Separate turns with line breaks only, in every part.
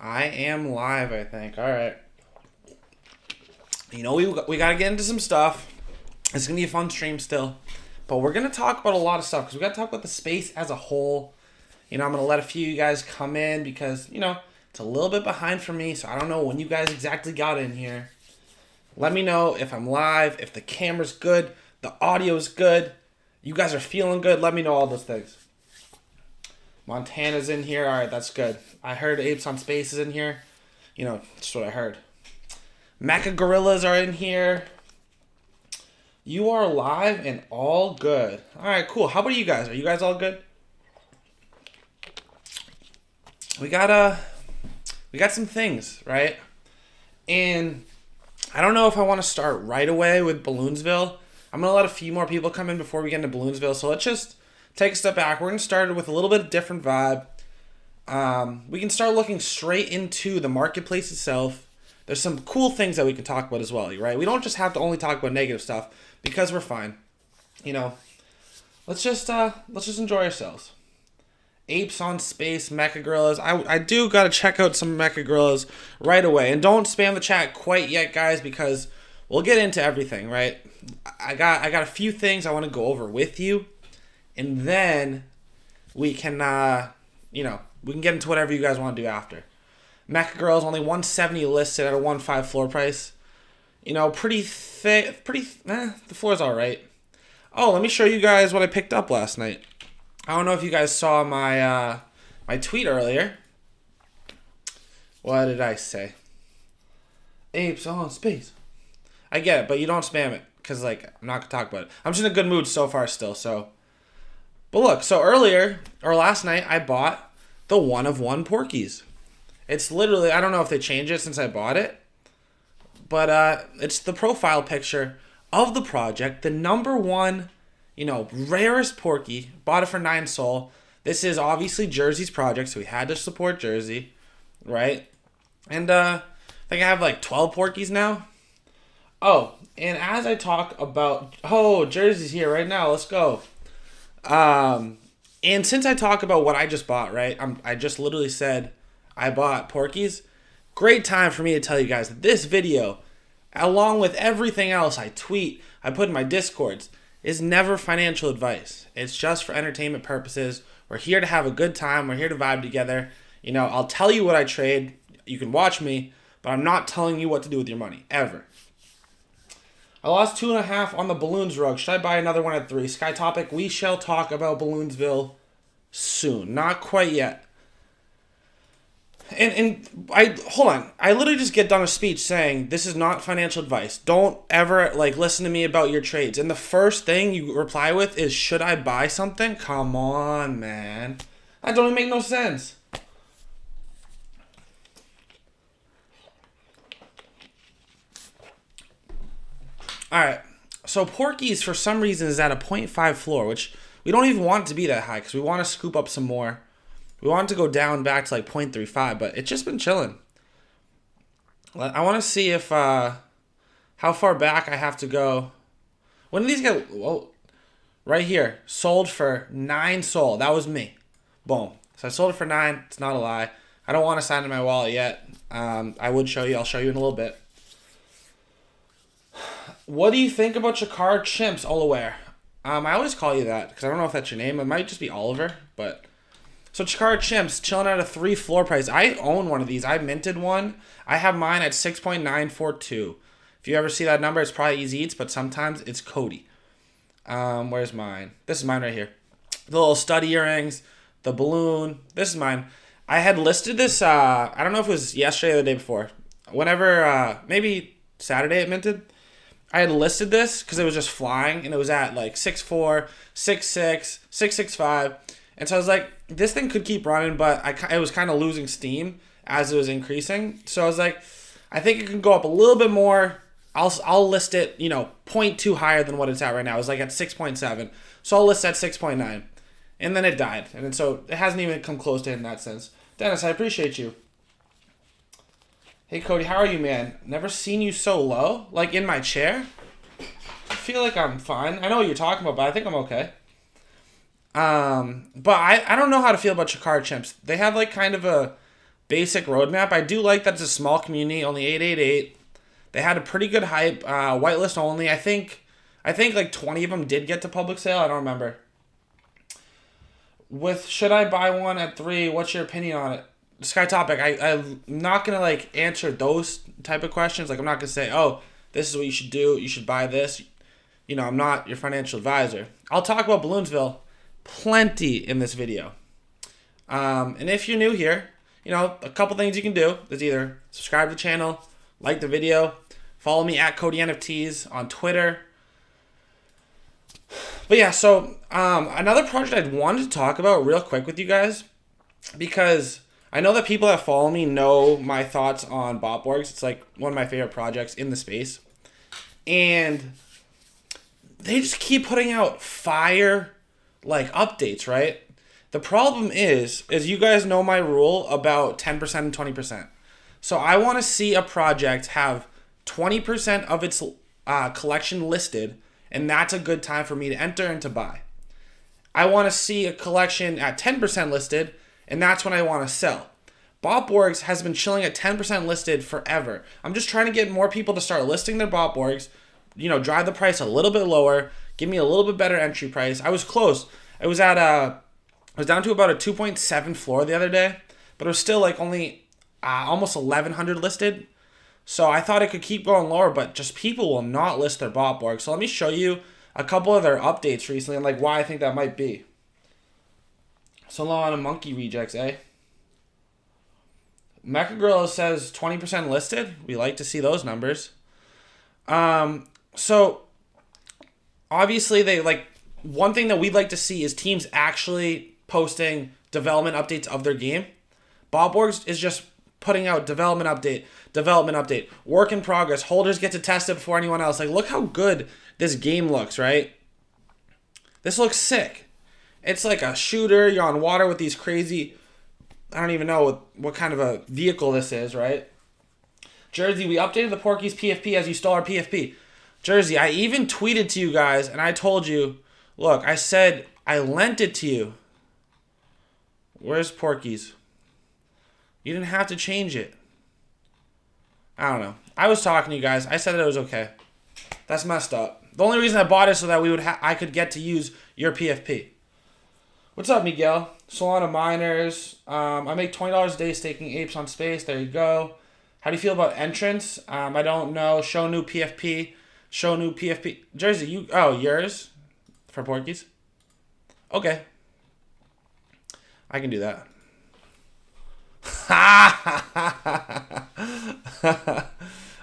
I am live, I think. All right. You know, we got to get into some stuff. It's going to be a fun stream still. But we're going to talk about a lot of stuff because we got to talk about the space as a whole. You know, I'm going to let a few of you guys come in because, you know, it's a little bit behind for me. So I don't know when you guys exactly got in here. Let me know if I'm live, if the camera's good, the audio's good, you guys are feeling good. Let me know all those things. Montana's in here. All right, that's good. I heard Apes on Space is in here. You know, that's what I heard. Mecha Gorillas are in here. You are live and all good. All right, cool. How about you guys? Are you guys all good? We got some things, right? And I don't know if I want to start right away with Balloonsville. I'm going to let a few more people come in before we get into Balloonsville. So let's just take a step back. We're going to start with a little bit of different vibe. We can start looking straight into the marketplace itself. There's some cool things that we can talk about as well, right? We don't just have to only talk about negative stuff because we're fine. You know, let's just enjoy ourselves. Apes on Space, Mecha Gorillas. I do got to check out some Mecha Gorillas right away. And don't spam the chat quite yet, guys, because we'll get into everything, right? I got a few things I want to go over with you. And then we can, we can get into whatever you guys want to do after. Mecha Gorillas only 170 listed at a 1.5 floor price. You know, pretty thick, the floor's all right. Oh, let me show you guys what I picked up last night. I don't know if you guys saw my my tweet earlier. What did I say? Apes on Space. I get it, but you don't spam it because, like, I'm not gonna talk about it. I'm just in a good mood so far still. So, but look, so last night I bought the 1 of 1 Porkies. It's literally, I don't know if they changed it since I bought it, but it's the profile picture of the project, the number 1. You know, rarest Porky. Bought it for 9 Sol. This is obviously Jersey's project, so we had to support Jersey, right? And I think I have like 12 Porkies now. Oh, and as I talk about, Jersey's here right now. Let's go. And since I talk about what I just bought, right? I just literally said I bought Porkies. Great time for me to tell you guys that this video, along with everything else I tweet, I put in my Discords, is never financial advice. It's just for entertainment purposes. We're here to have a good time. We're here to vibe together. You know, I'll tell you what I trade. You can watch me, but I'm not telling you what to do with your money, ever. I lost 2.5 on the balloons rug. Should I buy another one at 3? Sky Topic, we shall talk about Balloonsville soon. Not quite yet. And hold on. I literally just get done a speech saying this is not financial advice. Don't ever listen to me about your trades. And the first thing you reply with is, should I buy something? Come on, man. That don't even make no sense. All right. So Porky's for some reason is at a 0.5 floor, which we don't even want it to be that high because we want to scoop up some more. We want it to go down back to like 0.35, but it's just been chilling. I want to see if how far back I have to go. When did these get? Whoa, right here, sold for 9 Sol. That was me. Boom. So I sold it for 9. It's not a lie. I don't want to sign in my wallet yet. I would show you. I'll show you in a little bit. What do you think about Cartel Chimps, Oliver? I always call you that because I don't know if that's your name. It might just be Oliver, but. So Cartel Chimps chilling at a 3 floor price. I own one of these. I minted one. I have mine at 6.942. If you ever see that number, it's probably Easy Eats, but sometimes it's Cody. Where's mine? This is mine right here. The little stud earrings, the balloon. This is mine. I had listed this, I don't know if it was yesterday or the day before. Whenever, maybe Saturday it minted. I had listed this because it was just flying, and it was at like 6.4, 6.6, 6.65. And so I was like, this thing could keep running, but it was kind of losing steam as it was increasing. So I was like, I think it can go up a little bit more. I'll list it, 0.2 higher than what it's at right now. It's like at 6.7. So I'll list at 6.9. And then it died. And then so it hasn't even come close to it in that sense. Dennis, I appreciate you. Hey, Cody, how are you, man? Never seen you so low, like in my chair. I feel like I'm fine. I know what you're talking about, but I think I'm okay. But I don't know how to feel about Cartel Chimps. They have like kind of a basic roadmap. I do like that it's a small community, only 888. They had a pretty good hype. Whitelist only. I think like 20 of them did get to public sale. I don't remember. With should I buy one at 3? What's your opinion on it? Sky Topic. I'm not gonna like answer those type of questions. Like I'm not gonna say, oh, this is what you should do. You should buy this. You know, I'm not your financial advisor. I'll talk about Balloonsville plenty in this video. And if you're new here, you know, a couple things you can do is either subscribe to the channel, like the video, follow me at CodyNFTs on Twitter. But yeah, so another project I wanted to talk about real quick with you guys, because I know that people that follow me know my thoughts on Botborgs. It's like one of my favorite projects in the space. And they just keep putting out fire like updates, right? The problem is you guys know my rule about 10% and 20%. So I want to see a project have 20% of its collection listed, and that's a good time for me to enter and to buy. I want to see a collection at 10% listed, and that's when I want to sell. Botborgs has been chilling at 10% listed forever. I'm just trying to get more people to start listing their Botborgs, you know, drive the price a little bit lower, give me a little bit better entry price. I was close. I was down to about a 2.7 floor the other day, but it was still like only almost 1,100 listed. So I thought it could keep going lower, but just people will not list their Botborg. So let me show you a couple of their updates recently and like why I think that might be. Solana monkey rejects, eh? Mecha Gorilla says 20% listed. We like to see those numbers. So obviously they like, one thing that we'd like to see is teams actually posting development updates of their game. Botborgs is just putting out development update, work in progress. Holders get to test it before anyone else. Like, look how good this game looks, right? This looks sick. It's like a shooter. You're on water with these crazy, I don't even know what kind of a vehicle this is, right? Jersey, we updated the Porkies PFP as you stole our PFP. Jersey, I even tweeted to you guys and I told you, look, I said I lent it to you. Where's Porkies? You didn't have to change it. I don't know. I was talking to you guys. I said that it was okay. That's messed up. The only reason I bought it so that I could get to use your PFP. What's up, Miguel? Solana miners. I make $20 a day staking apes on space. There you go. How do you feel about entrance? I don't know. Show new PFP. Show new PFP. Jersey, yours? For Porkies? Okay. I can do that.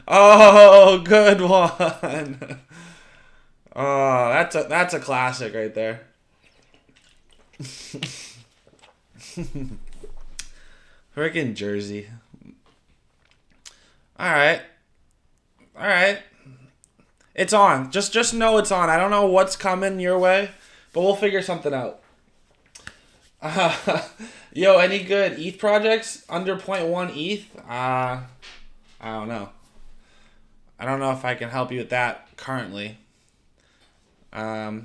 Oh, good one. Oh, that's a classic right there. Freaking Jersey. All right. It's on. Just know it's on. I don't know what's coming your way, but we'll figure something out. Yo, any good ETH projects under 0.1 ETH? I don't know. I don't know if I can help you with that currently. I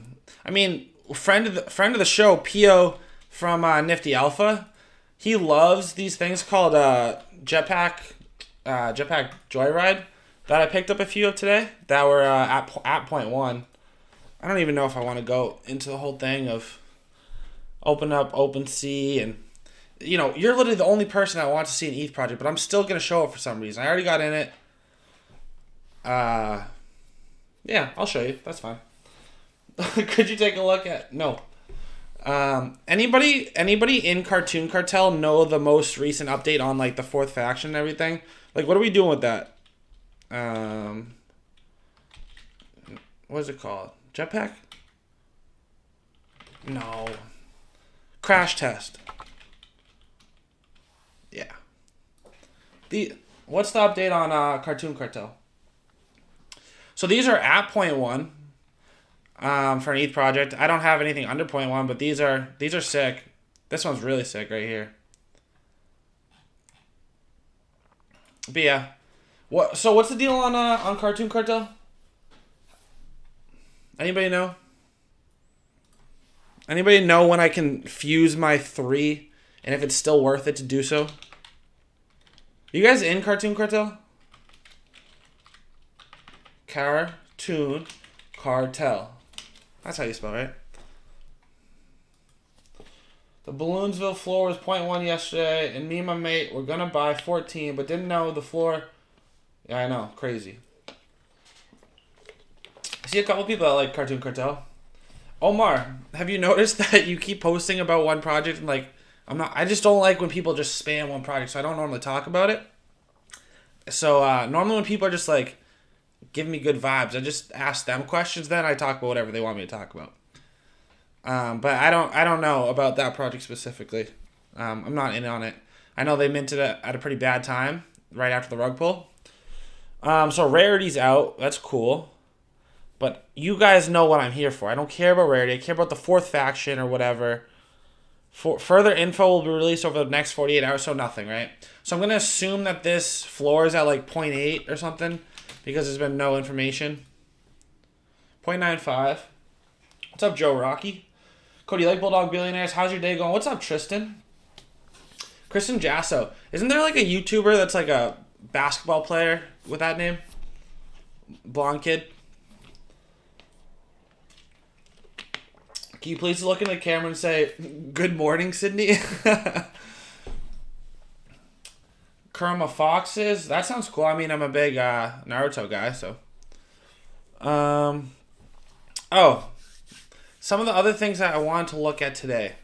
mean, friend of the show, Pio from Nifty Alpha, he loves these things called Jetpack Joyride that I picked up a few of today that were at 0.1. I don't even know if I want to go into the whole thing of open up OpenSea and, you know, you're literally the only person I want to see an ETH project, but I'm still going to show it for some reason. I already got in it. Yeah, I'll show you. That's fine. Could you take a look at? No. Anybody in Cartoon Cartel know the most recent update on like the 4th faction and everything? Like, what are we doing with that? What is it called? Jetpack? No. Crash test. Yeah. What's the update on Cartoon Cartel? So these are at 0.1 for an ETH project. I don't have anything under 0.1, but these are sick. This one's really sick right here. But yeah. What's the deal on Cartoon Cartel? Anybody know? Anybody know when I can fuse my 3 and if it's still worth it to do so? You guys in Cartoon Cartel? Cartoon Cartel. That's how you spell, right? The Balloonsville floor was 0.1 yesterday, and me and my mate were gonna buy 14, but didn't know the floor. Yeah, I know, crazy. I see a couple people that like Cartoon Cartel. Omar, have you noticed that you keep posting about one project and like I just don't like when people just spam one project, so I don't normally talk about it. So normally when people are just like giving me good vibes, I just ask them questions, then I talk about whatever they want me to talk about. But I don't know about that project specifically. I'm not in on it. I know they minted it at a pretty bad time, right after the rug pull. So rarity's out. That's cool. But you guys know what I'm here for. I don't care about rarity. I care about the fourth faction or whatever. Further info will be released over the next 48 hours, so nothing, right? So I'm going to assume that this floor is at like 0.8 or something because there's been no information. 0.95. What's up, Joe Rocky? Cody, you like Bulldog Billionaires? How's your day going? What's up, Tristan? Kristen Jasso. Isn't there like a YouTuber that's like a basketball player with that name? Blonde kid. Can you please look in the camera and say, good morning, Sydney? Kurama Foxes. That sounds cool. I mean, I'm a big Naruto guy, so. Oh. Some of the other things that I wanted to look at today.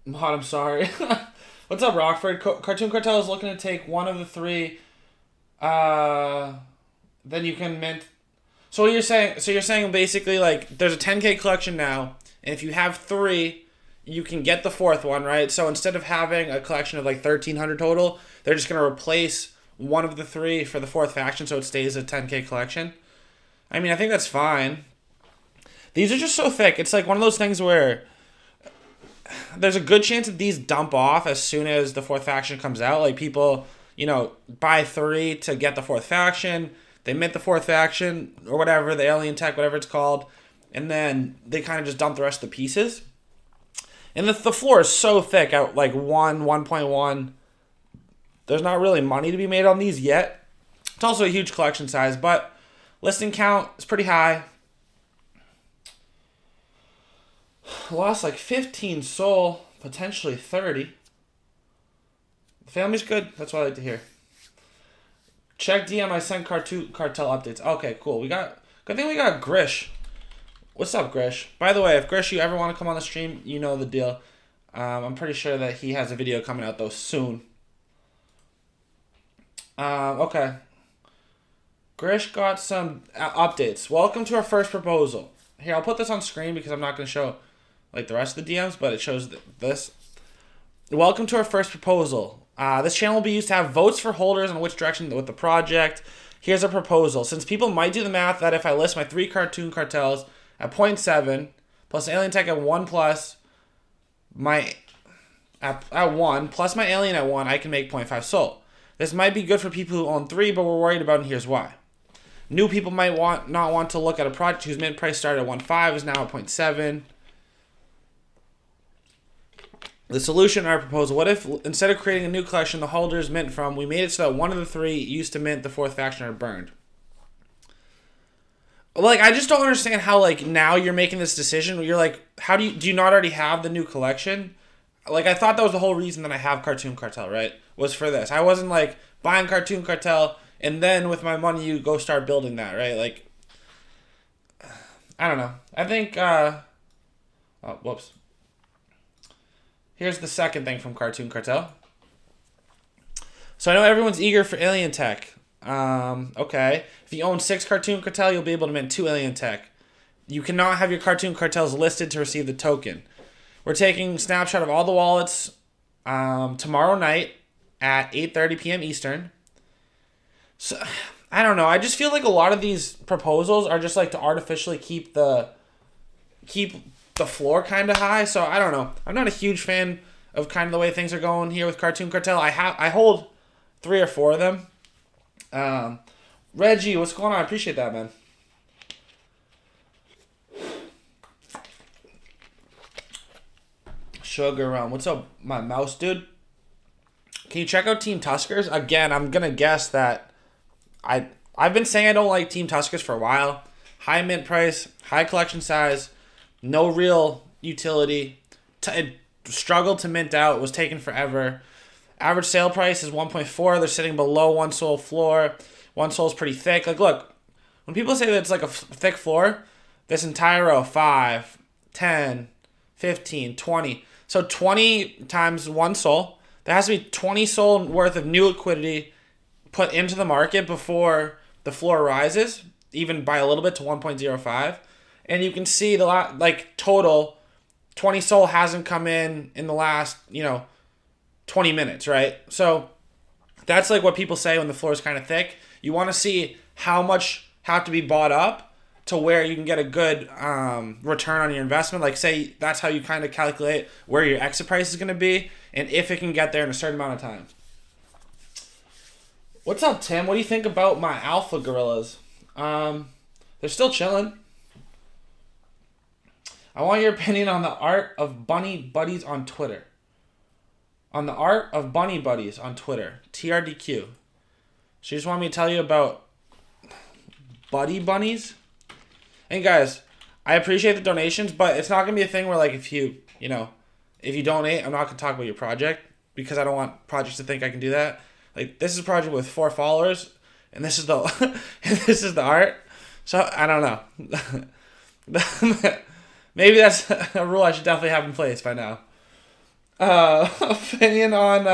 Mod, I'm sorry. What's up, Rockford? Cartoon Cartel is looking to take one of the three. Then you can mint. So what you're saying basically like there's a 10K collection now, and if you have 3, you can get the 4th one, right? So instead of having a collection of like 1,300 total, they're just gonna replace one of the 3 for the 4th faction, so it stays a 10K collection. I mean, I think that's fine. These are just so thick. It's like one of those things where there's a good chance that these dump off as soon as the 4th faction comes out. Like people, buy 3 to get the 4th faction. They mint the 4th faction or whatever, the alien tech, whatever it's called, and then they kind of just dump the rest of the pieces. And the floor is so thick at like 1.1. There's not really money to be made on these yet. It's also a huge collection size, but listing count is pretty high. Lost like 15 soul, potentially 30. The family's good. That's what I like to hear. Check DM, I sent Cartel updates. Okay, cool. Good thing we got Grish. What's up, Grish? By the way, if Grish, you ever want to come on the stream, you know the deal. I'm pretty sure that he has a video coming out, though, soon. Okay. Grish got some updates. Welcome to our first proposal. Here, I'll put this on screen because I'm not going to show like the rest of the DMs, but it shows this. Welcome to our first proposal. This channel will be used to have votes for holders on which direction with the project. Here's a proposal. Since people might do the math that if I list my 3 cartoon cartels at 0.7 plus alien tech at 1 plus my at 1 plus my alien at 1, I can make 0.5 soul. This might be good for people who own 3, but we're worried about it, and here's why. New people might not want to look at a project whose mint price started at 1.5 is now at 0.7. The solution, our proposal, what if instead of creating a new collection the holders mint from, we made it so that one of the 3 used to mint the 4th faction are burned? Like, I just don't understand how, like, now you're making this decision. You're like, how do you not already have the new collection? Like, I thought that was the whole reason that I have Cartoon Cartel, right? Was for this. I wasn't, like, buying Cartoon Cartel and then with my money you go start building that, right? Like, I don't know. I think, oh, whoops. Here's the second thing from Cartoon Cartel. So I know everyone's eager for alien tech. Okay. If you own 6 Cartoon Cartel, you'll be able to mint 2 alien tech. You cannot have your Cartoon Cartels listed to receive the token. We're taking a snapshot of all the wallets tomorrow night at 8:30 p.m. Eastern. So I don't know. I just feel like a lot of these proposals are just like to artificially keep the floor kind of high. So I don't know. I'm not a huge fan of kind of the way things are going here with Cartoon Cartel. I hold 3 or 4 of them. Reggie, what's going on? I appreciate that, man. Sugar, what's up, my mouse dude? Can you check out Team Tuskers? Again, I'm going to guess that I've been saying I don't like Team Tuskers for a while. High mint price, high collection size, no real utility. It struggled to mint out. It was taking forever. Average sale price is 1.4. They're sitting below one sol floor. One sol is pretty thick. Like, look, when people say that it's like a thick floor, this entire row, 5, 10, 15, 20. So 20 times one sol. There has to be 20 sol worth of new liquidity put into the market before the floor rises, even by a little bit to 1.05. And you can see the total 20 sol hasn't come in the last, 20 minutes, right? So that's like what people say when the floor is kind of thick. You want to see how much have to be bought up to where you can get a good return on your investment. Like, say that's how you kind of calculate where your exit price is going to be and if it can get there in a certain amount of time. What's up, Tim? What do you think about my alpha gorillas? They're still chilling. I want your opinion on the art of bunny buddies on Twitter. On the art of bunny buddies on Twitter. TRDQ. She just wanted me to tell you about buddy bunnies. And guys, I appreciate the donations, but it's not going to be a thing where, like, if you donate, I'm not going to talk about your project because I don't want projects to think I can do that. Like, this is a project with 4 followers, and this is the this is the art. So I don't know. Maybe that's a rule I should definitely have in place by now. Opinion on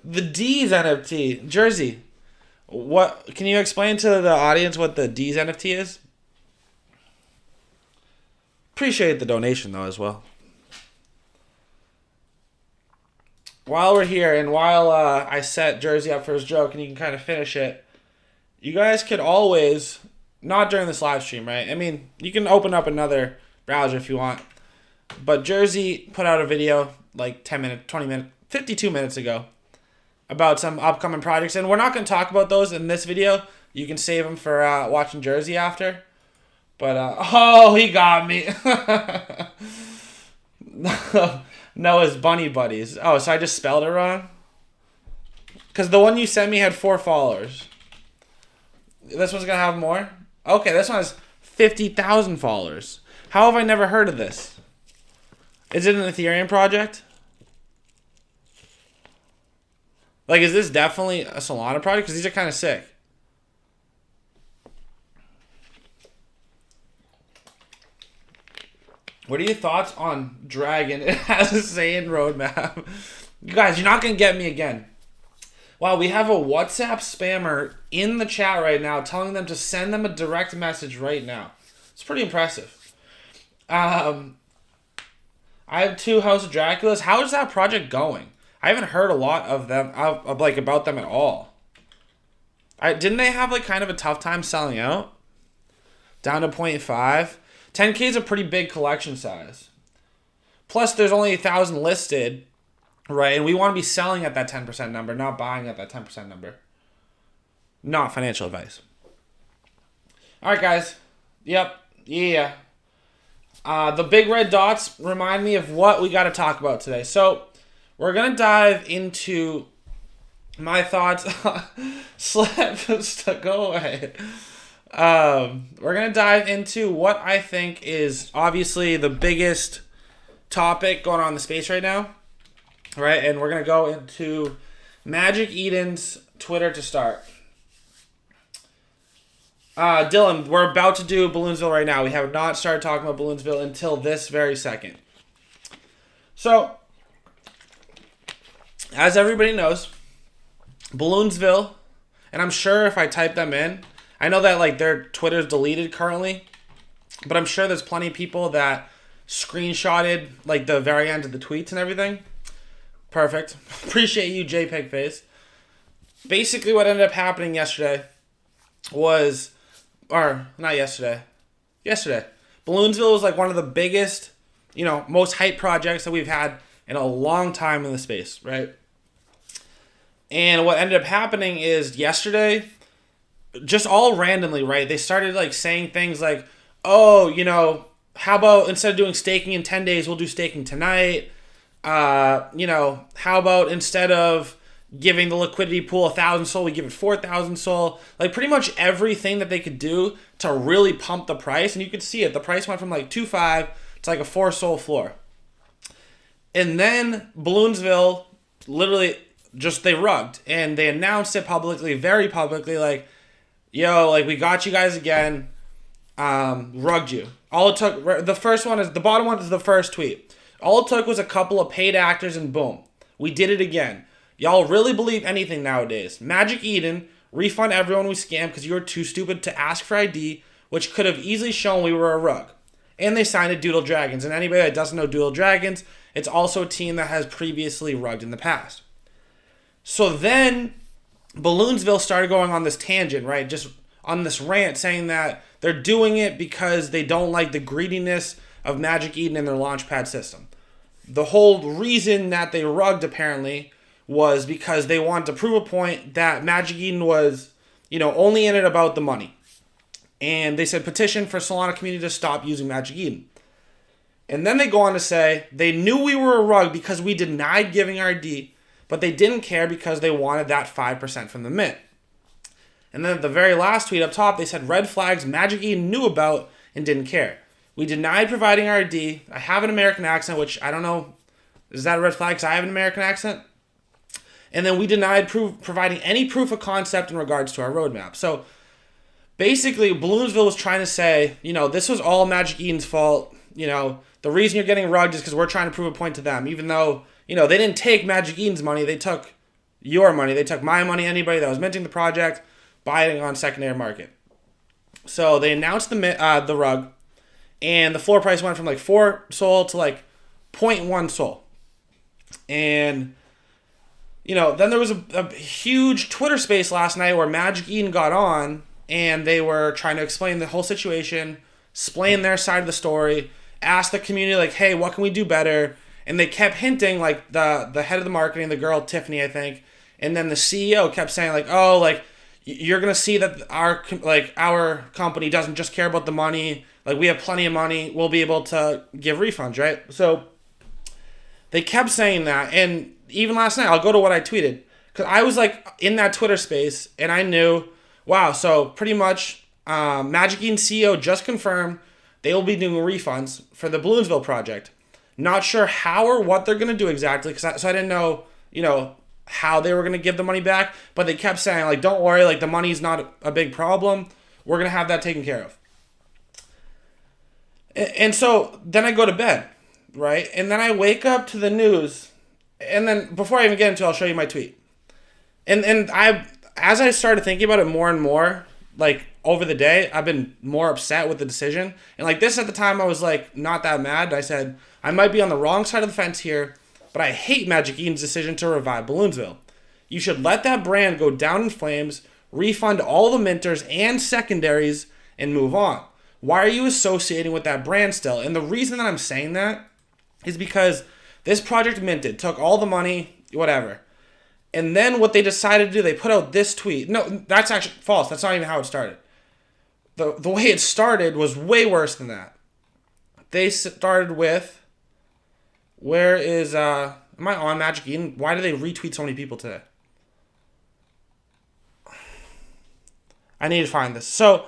the D's NFT jersey. What can you explain to the audience what the D's NFT is? Appreciate the donation though as well. While we're here and while I set Jersey up for his joke and you can kind of finish it, you guys could always, not during this live stream, right? I mean, you can open up another browser if you want. But Jersey put out a video like 10 minutes, 20 minutes, 52 minutes ago about some upcoming projects. And we're not going to talk about those in this video. You can save them for watching Jersey after. But, he got me. Noah's Bunny Buddies. Oh, so I just spelled it wrong? Because the one you sent me had 4 followers. This one's going to have more? Okay, this one has 50,000 followers. How have I never heard of this? Is it an Ethereum project? Like, is this definitely a Solana project? Because these are kind of sick. What are your thoughts on Dragon? It has a Saiyan roadmap. You guys, you're not going to get me again. Wow, we have a WhatsApp spammer in the chat right now telling them to send them a direct message right now. It's pretty impressive. I have 2 House of Draculas. How is that project going? I haven't heard a lot of them, about them at all. Didn't they have kind of a tough time selling out? Down to 0.5. 10K is a pretty big collection size. Plus, there's only 1,000 listed, right? And we want to be selling at that 10% number, not buying at that 10% number. Not financial advice. All right, guys. Yep. Yeah. The big red dots remind me of what we got to talk about today. So, we're going to dive into my thoughts. Slips to go away. We're going to dive into what I think is obviously the biggest topic going on in the space right now. Right? And we're going to go into MagicEden's Twitter to start. Dylan, we're about to do Balloonsville right now. We have not started talking about Balloonsville until this very second. So, as everybody knows, Balloonsville, and I'm sure if I type them in, I know that their Twitter's deleted currently, but I'm sure there's plenty of people that screenshotted the very end of the tweets and everything. Perfect. Appreciate you, JPEG face. Basically, what ended up happening yesterday was, or not yesterday, Balloonsville was one of the biggest, most hype projects that we've had in a long time in the space, right? And what ended up happening is yesterday, just all randomly, right? They started saying things like, oh, how about instead of doing staking in 10 days, we'll do staking tonight. How about instead of giving the liquidity pool 1,000 Sol, we give it 4,000 Sol. Like pretty much everything that they could do to really pump the price. And you could see it. The price went from like 2.5 to like a 4 Sol floor. And then Balloonsville literally just, they rugged. And they announced it publicly, very publicly, like, yo, like we got you guys again. Rugged you. All it took, the bottom one is the first tweet. All it took was a couple of paid actors and boom. We did it again. Y'all really believe anything nowadays. MagicEden, refund everyone we scammed because you were too stupid to ask for ID, which could have easily shown we were a rug. And they signed a Doodle Dragons. And anybody that doesn't know Doodle Dragons, it's also a team that has previously rugged in the past. So then Balloonsville started going on this tangent, right? Just on this rant saying that they're doing it because they don't like the greediness of MagicEden and their launchpad system. The whole reason that they rugged apparently was because they wanted to prove a point that MagicEden was, only in it about the money. And they said petition for Solana community to stop using MagicEden. And then they go on to say they knew we were a rug because we denied giving our ID, but they didn't care because they wanted that 5% from the mint. And then at the very last tweet up top, they said red flags MagicEden knew about and didn't care. We denied providing our ID. I have an American accent, which I don't know. Is that a red flag because I have an American accent? And then we denied providing any proof of concept in regards to our roadmap. So basically, Balloonsville was trying to say, this was all MagicEden's fault. The reason you're getting rugged is because we're trying to prove a point to them. Even though, they didn't take MagicEden's money. They took your money. They took my money, anybody that was minting the project, buying on secondary market. So they announced the rug, and the floor price went from like 4 Sol to like 0.1 Sol. And then there was a huge Twitter space last night where MagicEden got on and they were trying to explain the whole situation, explain their side of the story, ask the community like, hey, what can we do better? And they kept hinting, like the head of the marketing, the girl Tiffany, I think, and then the CEO kept saying like, oh, like you're gonna see that our company doesn't just care about the money. Like we have plenty of money, we'll be able to give refunds, right? So they kept saying that, and even last night, I'll go to what I tweeted. Because I was like in that Twitter space and I knew, wow, so pretty much MagicEden CEO just confirmed they will be doing refunds for the Balloonsville project. Not sure how or what they're going to do exactly, so I didn't know, how they were going to give the money back. But they kept saying, like, don't worry, like the money's not a big problem. We're going to have that taken care of. And so then I go to bed, right? And then I wake up to the news. And then before I even get into it, I'll show you my tweet. And as I started thinking about it more and more, like over the day, I've been more upset with the decision. And like this at the time, I was like not that mad. I said, I might be on the wrong side of the fence here, but I hate MagicEden's decision to revive Balloonsville. You should let that brand go down in flames, refund all the minters and secondaries, and move on. Why are you associating with that brand still? And the reason that I'm saying that is because this project minted, took all the money, whatever. And then what they decided to do, they put out this tweet. No, that's actually false. That's not even how it started. The way it started was way worse than that. They started with, where is, am I on MagicEden? Why do they retweet so many people today? I need to find this. So,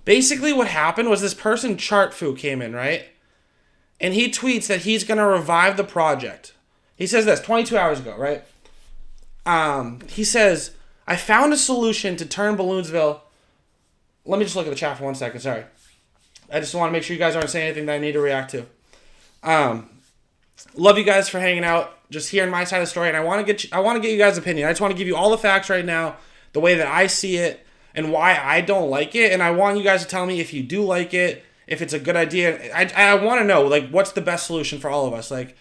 basically what happened was this person, Chartfu, came in, right? And he tweets that he's going to revive the project. He says this 22 hours ago, right? He says, I found a solution to turn Balloonsville. Let me just look at the chat for 1 second, sorry. I just want to make sure you guys aren't saying anything that I need to react to. Love you guys for hanging out, just hearing my side of the story, and I want to get you guys' opinion. I just want to give you all the facts right now, the way that I see it, and why I don't like it, and I want you guys to tell me if you do like it, if it's a good idea. I want to know, like, what's the best solution for all of us. Like,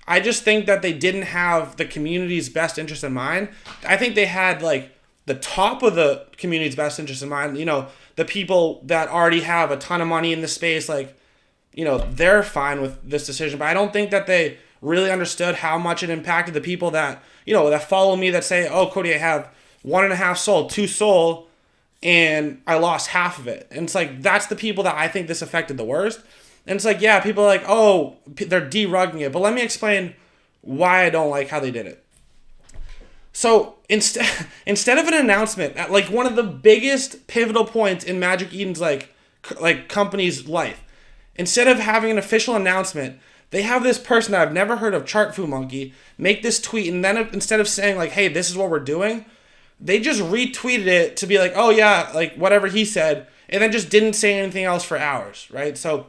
I just think that they didn't have the community's best interest in mind. I think they had, like, the top of the community's best interest in mind. The people that already have a ton of money in the space, like, they're fine with this decision. But I don't think that they really understood how much it impacted the people that, that follow me, that say, oh, Cody, I have 1.5 Sol, 2 Sol, and I lost half of it. And it's like, that's the people that I think this affected the worst. And it's like, yeah, people are like, oh, they're derugging it. But let me explain why I don't like how they did it. So instead of an announcement at like one of the biggest pivotal points in MagicEden's like company's life, instead of having an official announcement, they have this person that I've never heard of, ChartFuMonkey, make this tweet, and then instead of saying like, hey, this is what we're doing, they just retweeted it to be like, oh yeah, like whatever he said, and then just didn't say anything else for hours, right? So,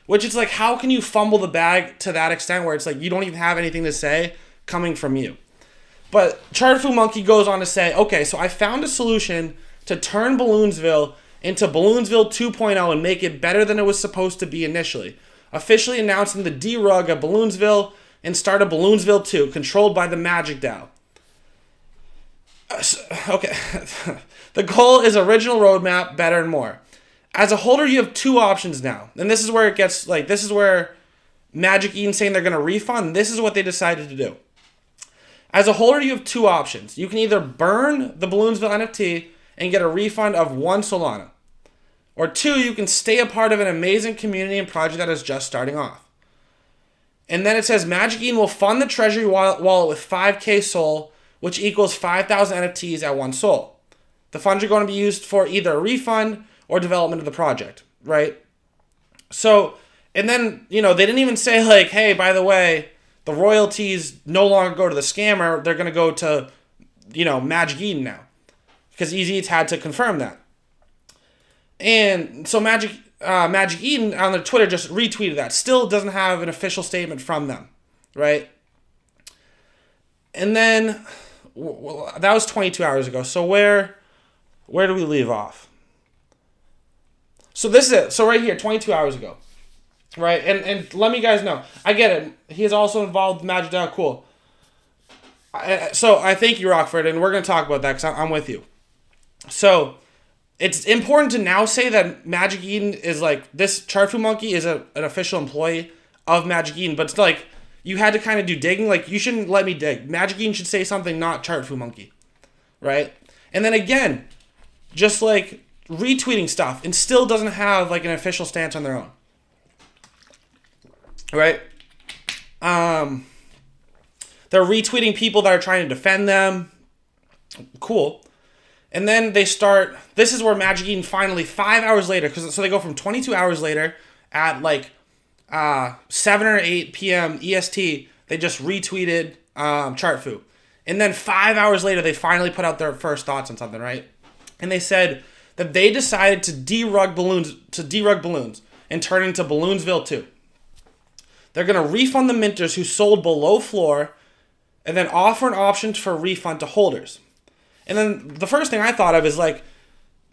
which is like, how can you fumble the bag to that extent where it's like you don't even have anything to say coming from you? But ChartFuMonkey goes on to say, okay, so I found a solution to turn Balloonsville into Balloonsville 2.0 and make it better than it was supposed to be initially. Officially announcing the derug of Balloonsville and start a Balloonsville 2, controlled by the Magic DAO. Okay. The goal is original roadmap, better and more. As a holder, you have two options now. And this is where it gets, like, this is where MagicEden saying they're going to refund. This is what they decided to do. As a holder, you have two options. You can either burn the Balloonsville NFT and get a refund of 1 Solana. Or 2, you can stay a part of an amazing community and project that is just starting off. And then it says MagicEden will fund the treasury wallet with 5k Sol, which equals 5,000 NFTs at 1 Sol. The funds are going to be used for either a refund or development of the project, right? So, and then, they didn't even say like, hey, by the way, the royalties no longer go to the scammer. They're going to go to, MagicEden now. Because EasyEats had to confirm that. And so MagicEden on their Twitter just retweeted that. Still doesn't have an official statement from them, right? And then, that was 22 hours ago. So where do we leave off? So this is it. So right here, 22 hours ago. Right, and let me guys know. I get it. He is also involved with Magic DAO. Cool. So I thank you, Rockford, and we're going to talk about that because I'm with you. So it's important to now say that MagicEden is like, this ChartFuMonkey is an official employee of MagicEden, but it's like, you had to kind of do digging. Like, you shouldn't let me dig. MagicEden should say something, not ChartFuMonkey. Right? And then again, just like retweeting stuff and still doesn't have like an official stance on their own. Right? They're retweeting people that are trying to defend them. Cool. And then they start, this is where MagicEden finally, 5 hours later, so they go from 22 hours later at like 7 or 8 p.m. EST, they just retweeted ChartFu. And then 5 hours later, they finally put out their first thoughts on something, right? And they said that they decided to derug balloons and turn into Balloonsville 2. They're going to refund the minters who sold below floor and then offer an option for refund to holders. And then the first thing I thought of is like,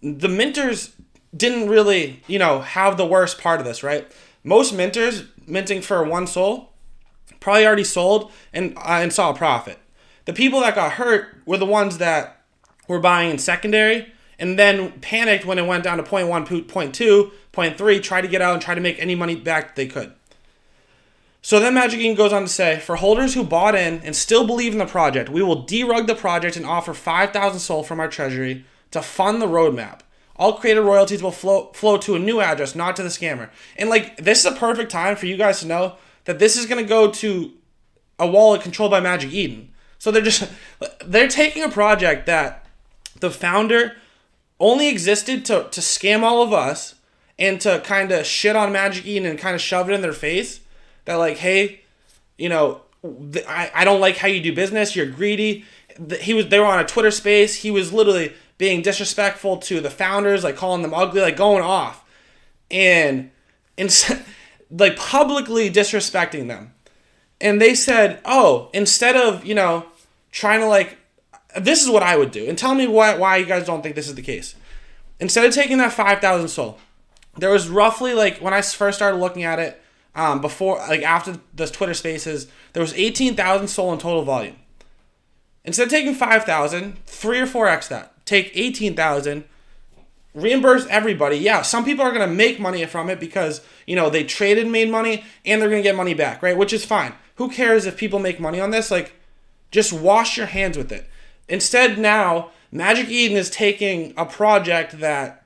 the minters didn't really, have the worst part of this, right? Most minters minting for 1 Sol probably already sold and saw a profit. The people that got hurt were the ones that were buying in secondary and then panicked when it went down to 0.1, 0.2, 0.3, tried to get out and try to make any money back that they could. So then MagicEden goes on to say, for holders who bought in and still believe in the project, we will derug the project and offer 5,000 Sol from our treasury to fund the roadmap. All created royalties will flow to a new address, not to the scammer. And like, this is a perfect time for you guys to know that this is going to go to a wallet controlled by MagicEden. So they're taking a project that the founder only existed to scam all of us and to kind of shit on MagicEden and kind of shove it in their face. That like, hey, I don't like how you do business. You're greedy. They were on a Twitter space. He was literally being disrespectful to the founders, like calling them ugly, like going off, and like publicly disrespecting them. And they said, oh, instead of trying to like, this is what I would do. And tell me why you guys don't think this is the case. Instead of taking that 5,000 Sol, there was roughly like when I first started looking at it. Before, like after the Twitter Spaces, there was 18,000 Sol in total volume. Instead of taking 5,000, 3 or 4x that. Take 18,000, reimburse everybody. Yeah, some people are going to make money from it because, they traded and made money and they're going to get money back, right? Which is fine. Who cares if people make money on this? Like, just wash your hands with it. Instead now, MagicEden is taking a project that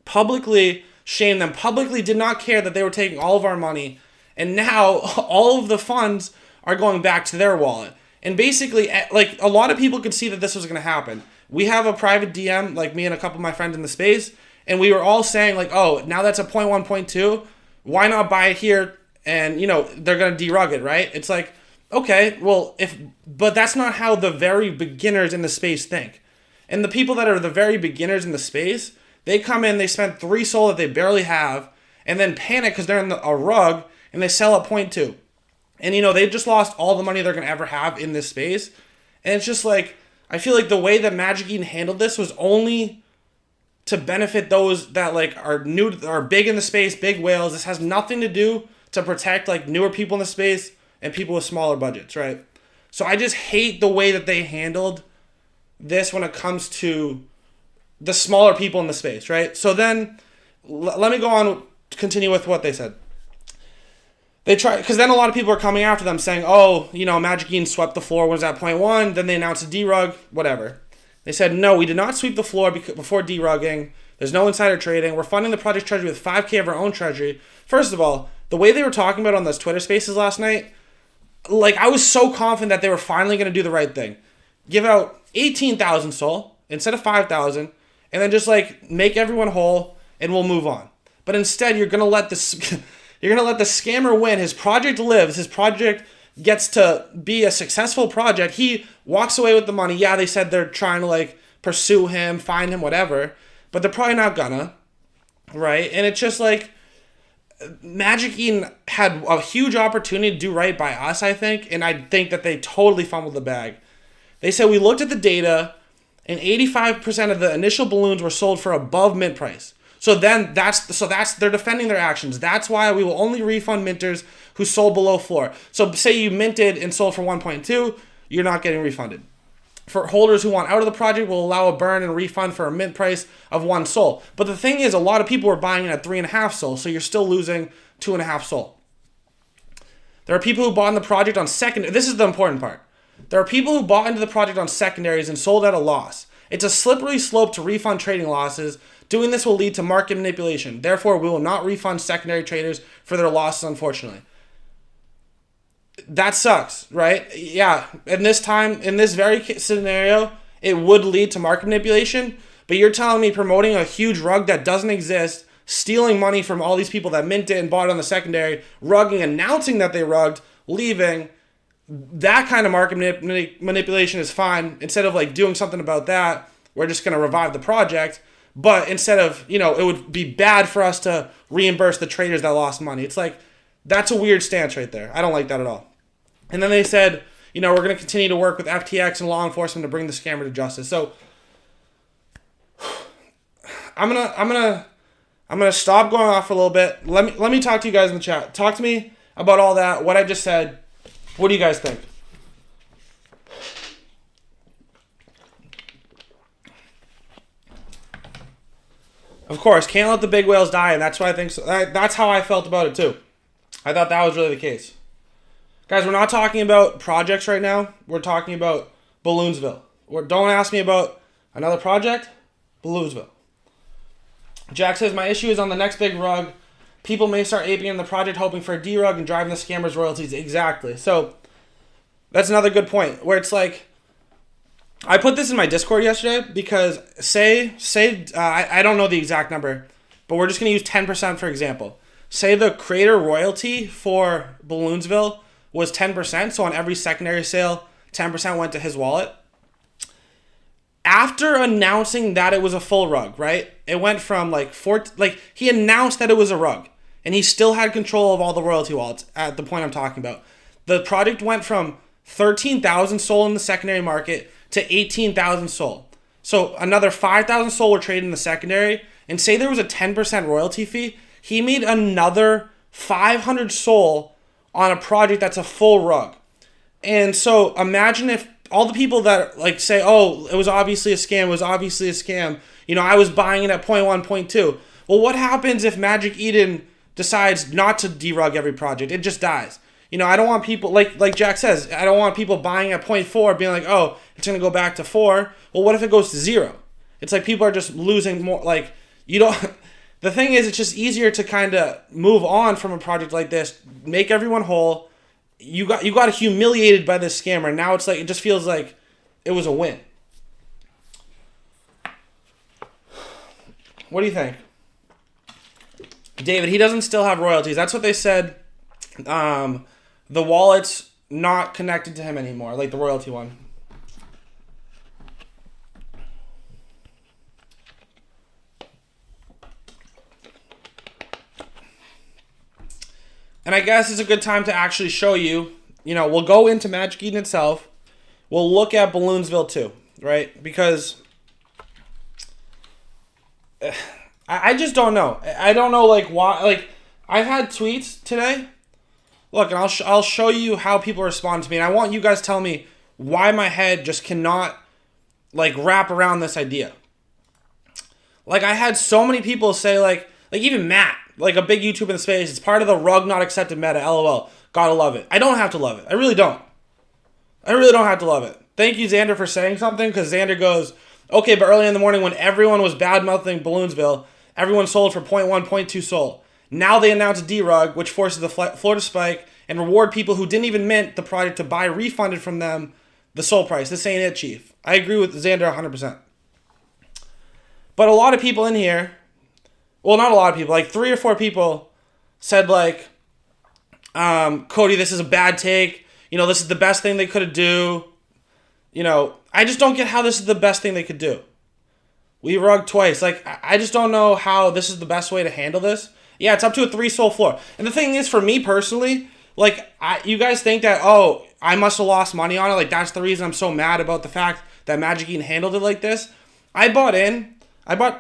publicly shamed them publicly, did not care that they were taking all of our money, and now all of the funds are going back to their wallet. And basically, like, a lot of people could see that this was going to happen. We have a private DM, like me and a couple of my friends in the space, and we were all saying, like, oh, now that's a 0.1, 0.2, why not buy it here? And, you know, they're going to derug it, right? It's like, okay, well, but that's not how the very beginners in the space think. And the people that are the very beginners in the space, they come in, they spend 3 SOL that they barely have, and then panic because they're in a rug, and they sell at 0.2. And, you know, they've just lost all the money they're going to ever have in this space. And it's just like, I feel like the way that MagicEden handled this was only to benefit those that, like, are new, are big in the space, big whales. This has nothing to do to protect, like, newer people in the space and people with smaller budgets, right? So I just hate the way that they handled this when it comes to the smaller people in the space, right? So then, let me go on, continue with what they said. They try, because then a lot of people are coming after them saying, oh, you know, MagicEden swept the floor, was at 0.1, then they announced a derug, whatever. They said, no, we did not sweep the floor before derugging. There's no insider trading. We're funding the project treasury with 5K of our own treasury. First of all, the way they were talking about on those Twitter spaces last night, like, I was so confident that they were finally going to do the right thing. Give out 18,000 SOL instead of 5,000, and then just, like, make everyone whole, and we'll move on. But instead, you're going to let this... You're going to let the scammer win. His project lives. His project gets to be a successful project. He walks away with the money. Yeah, they said they're trying to, like, pursue him, find him, whatever. But they're probably not gonna, right? And it's just like, MagicEden had a huge opportunity to do right by us, I think. And I think that they totally fumbled the bag. They said, we looked at the data, and 85% of the initial balloons were sold for above mint price. So then they're defending their actions. That's why we will only refund minters who sold below floor. So say you minted and sold for 1.2, you're not getting refunded. For holders who want out of the project, we'll allow a burn and refund for a mint price of 1 SOL. But the thing is, a lot of people were buying it at 3.5 SOL, so you're still losing 2.5 SOL. There are people who bought in the project on secondary. This is the important part. There are people who bought into the project on secondaries and sold at a loss. It's a slippery slope to refund trading losses. Doing this will lead to market manipulation. Therefore, we will not refund secondary traders for their losses, unfortunately. That sucks, right? Yeah, in this very scenario, it would lead to market manipulation, but you're telling me promoting a huge rug that doesn't exist, stealing money from all these people that minted and bought on the secondary, rugging, announcing that they rugged, leaving, that kind of market manipulation is fine. Instead of, like, doing something about that, we're just going to revive the project. But instead of, you know, it would be bad for us to reimburse the traders that lost money. It's like, that's a weird stance right there. I don't like that at all. And then they said, you know, we're going to continue to work with FTX and law enforcement to bring the scammer to justice. So I'm gonna stop going off for a little bit. Let me talk to you guys in the chat. Talk to me about all that, what I just said. What do you guys think? Of course, can't let the big whales die, and that's why I think so. That's how I felt about it too. I thought that was really the case. Guys, we're not talking about projects right now. We're talking about Balloonsville. Don't ask me about another project. Balloonsville. Jack says, my issue is on the next big rug. People may start aping in the project hoping for a derug and driving the scammers' royalties. Exactly. So that's another good point where it's like, I put this in my Discord yesterday because I don't know the exact number, but we're just going to use 10% for example. Say the creator royalty for Balloonsville was 10%, so on every secondary sale, 10% went to his wallet. After announcing that it was a full rug, right? It went from he announced that it was a rug, and he still had control of all the royalty wallets at the point I'm talking about. The project went from 13,000 SOL in the secondary market to 18,000 SOL. So another 5,000 SOL were traded in the secondary, and say there was a 10% royalty fee, he made another 500 SOL on a project that's a full rug. And so imagine if all the people that like say, oh, it was obviously a scam, you know, I was buying it at 0.1, 0.2. Well, what happens if MagicEden decides not to derug every project? It just dies. You know, I don't want people, like Jack says, I don't want people buying at 0.4 being like, oh, it's going to go back to 4. Well, what if it goes to 0? It's like people are just losing more, like, you don't, the thing is, it's just easier to kind of move on from a project like this, make everyone whole. You got humiliated by this scammer. Now it's like, it just feels like it was a win. What do you think? David, he doesn't still have royalties. That's what they said. The wallet's not connected to him anymore, like the royalty one. And I guess it's a good time to actually show you, we'll go into MagicEden itself. We'll look at Balloonsville 2, right? Because I just don't know. I don't know, like, why. Like, I've had tweets today. Look, and I'll show you how people respond to me. And I want you guys to tell me why my head just cannot, like, wrap around this idea. Like, I had so many people say, like even Matt, like a big YouTuber in the space, it's part of the rug not accepted meta, LOL. Gotta love it. I don't have to love it. I really don't. I really don't have to love it. Thank you, Xander, for saying something, because Xander goes, okay, but early in the morning when everyone was bad-mouthing Balloonsville, everyone sold for 0.1, 0.2 Sol. Now they announced a D-Rug, which forces the floor to spike and reward people who didn't even mint the project to buy refunded from them the Sol price. This ain't it, Chief. I agree with Xander 100%. But a lot of people in here, well, not a lot of people, like 3 or 4 people said, like, Cody, this is a bad take. This is the best thing they could do. I just don't get how this is the best thing they could do. We rugged twice. Like, I just don't know how this is the best way to handle this. Yeah, it's up to a 3 Sol floor. And the thing is, for me personally, like, you guys think that, oh, I must have lost money on it. Like, that's the reason I'm so mad about the fact that MagicEden handled it like this. I bought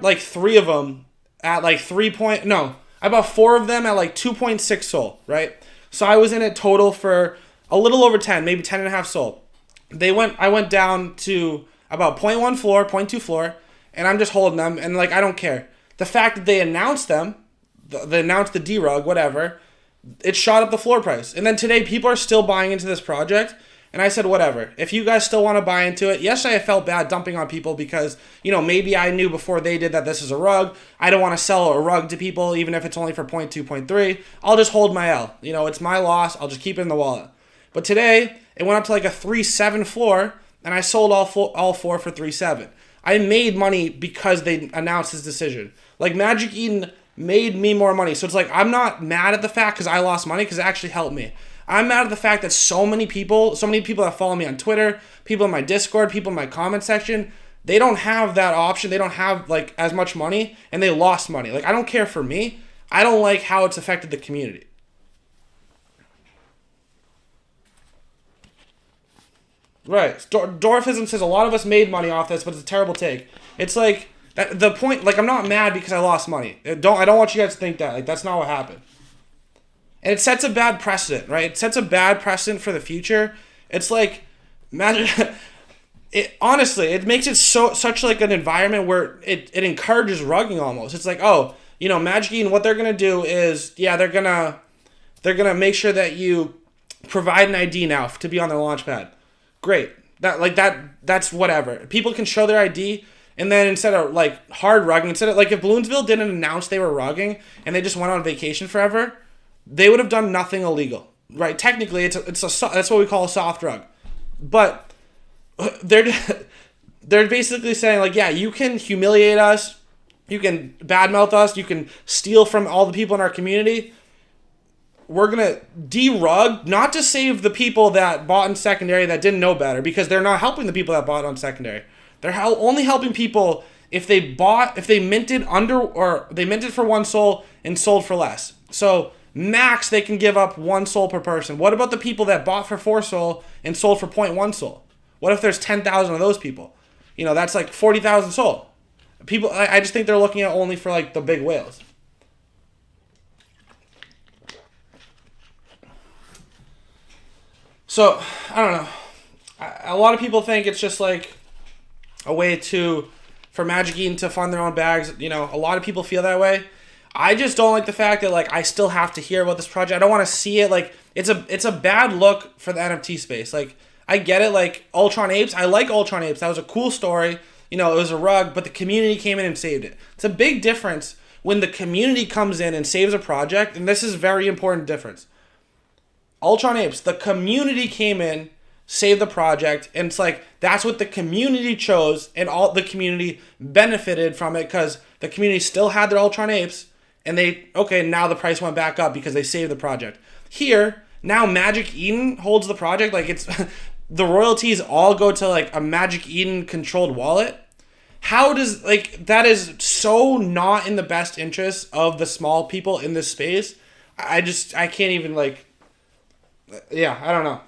like 3 of them at like I bought 4 of them at like 2.6 Sol, right? So I was in it total for a little over 10, maybe 10.5 Sol. I went down to about 0.1 floor, 0.2 floor, and I'm just holding them, and like, I don't care. The fact that they announced them, they announced the D-Rug, whatever, it shot up the floor price. And then today, people are still buying into this project, and I said, whatever. If you guys still want to buy into it, yesterday I felt bad dumping on people because, maybe I knew before they did that this is a rug. I don't want to sell a rug to people, even if it's only for 0.2, 0.3. I'll just hold my L. It's my loss. I'll just keep it in the wallet. But today, it went up to like a 3.7 floor, and I sold all 4 for 3.7. I made money because they announced this decision. Like, MagicEden made me more money. So it's like, I'm not mad at the fact because I lost money, because it actually helped me. I'm mad at the fact that so many people that follow me on Twitter, people in my Discord, people in my comment section, they don't have that option. They don't have like as much money, and they lost money. Like, I don't care for me. I don't like how it's affected the community. Right. Dwarfism says a lot of us made money off this, but it's a terrible take. It's like, the point, like, I'm not mad because I lost money. I don't want you guys to think that. Like, that's not what happened. And it sets a bad precedent, right? It sets a bad precedent for the future. It's like, honestly, it makes it such like an environment where it encourages rugging almost. It's like, oh, MagicEden, what they're gonna do is, yeah, they're gonna make sure that you provide an ID now to be on their launchpad. Great. That's whatever. People can show their ID, and then instead of like hard rugging, instead of like if Balloonsville didn't announce they were rugging and they just went on vacation forever, they would have done nothing illegal, right? Technically, that's what we call a soft rug. But they're basically saying, like, yeah, you can humiliate us, you can badmouth us, you can steal from all the people in our community. We're going to de-rug, not to save the people that bought in secondary that didn't know better, because they're not helping the people that bought on secondary. They're only helping people if they minted they minted for 1 Sol and sold for less. So max, they can give up 1 Sol per person. What about the people that bought for 4 Sol and sold for 0.1 Sol? What if there's 10,000 of those people? That's like 40,000 Sol. People, I just think they're looking at only for like the big whales. So, I don't know. A lot of people think it's just like a way for MagicEden to fund their own bags. A lot of people feel that way. I just don't like the fact that, like, I still have to hear about this project. I don't want to see it. Like, it's a bad look for the NFT space. Like, I get it. Like, Ultron Apes. I like Ultron Apes. That was a cool story. It was a rug, but the community came in and saved it. It's a big difference when the community comes in and saves a project, and this is a very important difference. Ultron Apes, the community came in, saved the project, and it's like that's what the community chose, and all the community benefited from it because the community still had their Ultron Apes, and now the price went back up because they saved the project. Here, now MagicEden holds the project, like it's the royalties all go to like a MagicEden controlled wallet. How does, like, that is so not in the best interest of the small people in this space. I can't even, like, yeah, I don't know.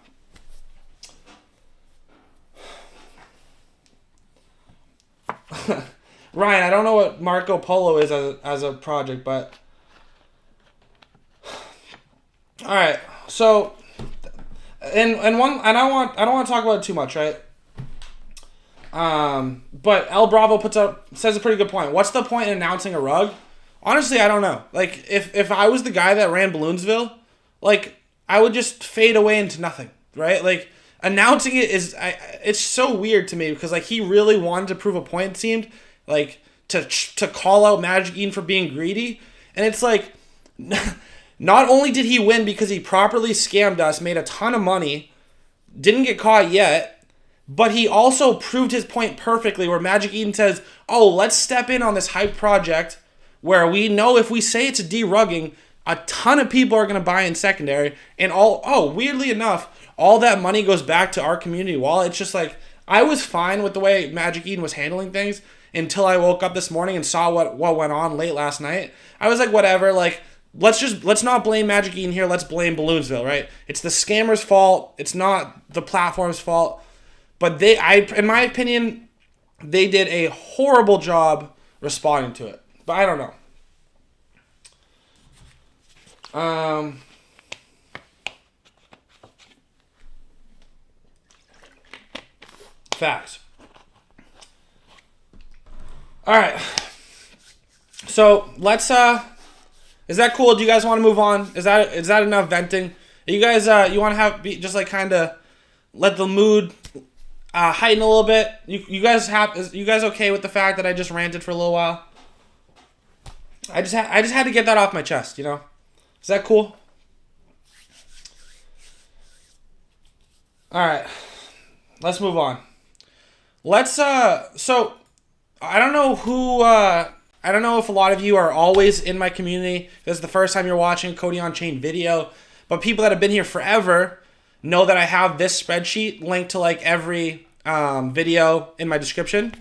Ryan, I don't know what Marco Polo is as a project, but all right. So, and I don't want to talk about it too much, right? But El Bravo says a pretty good point. What's the point in announcing a rug? Honestly, I don't know. Like, if I was the guy that ran Balloonsville, like, I would just fade away into nothing, right? Like, announcing it it's so weird to me because, like, he really wanted to prove a point, it seemed, like, to call out MagicEden for being greedy. And it's like, not only did he win because he properly scammed us, made a ton of money, didn't get caught yet, but he also proved his point perfectly where MagicEden says, oh, let's step in on this hype project where we know if we say it's a derugging, a ton of people are going to buy in secondary. And weirdly enough, all that money goes back to our community wallet. It's just like, I was fine with the way MagicEden was handling things until I woke up this morning and saw what went on late last night. I was like, whatever, like, let's not blame MagicEden here. Let's blame Balloonsville, right? It's the scammer's fault. It's not the platform's fault. But in my opinion, they did a horrible job responding to it. But I don't know. Facts. All right. So let's. Is that cool? Do you guys want to move on? Is that enough venting? You guys, you want to just like kind of let the mood heighten a little bit? You guys okay with the fact that I just ranted for a little while? I just had to get that off my chest, you know? Is that cool? All right. Let's move on. So I don't know if a lot of you are always in my community. This is the first time you're watching a CodyOnChain video. But people that have been here forever know that I have this spreadsheet linked to like every video in my description.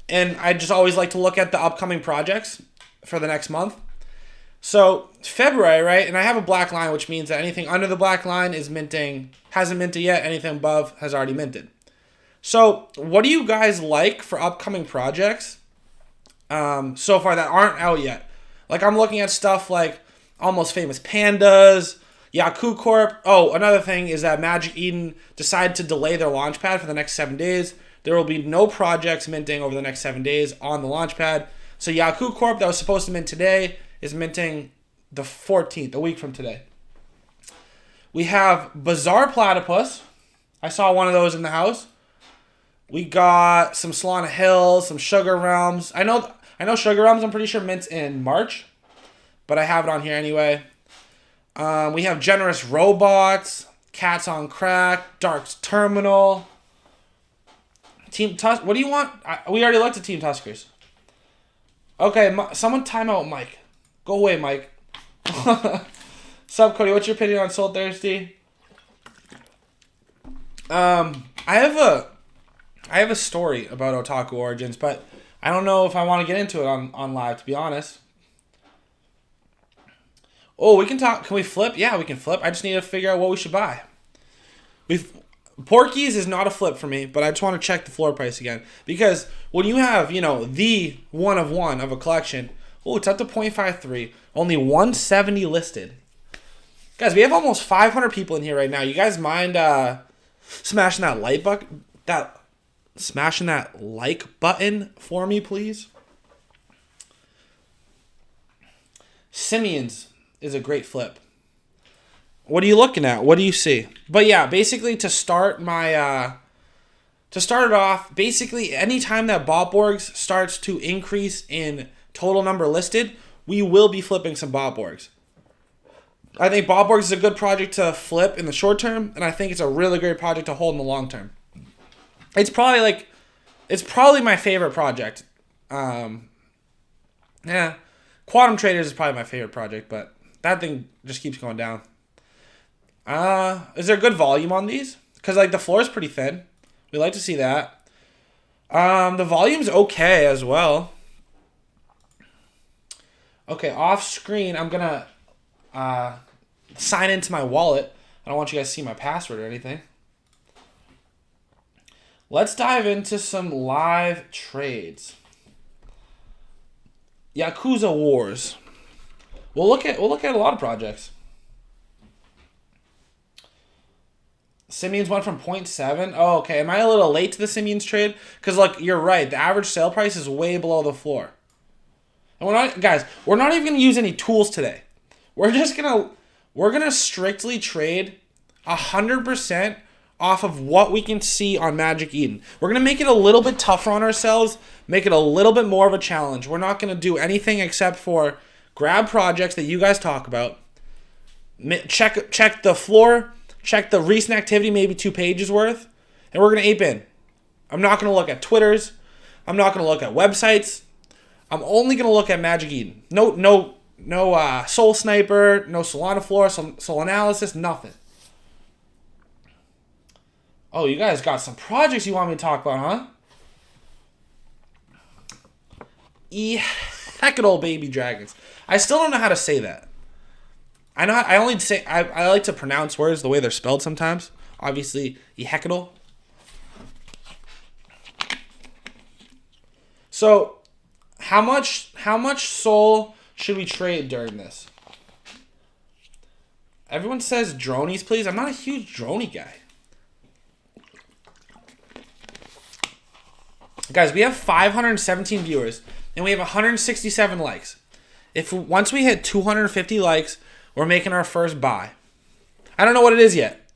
And I just always like to look at the upcoming projects for the next month. So February, right? And I have a black line, which means that anything under the black line is minting, hasn't minted yet. Anything above has already minted. So what do you guys like for upcoming projects so far that aren't out yet? Like, I'm looking at stuff like Almost Famous Pandas, Yaku Corp. Oh, another thing is that MagicEden decided to delay their launchpad for the next 7 days. There will be no projects minting over the next 7 days on the launchpad. So Yaku Corp, that was supposed to mint today, is minting the 14th, a week from today. We have Bizarre Platypus. I saw one of those in the house. We got some Solana Hills, some Sugar Realms. I know Sugar Realms, I'm pretty sure mints in March, but I have it on here anyway. We have Generous Robots, Cats on Crack, Dark's Terminal, Team Tusk. What do you want? We already looked at Team Tuskers. Okay, someone time out Mike. Go away, Mike. Sup, Cody? What's your opinion on Soul Thirsty? I have a story about Otaku Origins, but I don't know if I want to get into it on live, to be honest. Oh, we can talk. Can we flip? Yeah, we can flip. I just need to figure out what we should buy. Porkies is not a flip for me, but I just want to check the floor price again. Because when you have, the one of one of a collection, it's up to 0.53. Only 170 listed. Guys, we have almost 500 people in here right now. You guys mind smashing that like button? Smashing that like button for me, please. Simeon's is a great flip. What are you looking at? What do you see? But yeah, basically to start it off, basically anytime that Botborgs starts to increase in total number listed, we will be flipping some Botborgs. I think Botborgs is a good project to flip in the short term, and I think it's a really great project to hold in the long term. It's probably my favorite project. Yeah, Quantum Traders is probably my favorite project, but that thing just keeps going down. Is there good volume on these? Because like the floor is pretty thin. We like to see that. The volume's okay as well. Okay, off screen, I'm gonna sign into my wallet. I don't want you guys to see my password or anything. Let's dive into some live trades. Yakuza Wars. We'll look at a lot of projects. Simians went from 0.7. Oh, okay. Am I a little late to the Simians trade? Because like you're right, the average sale price is way below the floor. And we're not even gonna use any tools today. We're gonna strictly trade 100% off of what we can see on MagicEden. We're going to make it a little bit tougher on ourselves, make it a little bit more of a challenge. We're not going to do anything except for grab projects that you guys talk about, check the floor, check the recent activity, maybe 2 pages worth, and we're going to ape in. I'm not going to look at Twitters. I'm not going to look at websites. I'm only going to look at MagicEden. No Solsniper, no Solana floor, Sol analysis, nothing. Oh, you guys got some projects you want me to talk about, huh? Heck it, old baby dragons. I still don't know how to say that. I like to pronounce words the way they're spelled sometimes. Obviously, Hecadol. So, how much Sol should we trade during this? Everyone says dronies, please. I'm not a huge droney guy. Guys, we have 517 viewers, and we have 167 likes. Once we hit 250 likes, we're making our first buy. I don't know what it is yet.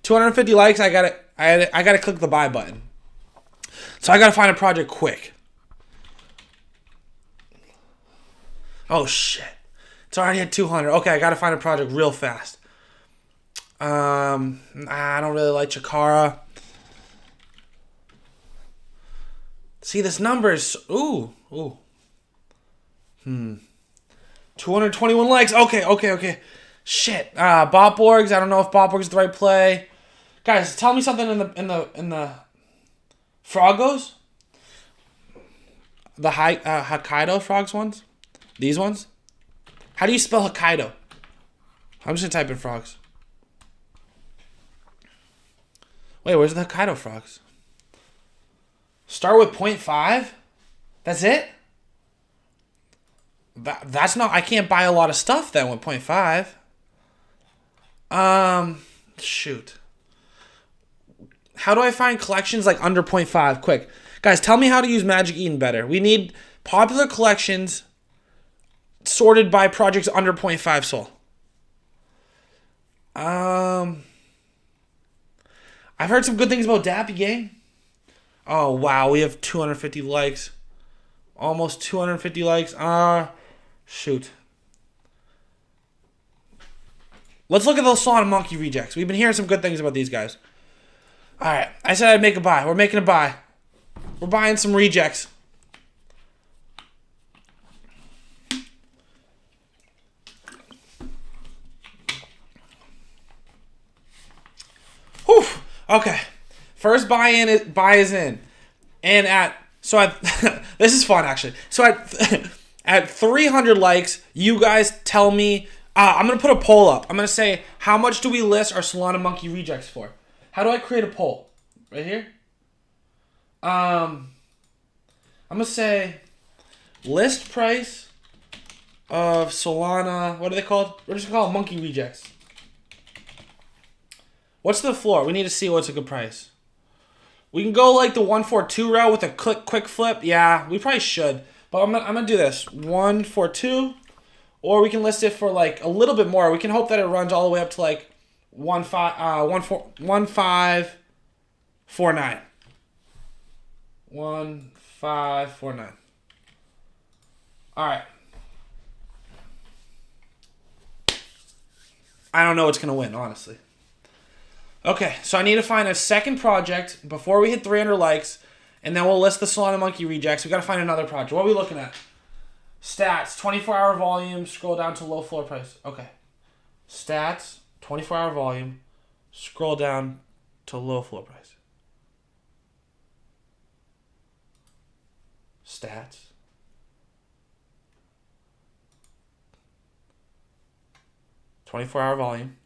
250 likes, I gotta click the buy button. So I gotta find a project quick. Oh shit. It's already at 200. Okay, I gotta find a project real fast. I don't really like Chikara. See, this number is... Ooh. 221 likes. Okay. Shit. Botborgs. I don't know if Botborgs is the right play. Guys, tell me something in the Frogos. The Hokkaido frogs ones. These ones. How do you spell Hokkaido? I'm just gonna type in frogs. Wait, where's the Hokkaido frogs? Start with 0.5? That's it? That's not... I can't buy a lot of stuff then with 0.5. Shoot. How do I find collections like under 0.5? Quick. Guys, tell me how to use MagicEden better. We need popular collections sorted by projects under 0.5 Sol. I've heard some good things about Dappy Gang. Oh, wow. We have 250 likes. Almost 250 likes. Shoot. Let's look at those Solana Monkey rejects. We've been hearing some good things about these guys. All right. I said I'd make a buy. We're making a buy. We're buying some rejects. Whew. Okay. First buy is in. And this is fun actually. So at 300 likes, you guys tell me, I'm going to put a poll up. I'm going to say, how much do we list our Solana Monkey rejects for? How do I create a poll? Right here? I'm going to say list price of Solana, what are they called? We're just going to call them Monkey rejects. What's the floor? We need to see what's a good price. We can go like the 142 route with a quick flip. Yeah, we probably should. But I'm gonna do this. 142. Or we can list it for like a little bit more. We can hope that it runs all the way up to like 1549. 1549. Alright. I don't know what's going to win, honestly. Okay, so I need to find a second project before we hit 300 likes, and then we'll list the Solana Monkey rejects. We got to find another project. What are we looking at? Stats, 24-hour volume, scroll down to low floor price. Okay. Stats, 24-hour volume, scroll down to low floor price. Stats. $24-hour volume.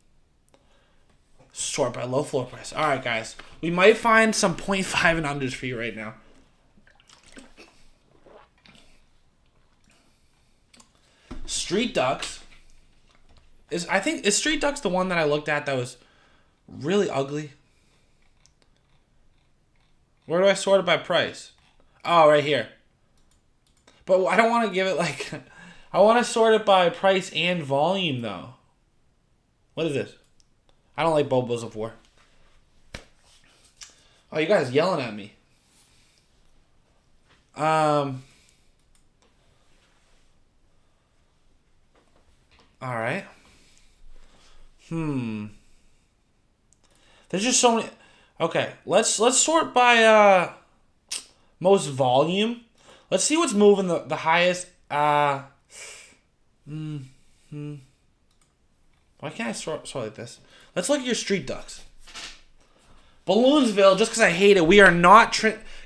Sort by low floor price. All right, guys. We might find some 0.5 and unders for you right now. Street Ducks. Is Street Ducks the one that I looked at that was really ugly? Where do I sort it by price? Oh, right here. But I don't want to give it like... I want to sort it by price and volume, though. What is this? I don't like Bobos of War. Oh, you guys yelling at me. Alright. There's just so many... Okay, let's sort by most volume. Let's see what's moving the highest. Why can't I sort like this? Let's look at your Street Ducks. Balloonsville, just because I hate it, we are not...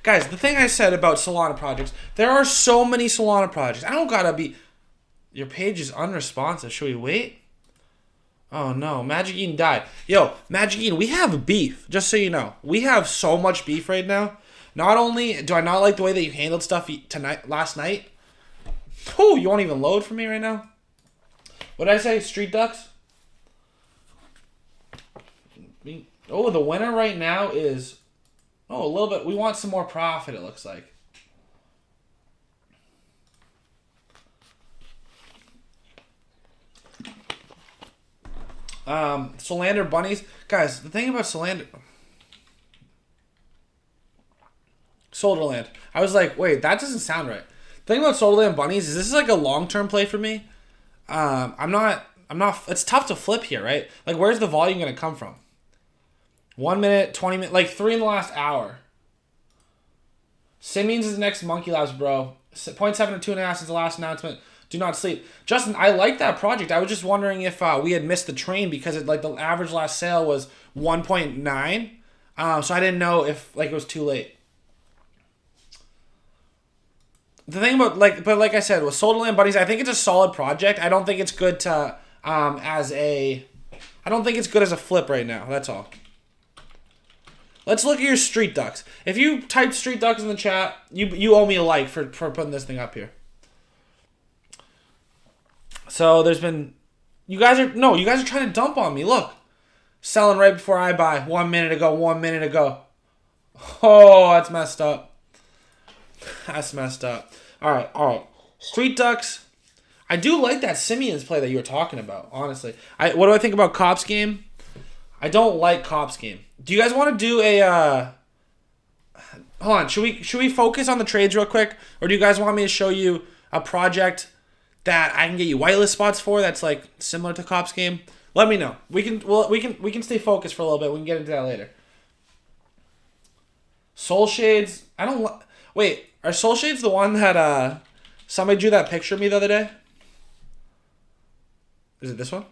Guys, the thing I said about Solana projects, there are so many Solana projects. I don't gotta be... Your page is unresponsive. Should we wait? Oh, no. MagicEden died. Yo, MagicEden, we have beef, just so you know. We have so much beef right now. Not only do I not like the way that you handled stuff last night. Oh, you won't even load for me right now? What did I say? Street Ducks? Oh, the winner right now is... Oh, a little bit. We want some more profit, it looks like. Solana bunnies. Guys, the thing about Solana... Solderland. I was like, wait, that doesn't sound right. The thing about Solderland bunnies is this is like a long-term play for me. I'm not... It's tough to flip here, right? Like, where's the volume going to come from? 1 minute, 20 minutes, like 3 in the last hour. Simians is the next Monkey Labs, bro. 0.7 to 2.5 since the last announcement. Do not sleep. Justin, I like that project. I was just wondering if we had missed the train because it, like, the average last sale was 1.9. So I didn't know if like it was too late. The thing about like I said with Solderland Buddies, I think it's a solid project. I don't think it's good to I don't think it's good as a flip right now. That's all. Let's look at your Street Ducks. If you type Street Ducks in the chat, you owe me a like for putting this thing up here. So there's been... You guys are trying to dump on me. Look. Selling right before I buy. 1 minute ago, 1 minute ago. Oh, that's messed up. That's messed up. Alright. Street Ducks. I do like that Simians play that you were talking about, honestly. What do I think about Cops Game? I don't like Cops Game. Do you guys want to do a... Hold on. Should we focus on the trades real quick? Or do you guys want me to show you a project that I can get you whitelist spots for that's like similar to Cops Game? Let me know. We can stay focused for a little bit. We can get into that later. Soul Shades. I don't... Wait. Are Soul Shades the one that somebody drew that picture of me the other day? Is it this one?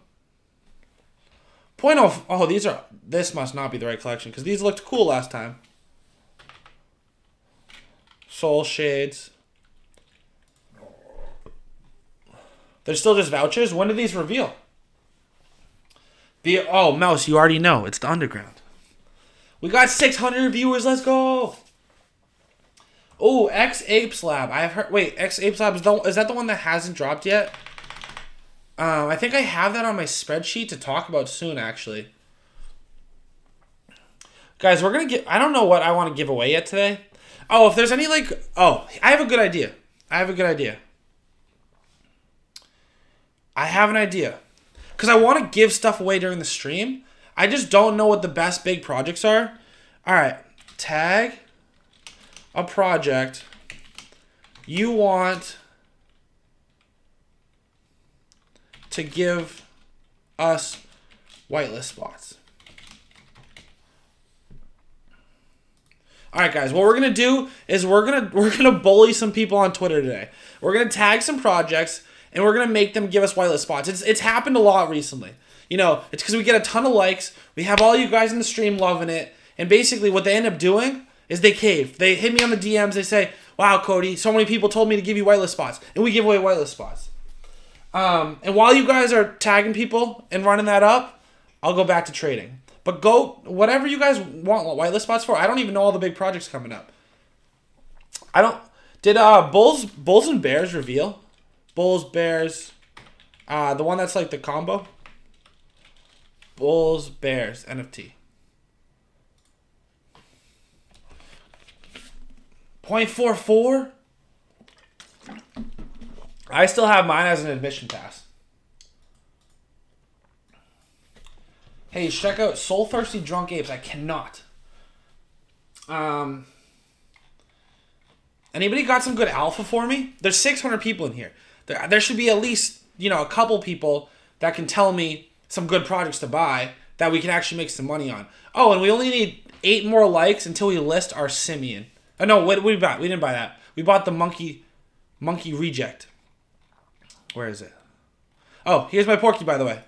This must not be the right collection because these looked cool last time. Soul Shades. They're still just vouchers? When do these reveal? Mouse, you already know. It's the underground. We got 600 viewers. Let's go. Oh, X Apes Lab. I've heard... Wait, X Apes Lab, is that the one that hasn't dropped yet? I think I have that on my spreadsheet to talk about soon, actually. Guys, we're going to get... I don't know what I want to give away yet today. Oh, if there's any, like... Oh, I have a good idea. I have an idea. Because I want to give stuff away during the stream. I just don't know what the best big projects are. Alright. Tag a project you want to give us whitelist spots. All right, guys. What we're gonna do is we're gonna bully some people on Twitter today. We're gonna tag some projects and we're gonna make them give us whitelist spots. It's happened a lot recently. You know, it's because we get a ton of likes. We have all you guys in the stream loving it, and basically what they end up doing is they cave. They hit me on the DMs. They say, "Wow, Cody, so many people told me to give you whitelist spots," and we give away whitelist spots. And while you guys are tagging people and running that up, I'll go back to trading. But go, whatever you guys want whitelist spots for. I don't even know all the big projects coming up. Did Bulls and Bears reveal? Bulls, Bears, the one that's like the combo? Bulls, Bears, NFT. 0.44? I still have mine as an admission pass. Hey, check out Soul Thirsty Drunk Apes. I cannot. Anybody got some good alpha for me? There's 600 people in here. There should be at least, you know, a couple people that can tell me some good projects to buy that we can actually make some money on. Oh, and we only need 8 more likes until we list our Simian. Oh, no, what did we buy? We didn't buy that. We bought the Monkey Reject. Where is it? Oh, here's my Porky, by the way.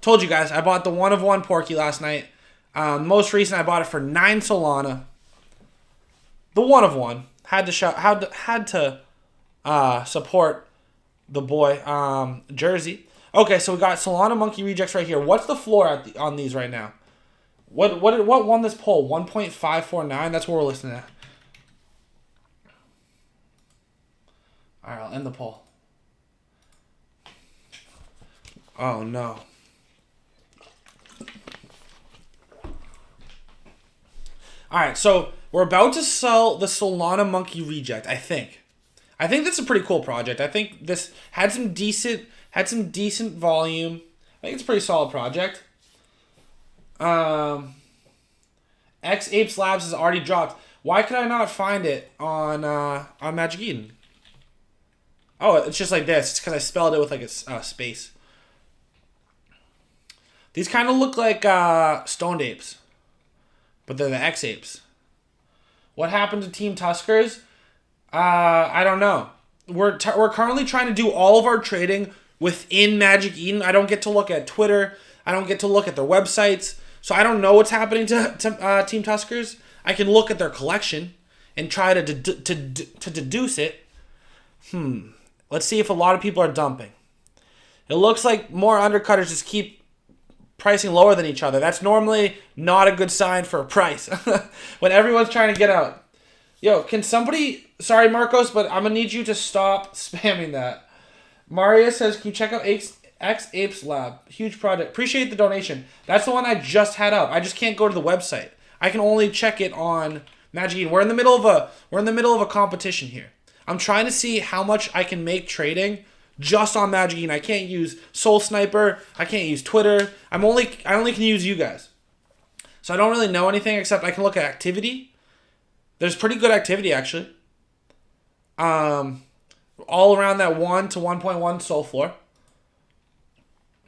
Told you guys, I bought the 1 of 1 Porky last night. Most recent, I bought it for 9 Solana. The 1 of 1 had to support the boy Jersey. Okay, so we got Solana Monkey Rejects right here. What's the floor on these right now? What won this poll? 1.549. That's what we're listening at. All right, I'll end the poll. Oh no. Alright, so we're about to sell the Solana Monkey Reject, I think. I think that's a pretty cool project. I think this had some decent volume. I think it's a pretty solid project. X Apes Labs has already dropped. Why could I not find it on MagicEden? Oh, it's just like this. It's because I spelled it with like a space. These kind of look like stoned apes. But they're the X-Apes. What happened to Team Tuskers? I don't know. We're currently trying to do all of our trading within MagicEden. I don't get to look at Twitter. I don't get to look at their websites. So I don't know what's happening to Team Tuskers. I can look at their collection and try to deduce it. Let's see if a lot of people are dumping. It looks like more undercutters just keep pricing lower than each other. That's normally not a good sign for a price. When everyone's trying to get out. Yo, can somebody... Sorry, Marcos, but I'm going to need you to stop spamming that. Maria says, can you check out X Apes Lab? Huge project. Appreciate the donation. That's the one I just had up. I just can't go to the website. I can only check it on MagicEden. We're in the middle of a competition here. I'm trying to see how much I can make trading just on MagicEden. I can't use Solsniper. I can't use Twitter. I only can use you guys. So I don't really know anything except I can look at activity. There's pretty good activity actually. All around that 1 to 1.1 Sol floor.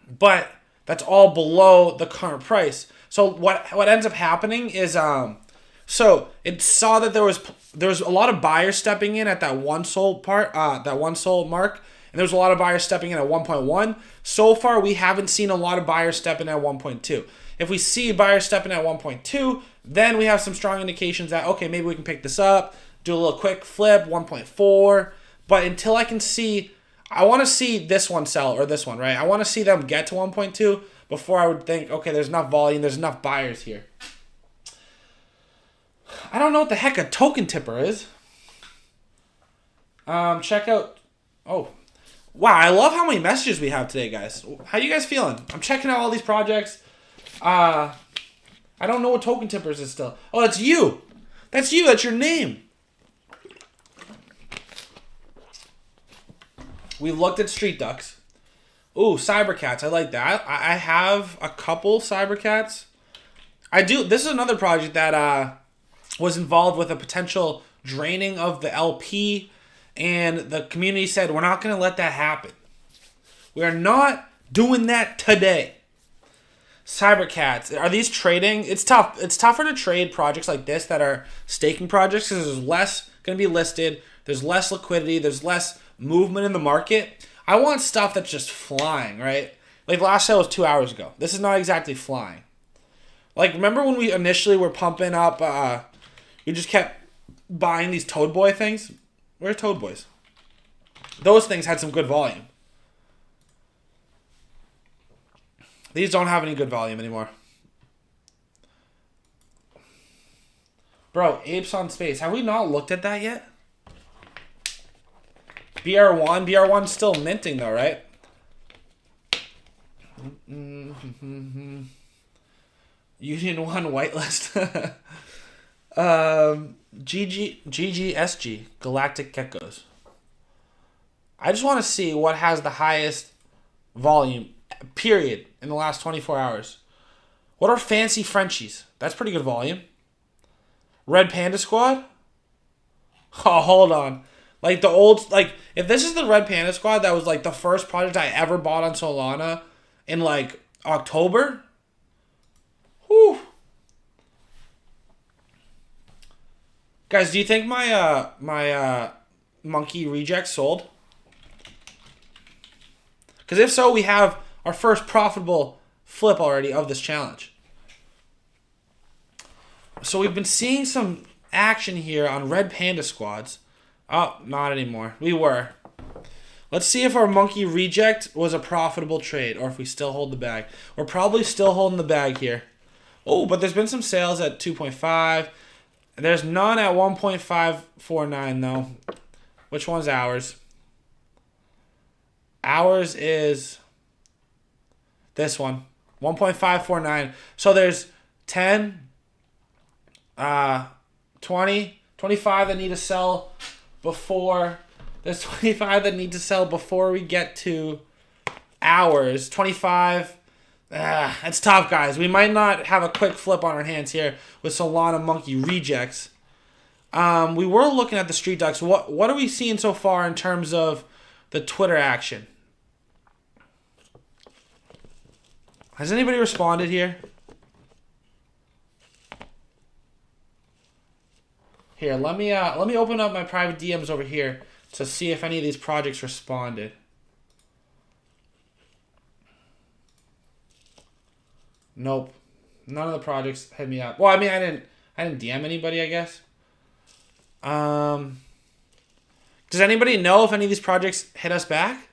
But that's all below the current price. So what ends up happening is so it saw that there was a lot of buyers stepping in at that 1 Sol that 1 Sol mark. And there's a lot of buyers stepping in at 1.1. So far, we haven't seen a lot of buyers step in at 1.2. If we see buyers stepping at 1.2, then we have some strong indications that, okay, maybe we can pick this up, do a little quick flip, 1.4. But until I can see, I want to see this one sell or this one, right? I want to see them get to 1.2 before I would think, okay, there's enough volume, there's enough buyers here. I don't know what the heck a token tipper is. Check out, oh. Wow, I love how many messages we have today, guys. How you guys feeling? I'm checking out all these projects. I don't know what token tippers is still. Oh, that's you. That's you. That's your name. We've looked at Street Ducks. Ooh, Cybercats. I like that. I have a couple Cybercats. I do. This is another project that was involved with a potential draining of the LP. And the community said, we're not going to let that happen. We are not doing that today. Cybercats. Are these trading? It's tough. It's tougher to trade projects like this that are staking projects because there's less going to be listed. There's less liquidity. There's less movement in the market. I want stuff that's just flying, right? Like last sale was 2 hours ago. This is not exactly flying. Like remember when we initially were pumping up, we just kept buying these Toad Boy things? Where are Toad Boys? Those things had some good volume. These don't have any good volume anymore. Bro, Apes on Space. Have we not looked at that yet? BR1. BR1's still minting though, right? Union 1 whitelist. GGSG. Galactic Geckos. I just want to see what has the highest volume, period, in the last 24 hours. What are Fancy Frenchies? That's pretty good volume. Red Panda Squad? Oh, hold on. Like the old, like, if this is the Red Panda Squad, that was like the first project I ever bought on Solana in like October. Whew. Guys, do you think my monkey reject sold? Because if so, we have our first profitable flip already of this challenge. So we've been seeing some action here on Red Panda Squads. Oh, not anymore. We were. Let's see if our monkey reject was a profitable trade or if we still hold the bag. We're probably still holding the bag here. Oh, but there's been some sales at 2.5. There's none at 1.549 though. Which one's ours? Ours is this one. 1.549. So there's 10, 20, 25 that need to sell before. There's 25 that need to sell before we get to ours. 25. It's tough, guys. We might not have a quick flip on our hands here with Solana Monkey rejects. We were looking at the Street Ducks. What are we seeing so far in terms of the Twitter action? Has anybody responded here? Here, let me open up my private DMs over here to see if any of these projects responded. Nope. None of the projects hit me up. Well, I mean, I didn't DM anybody, I guess. Does anybody know if any of these projects hit us back?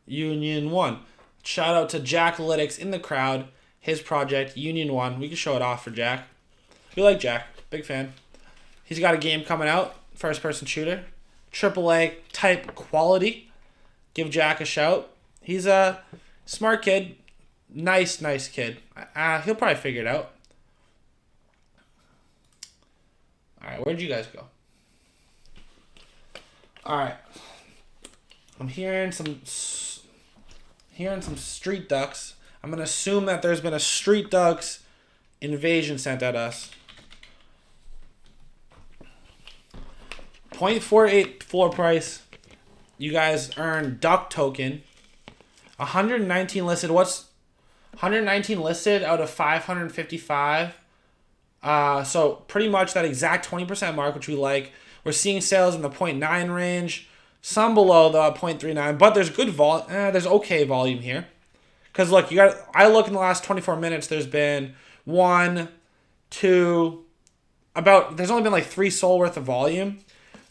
Union 1. Shout out to Jackalytics in the crowd. His project, Union 1. We can show it off for Jack. We like Jack. Big fan. He's got a game coming out. First person shooter. AAA type quality. Give Jack a shout. He's a smart kid. Nice kid. He'll probably figure it out. Alright, where'd you guys go? Alright. I'm hearing some Street Ducks. I'm going to assume that there's been a Street Ducks invasion sent at us. 0.48 floor price. You guys earn Duck token. 119 listed. What's 119 listed out of 555? So pretty much that exact 20% mark, which we like. We're seeing sales in the 0.9 range. Some below the 0.39, but there's good there's okay volume here. Because look, I look in the last 24 minutes, there's been there's only been like 3 SOL worth of volume.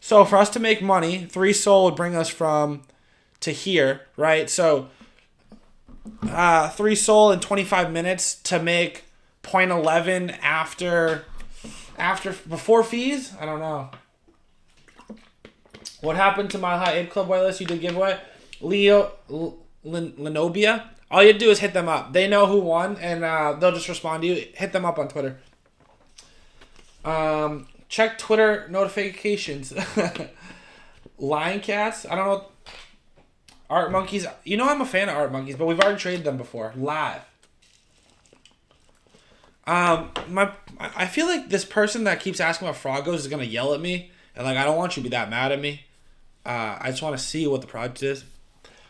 So for us to make money, 3 SOL would bring us to here, right? So 3 SOL in 25 minutes to make 0.11 before fees? I don't know. What happened to my high 8 club whitelist? You did giveaway. Lenobia. All you do is hit them up. They know who won, and they'll just respond to you. Hit them up on Twitter. Check Twitter notifications. Lion Cats. I don't know. Art Monkeys. You know I'm a fan of Art Monkeys, but we've already traded them before. Live. I feel like this person that keeps asking about Frogos is going to yell at me. And like, I don't want you to be that mad at me. I just want to see what the project is.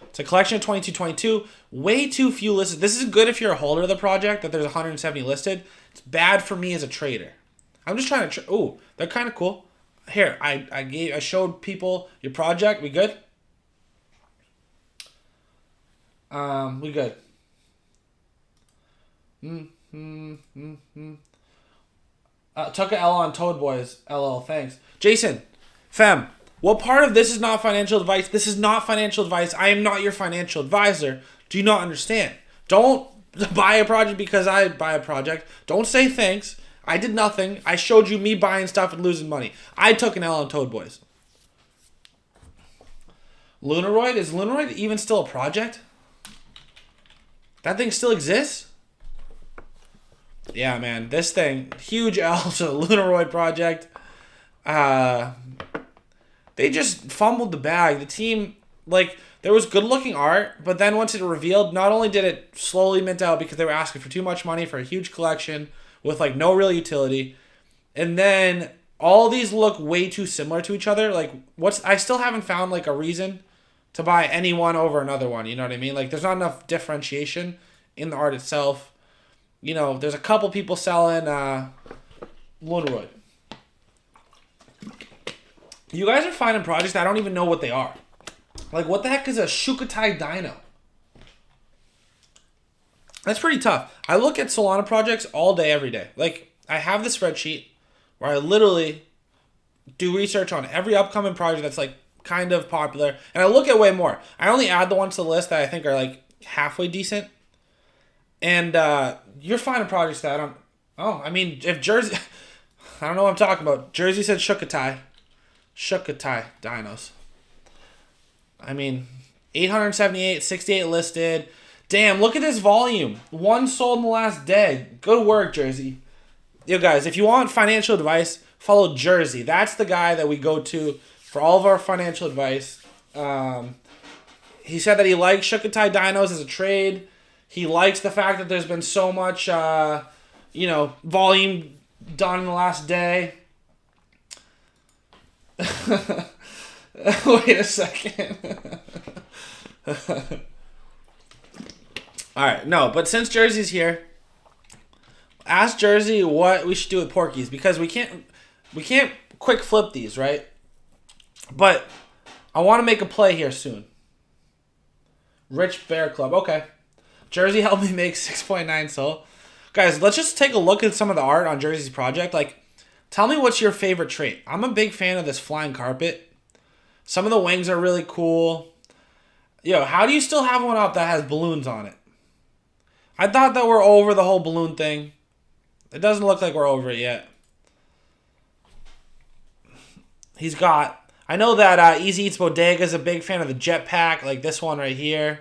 It's a collection of 2222. Way too few listed. This is good if you're a holder of the project, that there's 170 listed. It's bad for me as a trader. I'm just trying to... Ooh, they're kind of cool. Here, I showed people your project. We good? We good. Took a L on Toad Boys. LL, thanks. Jason, fam, what part of this is not financial advice? This is not financial advice. I am not your financial advisor. Do you not understand? Don't buy a project because I buy a project. Don't say thanks. I did nothing. I showed you me buying stuff and losing money. I took an L on Toad Boys. Lunaroid? Is Lunaroid even still a project? That thing still exists? Yeah, man. This thing, huge L to the Lunaroid project. They just fumbled the bag. The team, like, there was good-looking art, but then once it revealed, not only did it slowly mint out because they were asking for too much money for a huge collection with, like, no real utility, and then all these look way too similar to each other. Like, I still haven't found, like, a reason to buy any one over another one, you know what I mean? Like, there's not enough differentiation in the art itself. You know, there's a couple people selling Lunaroid. You guys are finding projects that I don't even know what they are. Like, what the heck is a Shukatai Dino? That's pretty tough. I look at Solana projects all day, every day. Like, I have the spreadsheet where I literally do research on every upcoming project that's, like, kind of popular. And I look at way more. I only add the ones to the list that I think are, like, halfway decent. And you're finding projects that I don't... Oh, I mean, if Jersey... I don't know what I'm talking about. Jersey said Shukatai. Shukatai dinos. I mean, 878, 68 listed. Damn, look at this volume. One sold in the last day. Good work, Jersey. Yo, guys, if you want financial advice, follow Jersey. That's the guy that we go to for all of our financial advice. He said that he likes Shukatai dinos as a trade. He likes the fact that there's been so much, volume done in the last day. Wait a second. Alright, no, but since Jersey's here, ask Jersey what we should do with Porkies, because we can't quick flip these, right? But I want to make a play here soon. Rich Bear Club, okay. Jersey helped me make 6.9 Sol. Guys, let's just take a look at some of the art on Jersey's project. Like, tell me what's your favorite trait. I'm a big fan of this flying carpet. Some of the wings are really cool. Yo, how do you still have one up that has balloons on it? I thought that we're over the whole balloon thing. It doesn't look like we're over it yet. He's got... I know that Easy Eats Bodega is a big fan of the jetpack, like this one right here.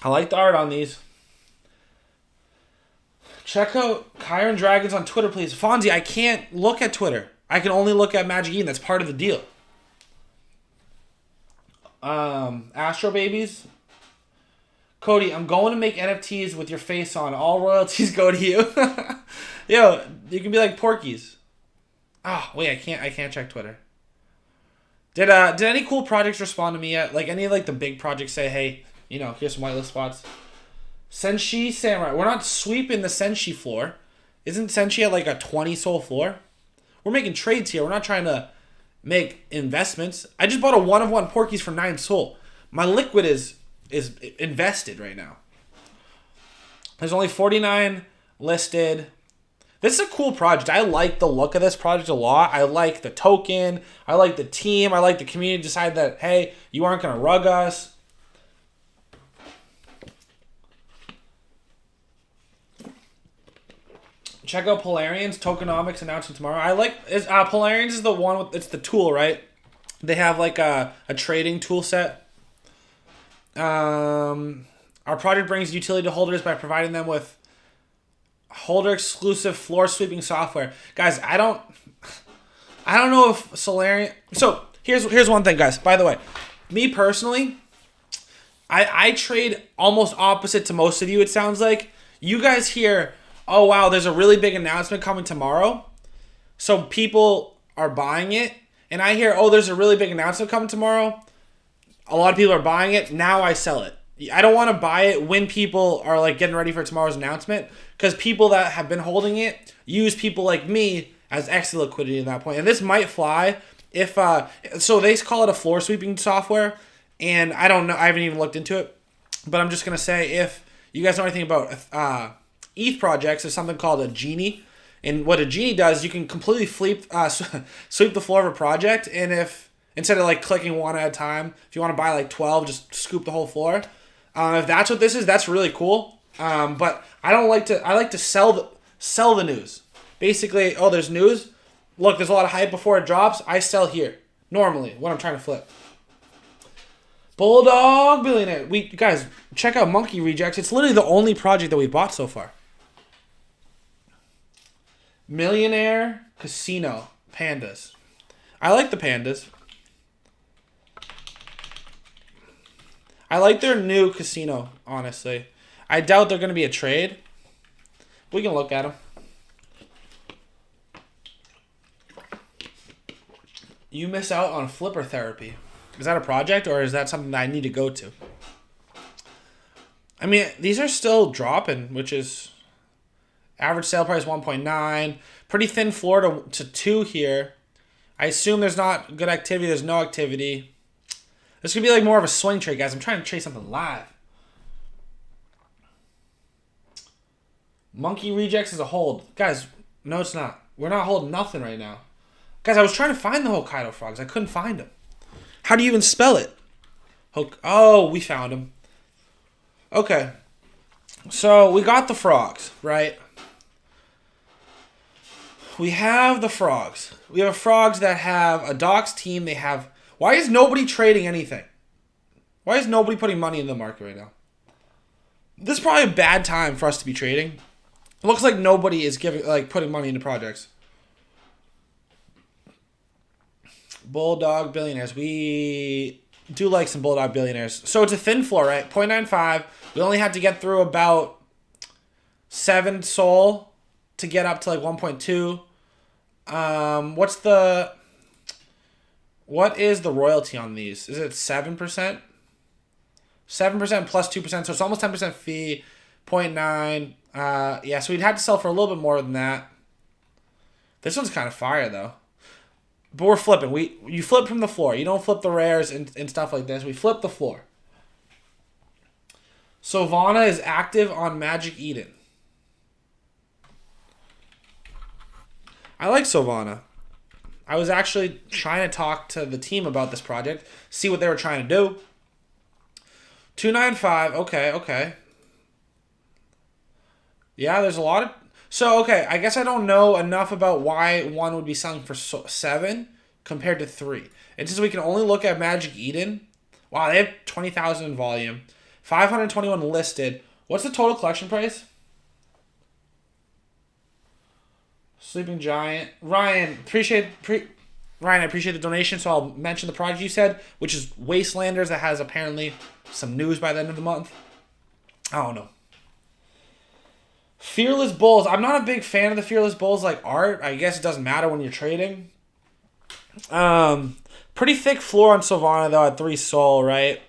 I like the art on these. Check out Kyron Dragons on Twitter, please. Fonzie, I can't look at Twitter. I can only look at MagicEden. That's part of the deal. Astro Babies. Cody, I'm going to make NFTs with your face on. All royalties go to you. Yo, you can be like Porkies. Oh, wait, I can't check Twitter. Did any cool projects respond to me yet? Like any of like the big projects say, hey, here's some whitelist spots. Senshi Samurai. We're not sweeping the Senshi floor. Isn't Senshi at like a 20 Sol floor? We're making trades here. We're not trying to make investments. I just bought a 1-of-1 Porkies for 9 Sol. My liquid is invested right now. There's only 49 listed. This is a cool project. I like the look of this project a lot. I like the token. I like the team. I like the community decide that, hey, you aren't going to rug us. Check out Polarian's tokenomics announcement tomorrow. I like Polarian's is the one with it's the tool, right? They have like a trading tool set. Our project brings utility to holders by providing them with holder exclusive floor sweeping software. Guys, I don't know if Solarian. So here's one thing, guys. By the way, me personally, I trade almost opposite to most of you. It sounds like you guys hear, oh wow, there's a really big announcement coming tomorrow, so people are buying it, and I hear, oh, there's a really big announcement coming tomorrow, a lot of people are buying it, now I sell it. I don't want to buy it when people are like getting ready for tomorrow's announcement, because people that have been holding it use people like me as extra liquidity at that point. And this might fly if so they call it a floor sweeping software, and I don't know, I haven't even looked into it, but I'm just gonna say, if you guys know anything about ETH projects, there's something called a genie, and what a genie does, you can completely sweep the floor of a project, and if instead of like clicking one at a time, if you want to buy like 12, just scoop the whole floor. If that's what this is, that's really cool. But I don't like to. I like to sell the news. Basically, oh, there's news. Look, there's a lot of hype before it drops. I sell here normally when I'm trying to flip. Bulldog Billionaire. You guys, check out Monkey Rejects. It's literally the only project that we bought so far. Millionaire Casino Pandas. I like the pandas. I like their new casino, honestly. I doubt they're going to be a trade. We can look at them. You miss out on flipper therapy. Is that a project, or is that something that I need to go to? I mean, these are still dropping, which is average sale price 1.9. Pretty thin floor to 2 here. I assume there's not good activity. There's no activity. This could be like more of a swing trade, guys. I'm trying to trade something live. Monkey Rejects is a hold. Guys, no, it's not. We're not holding nothing right now. Guys, I was trying to find the Hokkaido frogs. I couldn't find them. How do you even spell it? Oh, we found them. Okay. So, we got the frogs, right? We have the frogs. We have frogs that have a docs team. They have... Why is nobody trading anything? Why is nobody putting money in the market right now? This is probably a bad time for us to be trading. It looks like nobody is putting money into projects. Bulldog Billionaires. We do like some Bulldog Billionaires. So it's a thin floor, right? 0.95. We only had to get through about 7 SOL to get up to like 1.2. What is the royalty on these? Is it 7%? 7% plus 2%, so it's almost 10% fee. 0.9. Yeah, so we'd have to sell for a little bit more than that. This one's kind of fire, though. But we're flipping. You flip from the floor. You don't flip the rares and stuff like this. We flip the floor. Solana is active on MagicEden. I like Solana. I was actually trying to talk to the team about this project, see what they were trying to do. 295, okay. Yeah, there's a lot of... So, okay, I guess I don't know enough about why one would be selling for 7 compared to 3. And since we can only look at MagicEden, wow, they have 20,000 in volume, 521 listed. What's the total collection price? Sleeping Giant. Ryan, I appreciate the donation, so I'll mention the project you said, which is Wastelanders, that has apparently some news by the end of the month. I don't know. Fearless Bulls. I'm not a big fan of the Fearless Bulls like art. I guess it doesn't matter when you're trading. Pretty thick floor on Solana, though, at 3 SOL, right?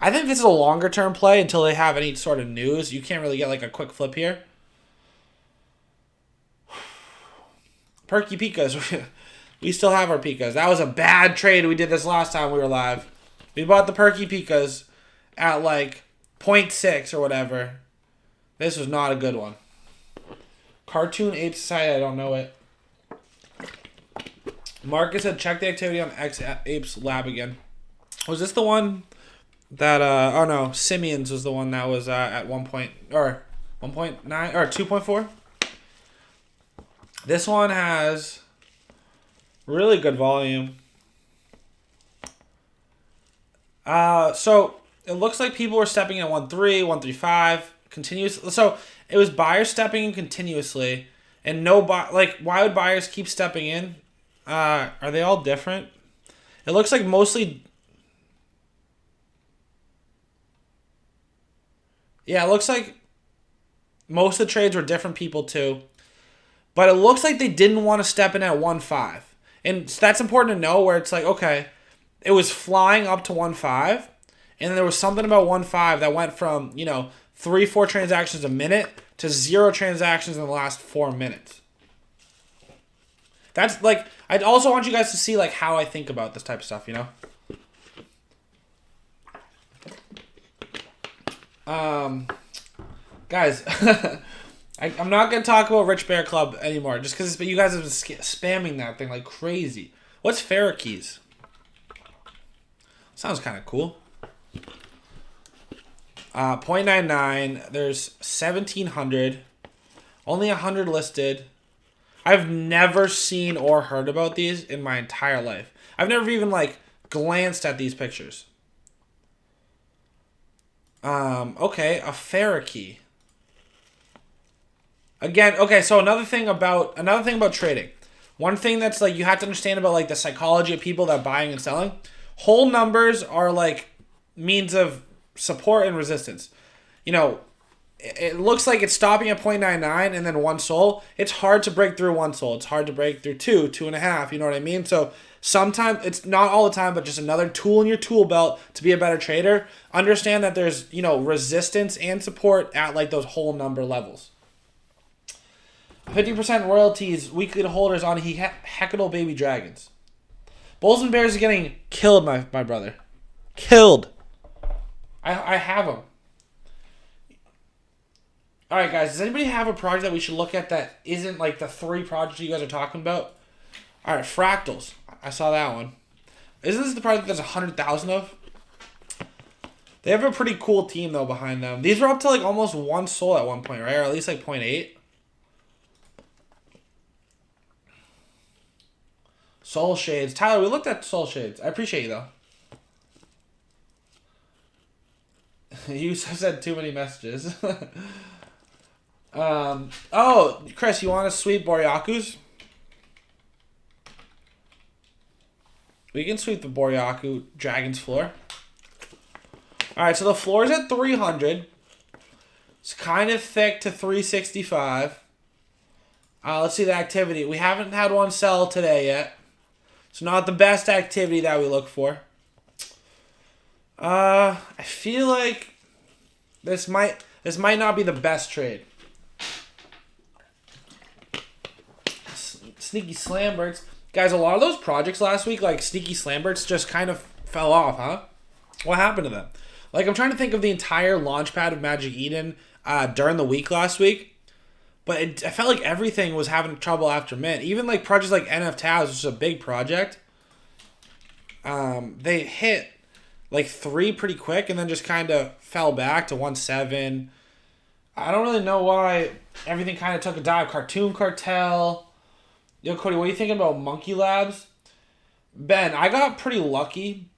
I think this is a longer term play until they have any sort of news. You can't really get like a quick flip here. Perky Pikas. We still have our Pikas. That was a bad trade we did this last time we were live. We bought the Perky Pikas at like 0.6 or whatever. This was not a good one. Cartoon Ape Society, I don't know it. Marcus said, check the activity on X Apes Lab again. Was this the one that, oh no, Simeon's was the one that was at 1.9 or 2.4? This one has really good volume. So it looks like people were stepping in at 1.3, 1.35, continuous. So it was buyers stepping in continuously, and why would buyers keep stepping in? Are they all different? It looks like mostly. Yeah, it looks like most of the trades were different people too. But it looks like they didn't want to step in at 1.5. And that's important to know where it's like, okay, it was flying up to 1.5, and then there was something about 1.5 that went from, 3-4 transactions a minute to 0 transactions in the last 4 minutes. That's like, I also want you guys to see like how I think about this type of stuff, Guys, I'm not going to talk about Rich Bear Club anymore just because you guys have been spamming that thing like crazy. What's Ferrokeys? Sounds kind of cool. 0.99. There's 1,700. Only 100 listed. I've never seen or heard about these in my entire life. I've never even like glanced at these pictures. Okay, a Ferrokey. Again, okay, so another thing about trading. One thing that's like you have to understand about like the psychology of people that are buying and selling. Whole numbers are like means of support and resistance. It looks like it's stopping at 0.99 and then 1 sol. It's hard to break through 1 sol. It's hard to break through 2, 2.5. You know what I mean? So sometimes, it's not all the time, but just another tool in your tool belt to be a better trader. Understand that there's, resistance and support at like those whole number levels. 50% royalties weekly to holders on Hecadal Baby Dragons. Bulls and Bears are getting killed, my brother. Killed. I have them. Alright, guys. Does anybody have a project that we should look at that isn't like the 3 projects you guys are talking about? Alright, Fractals. I saw that one. Isn't this the project there's 100,000 of? They have a pretty cool team, though, behind them. These were up to like almost 1 sol at one point, right? Or at least like 0.8. Soul Shades. Tyler, we looked at Soul Shades. I appreciate you, though. You said too many messages. Oh, Chris, you want to sweep Boryakus? We can sweep the Boryaku Dragon's floor. Alright, so the floor is at 300. It's kind of thick to 365. Let's see the activity. We haven't had one sell today yet. It's not the best activity that we look for. I feel like this might not be the best trade. Sneaky Slambirds. Guys, a lot of those projects last week, like Sneaky Slambirds, just kind of fell off, huh? What happened to them? Like, I'm trying to think of the entire launchpad of MagicEden during the week last week. But I felt like everything was having trouble after mint. Even like projects like NF Taz, which is a big project. They hit like 3 pretty quick and then just kind of fell back to 1.7. I don't really know why everything kind of took a dive. Cartel. Yo, Cody, what are you thinking about Monkey Labs? Ben, I got pretty lucky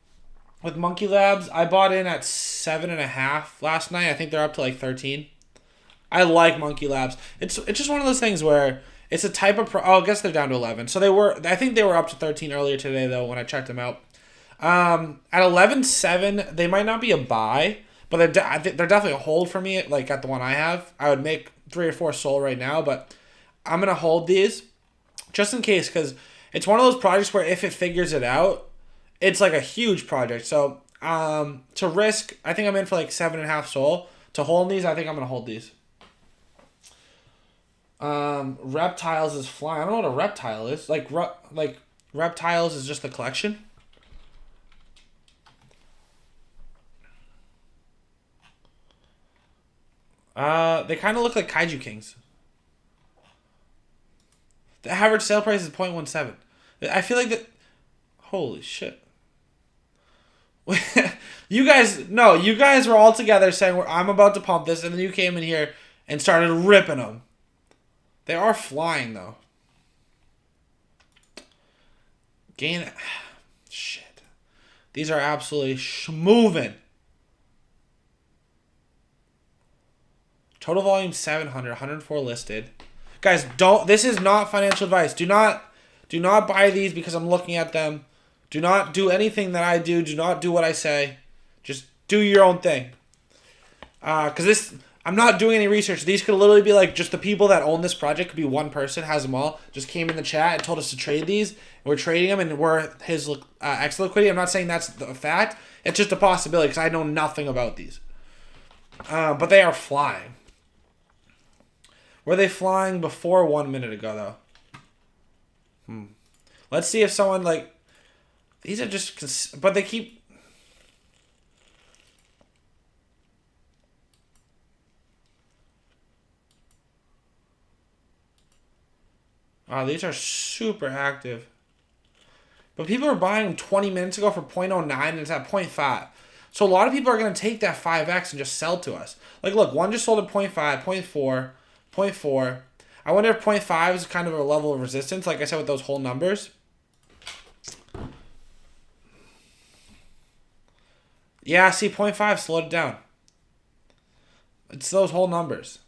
with Monkey Labs. I bought in at 7.5 last night. I think they're up to like 13. I like Monkey Labs. It's just one of those things where it's a type of I guess they're down to 11. So I think they were up to 13 earlier today though when I checked them out. At 11.7, they might not be a buy, but they're definitely a hold for me. Like at the one I have, I would make 3 or 4 sol right now, but I'm gonna hold these just in case because it's one of those projects where if it figures it out, it's like a huge project. So to risk, I think I'm in for like 7.5 sol. To hold these, I think I'm gonna hold these. Reptiles is flying. I don't know what a reptile is. Like reptiles is just the collection. They kind of look like Kaiju Kings. The average sale price is 0.17. I feel like that. Holy shit. You guys were all together saying I'm about to pump this, and then you came in here and started ripping them. They are flying, though. Shit. These are absolutely moving. Total volume 700, 104 listed. Guys, this is not financial advice. Do not buy these because I'm looking at them. Do not do anything that I do. Do not do what I say. Just do your own thing. Because I'm not doing any research. These could literally be like just the people that own this project. Could be one person, has them all. Just came in the chat and told us to trade these. And we're trading them, and we're his X liquidity. I'm not saying that's the fact. It's just a possibility because I know nothing about these. But they are flying. Were they flying before 1 minute ago though? Let's see if someone like these are just. But they keep. Wow, these are super active. But people are buying them 20 minutes ago for 0.09 and it's at 0.5. So a lot of people are going to take that 5x and just sell to us. Like, look, one just sold at 0.5, 0.4, 0.4. I wonder if 0.5 is kind of a level of resistance, like I said with those whole numbers. Yeah, see, 0.5 slowed it down. It's those whole numbers.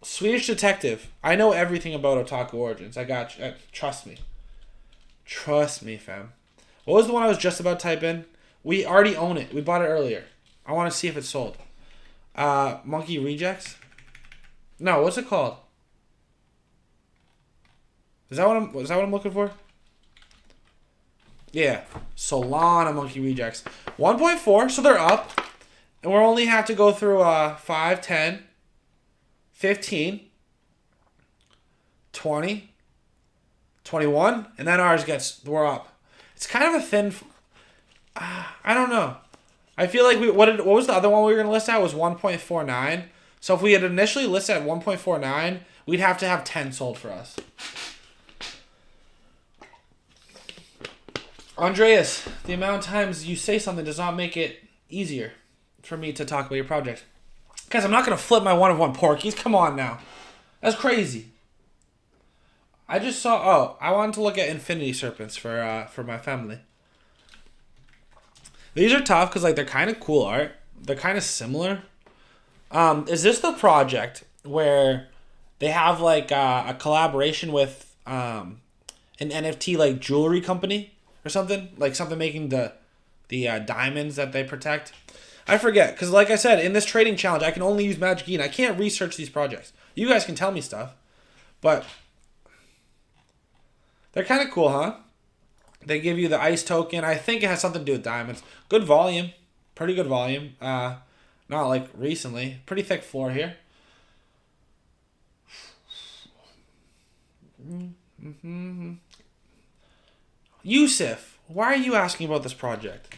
Swedish Detective. I know everything about Otaku Origins. I got you. Trust me. Trust me, fam. What was the one I was just about to type in? We already own it. We bought it earlier. I want to see if it's sold. Monkey Rejects? No, what's it called? Is that what I'm looking for? Yeah. Solana Monkey Rejects. 1.4, so they're up. And we'll only have to go through 5, 10, 15, 20, 21, and then ours we're up. It's kind of a thin, I don't know. I feel like what was the other one we were going to list at was 1.49. So if we had initially listed at 1.49, we'd have to have 10 sold for us. Andreas, the amount of times you say something does not make it easier for me to talk about your project. Guys, I'm not going to flip my 1-of-1 Porkies. Come on now. That's crazy. I just saw... Oh, I wanted to look at Infinity Serpents for my family. These are tough because like they're kind of cool art. They're kind of similar. Is this the project where they have like a collaboration with an NFT like jewelry company or something? Like something making the diamonds that they protect? I forget, because like I said, in this trading challenge, I can only use MagicEden. I can't research these projects. You guys can tell me stuff, but they're kind of cool, huh? They give you the ice token. I think it has something to do with diamonds. Good volume. Pretty good volume. Not like recently. Pretty thick floor here. Yusuf, why are you asking about this project?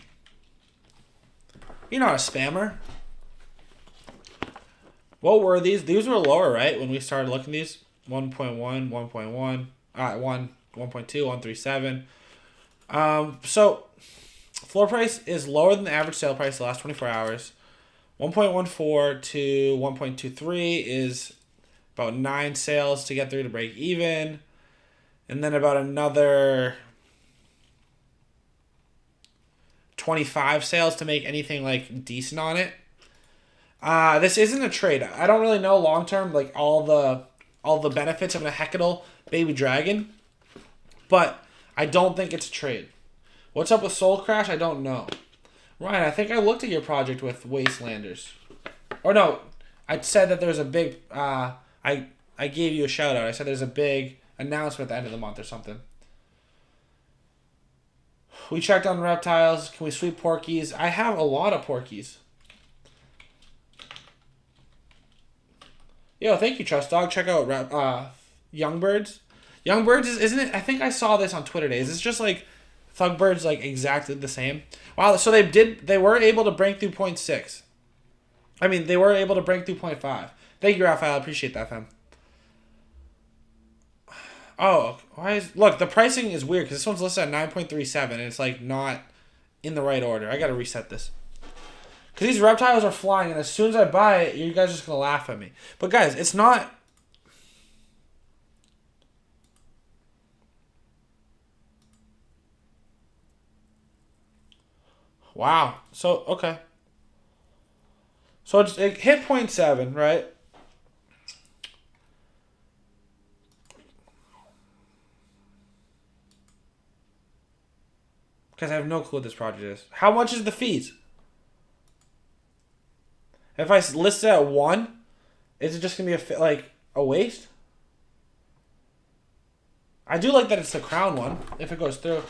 You're not a spammer. What were these? These were lower, right? When we started looking at these. 1.1, 1.1, 1.2, 137. So floor price is lower than the average sale price the last 24 hours. 1.14 to 1.23 is about 9 sales to get through to break even. And then about another 25 sales to make anything like decent on it. This isn't a trade. I don't really know long term like all the benefits of a Hecadal baby dragon, but I don't think it's a trade. What's up with Soul Crash? I don't know. Ryan, I think I looked at your project with Wastelanders. Or no, I said that there's a big I gave you a shout out. I said there's a big announcement at the end of the month or something. We checked on reptiles. Can we sweep Porkies? I have a lot of Porkies. Yo, thank you, Trust Dog. Check out Youngbirds. Youngbirds isn't it? I think I saw this on Twitter days. It's just like Thugbirds, like exactly the same. Wow. So they were able to break through 0.6. I mean, they were able to break through 0.5. Thank you, Raphael. I appreciate that, fam. Oh, look, the pricing is weird because this one's listed at 9.37 and it's like not in the right order. I gotta reset this. Because these reptiles are flying and as soon as I buy it, you guys are just gonna laugh at me. But guys, it's not... Wow. So, okay. So it hit 0.7, right? Guys, I have no clue what this project is. How much is the fees? If I list it at 1, is it just going to be a waste? I do like that it's the crown one, if it goes through.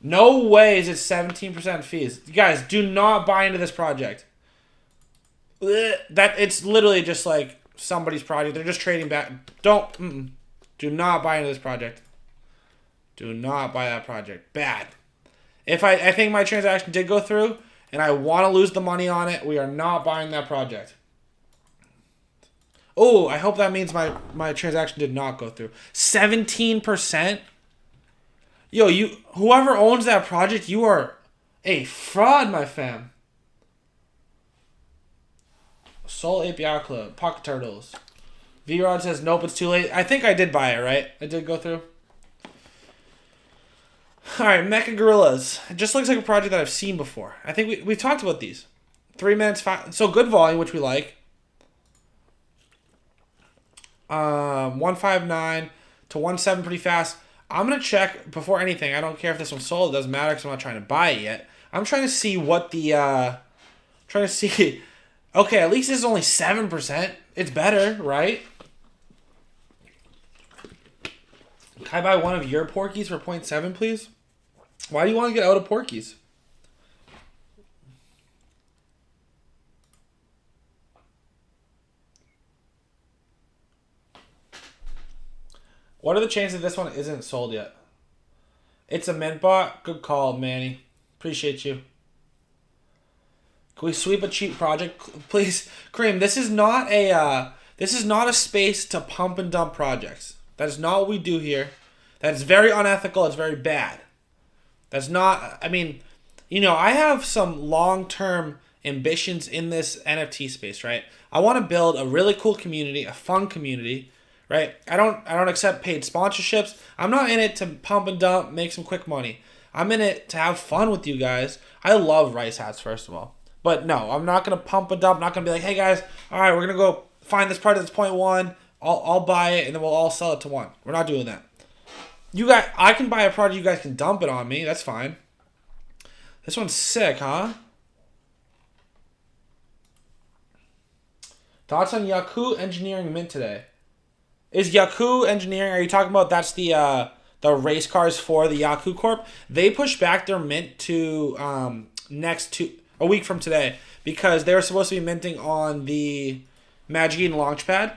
No way is it 17% fees. You guys, do not buy into this project. That it's literally just like somebody's project. They're just trading back. Do not buy into this project. Do not buy that project. Bad. If I think my transaction did go through and I want to lose the money on it, we are not buying that project. Oh, I hope that means my transaction did not go through. 17%? Yo, whoever owns that project, you are a fraud, my fam. Sol API Club, Pocket Turtles. V-Rod says, nope, it's too late. I think I did buy it, right? It did go through. Alright, Mecha Gorillas. It just looks like a project that I've seen before. I think we've talked about these. 3 minutes, 5. So good volume, which we like. 159 to 17 pretty fast. I'm going to check before anything. I don't care if this one's sold. It doesn't matter because I'm not trying to buy it yet. I'm trying to see what the... Okay, at least this is only 7%. It's better, right? Can I buy one of your Porkies for 0.7, please? Why do you want to get out of Porkies? What are the chances this one isn't sold yet? It's a mint bot. Good call, Manny. Appreciate you. Can we sweep a cheap project, please? Kareem, this is not a space to pump and dump projects. That is not what we do here. That is very unethical. It's very bad. That's not, I mean, you know, I have some long-term ambitions in this NFT space, right? I want to build a really cool community, a fun community, right? I don't accept paid sponsorships. I'm not in it to pump and dump, make some quick money. I'm in it to have fun with you guys. I love rice hats, first of all. But no, I'm not going to pump and dump. I'm not going to be like, hey guys, all right, we're going to go find this project that's 0.1. I'll buy it and then we'll all sell it to 1. We're not doing that. You guys, I can buy a project, you guys can dump it on me. That's fine. This one's sick, huh? Thoughts on Yaku Engineering mint today? Is Yaku Engineering, are you talking about that's the race cars for the Yaku Corp? They pushed back their mint to a week from today because they were supposed to be minting on the MagicEden Launchpad.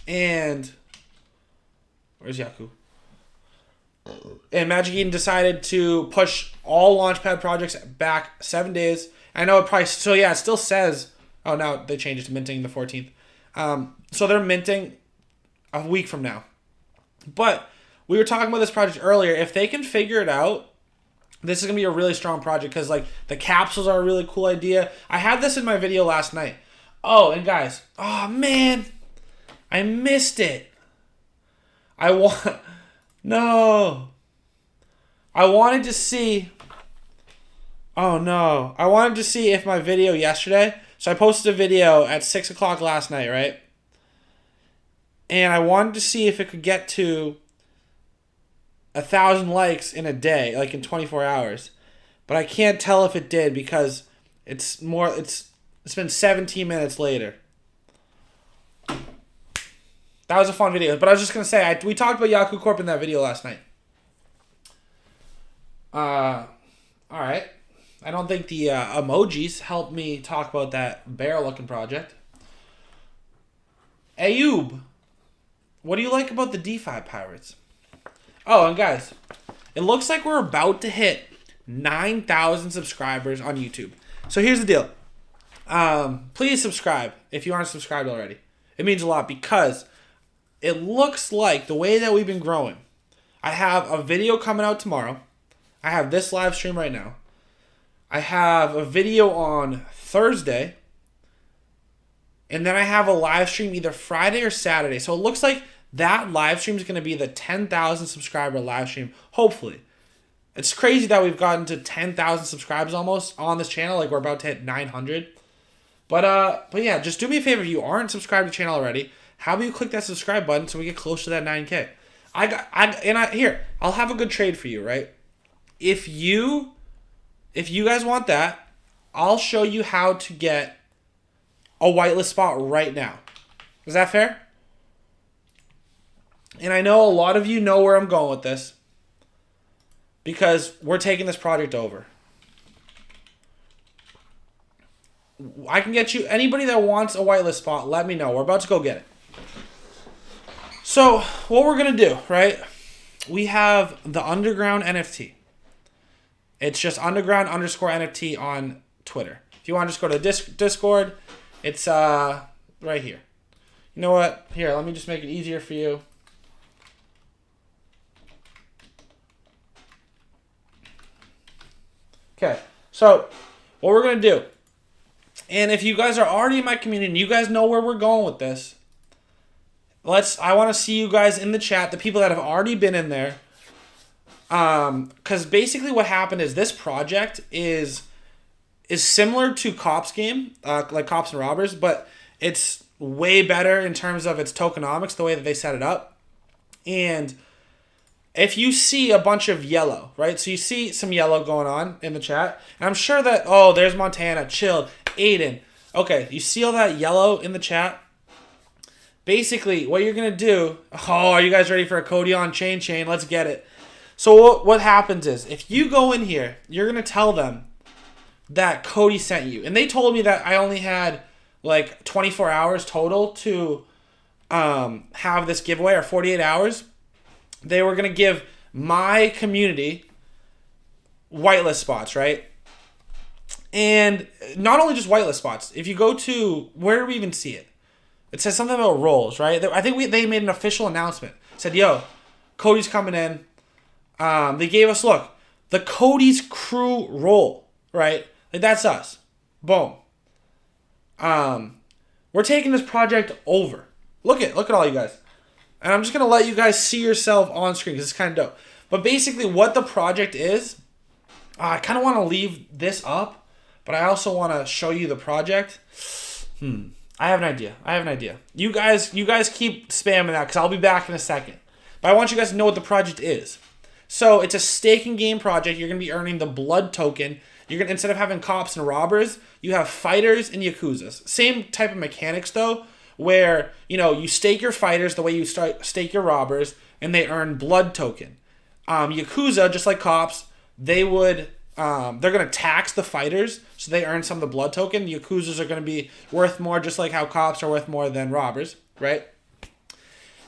And where's Yaku? And MagicEden decided to push all Launchpad projects back 7 days. I know it probably, so yeah, it still says, oh, now they changed it to minting the 14th. So they're minting a week from now. But we were talking about this project earlier. If they can figure it out, this is going to be a really strong project because, like, the capsules are a really cool idea. I had this in my video last night. Oh, and guys, oh, man, I missed it. No. I wanted to see, oh, no. I wanted to see if my video yesterday, so I posted a video at 6 o'clock last night, right? And I wanted to see if it could get to 1,000 likes in a day, like in 24 hours. But I can't tell if it did because it's been 17 minutes later. That was a fun video. But I was just going to say, we talked about Yaku Corp in that video last night. Alright. I don't think the emojis helped me talk about that bear-looking project. Ayub, what do you like about the DeFi Pirates? Oh, and guys, it looks like we're about to hit 9,000 subscribers on YouTube. So here's the deal. Please subscribe if you aren't subscribed already. It means a lot because it looks like the way that we've been growing. I have a video coming out tomorrow. I have this live stream right now. I have a video on Thursday. And then I have a live stream either Friday or Saturday. So it looks like that live stream is going to be the 10,000 subscriber live stream, hopefully. It's crazy that we've gotten to 10,000 subscribers almost on this channel. Like, we're about to hit 900. But yeah, just do me a favor. If you aren't subscribed to the channel already, how about you click that subscribe button so we get close to that 9K? Here, I'll have a good trade for you, right? if you guys want that, I'll show you how to get a whitelist spot right now. Is that fair? And I know a lot of you know where I'm going with this, because we're taking this project over. I can get you, anybody that wants a whitelist spot, let me know. We're about to go get it. So what we're going to do, right? We have the underground NFT. It's just underground underscore NFT on Twitter. If you want to just go to Discord, it's right here. You know what? Here, let me just make it easier for you. Okay, so what we're going to do, and if you guys are already in my community and you guys know where we're going with this, I want to see you guys in the chat, the people that have already been in there. Because basically what happened is this project is similar to Cops game, like Cops and Robbers, but it's way better in terms of its tokenomics, the way that they set it up. And if you see a bunch of yellow, right? So you see some yellow going on in the chat. And I'm sure that, oh, there's Montana, Chilled, Aiden. Okay, you see all that yellow in the chat? Basically, what you're going to do... Oh, are you guys ready for a CodyOnChain chain? Let's get it. So what happens is, if you go in here, you're going to tell them that Cody sent you. And they told me that I only had like 24 hours total to have this giveaway, or 48 hours. They were going to give my community whitelist spots, right? And not only just whitelist spots. If you go to, where do we even see it? It says something about roles, right? I think they made an official announcement. It said, yo, Cody's coming in. They gave us, look, the Cody's crew role, right? Like, that's us. Boom. We're taking this project over. Look at all you guys. And I'm just going to let you guys see yourself on screen because it's kind of dope. But basically what the project is, I kind of want to leave this up, but I also want to show you the project. I have an idea. You guys keep spamming that because I'll be back in a second. But I want you guys to know what the project is. So it's a staking game project. You're going to be earning the blood token. You're going to, instead of having cops and robbers, you have fighters and yakuzas. Same type of mechanics though, where, you know, you stake your fighters the way you stake your robbers, and they earn blood token. Yakuza, just like cops, they're going to tax the fighters, so they earn some of the blood token. The yakuzas are going to be worth more, just like how cops are worth more than robbers, right?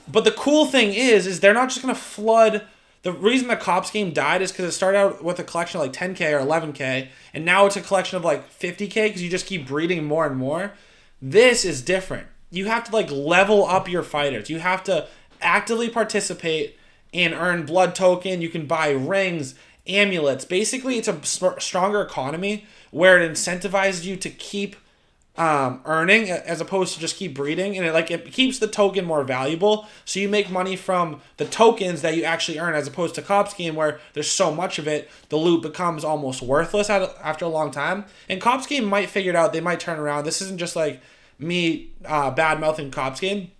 But the cool thing is they're not just going to flood. The reason the cops game died is because it started out with a collection of like 10K or 11K, and now it's a collection of like 50K because you just keep breeding more and more. This is different. You have to like level up your fighters. You have to actively participate and earn blood token. You can buy rings, amulets. Basically, it's a stronger economy where it incentivizes you to keep earning as opposed to just keep breeding, and it keeps the token more valuable, so you make money from the tokens that you actually earn, as opposed to Cops game where there's so much of it, the loot becomes almost worthless after a long time. And Cops game might figure it out. They might turn around. This isn't just like me bad mouthing Cops game.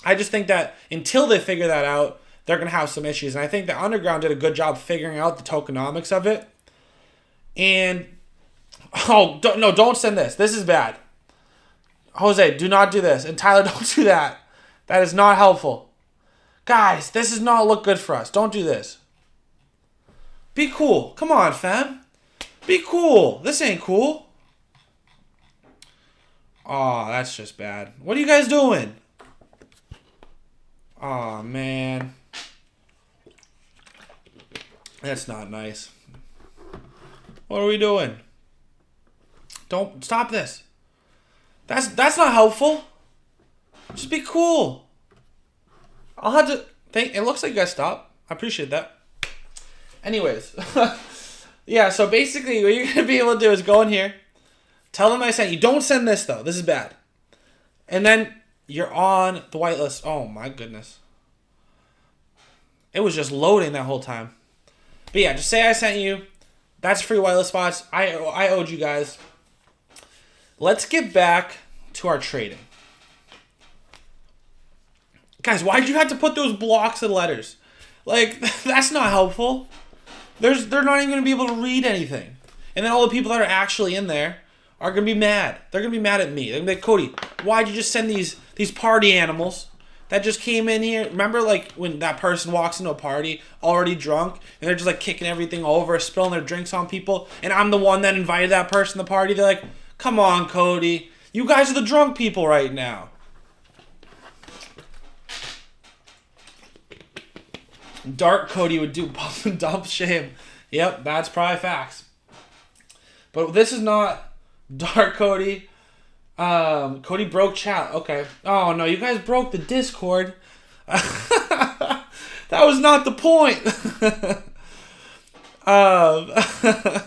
I just think that until they figure that out, they're gonna have some issues, and I think that Underground did a good job figuring out the tokenomics of it. And don't send this. This is bad. Jose, do not do this. And Tyler, don't do that. That is not helpful. Guys, this does not look good for us. Don't do this. Be cool. Come on, fam. Be cool. This ain't cool. Oh, that's just bad. What are you guys doing? Oh, man. That's not nice. What are we doing? Don't stop this. That's not helpful. Just be cool. I'll have to think. It looks like you guys stopped. I appreciate that. Anyways. Yeah, so basically what you're going to be able to do is go in here. Tell them I sent you. Don't send this though. This is bad. And then you're on the whitelist. Oh my goodness. It was just loading that whole time. But yeah, just say I sent you. That's free whitelist spots. I owed you guys. Let's get back to our trading. Guys, why'd you have to put those blocks and letters? Like, that's not helpful. They're not even going to be able to read anything. And then all the people that are actually in there are going to be mad. They're going to be mad at me. They're going to be like, Cody, why'd you just send these party animals that just came in here? Remember, like, when that person walks into a party already drunk, and they're just, like, kicking everything over, spilling their drinks on people, and I'm the one that invited that person to the party? They're like, come on, Cody. You guys are the drunk people right now. Dark Cody would do pump and dump shame. Yep, that's probably facts. But this is not Dark Cody. Cody broke chat. Okay. Oh, no, you guys broke the Discord. That was not the point. I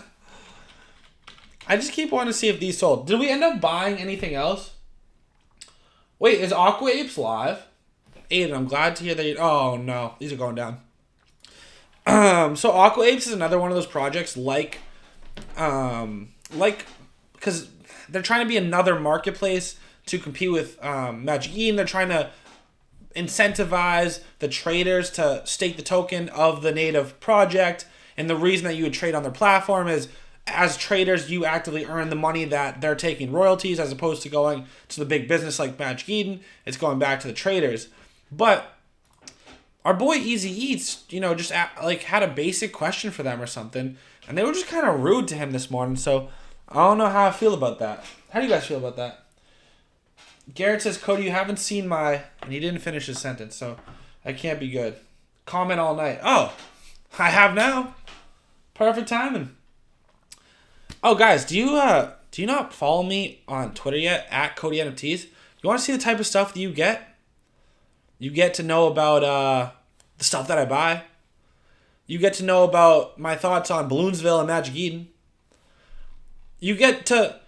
just keep wanting to see if these sold. Did we end up buying anything else? Wait, is Aqua Apes live? Aiden, I'm glad to hear that you... Oh, no. These are going down. So Aqua Apes is another one of those projects because they're trying to be another marketplace to compete with MagicEden. They're trying to incentivize the traders to stake the token of the native project. And the reason that you would trade on their platform is, as traders, you actively earn the money that they're taking royalties, as opposed to going to the big business like MagicEden. It's going back to the traders. But our boy Easy Eats, just had a basic question for them or something, and they were just kind of rude to him this morning. So I don't know how I feel about that. How do you guys feel about that? Garrett says, Cody, you haven't seen my... And he didn't finish his sentence, so that can't be good. Comment all night. Oh, I have now. Perfect timing. Oh, guys, do you not follow me on Twitter yet, at CodyNFTs? You want to see the type of stuff that you get? You get to know about the stuff that I buy. You get to know about my thoughts on Balloonsville and MagicEden. You get to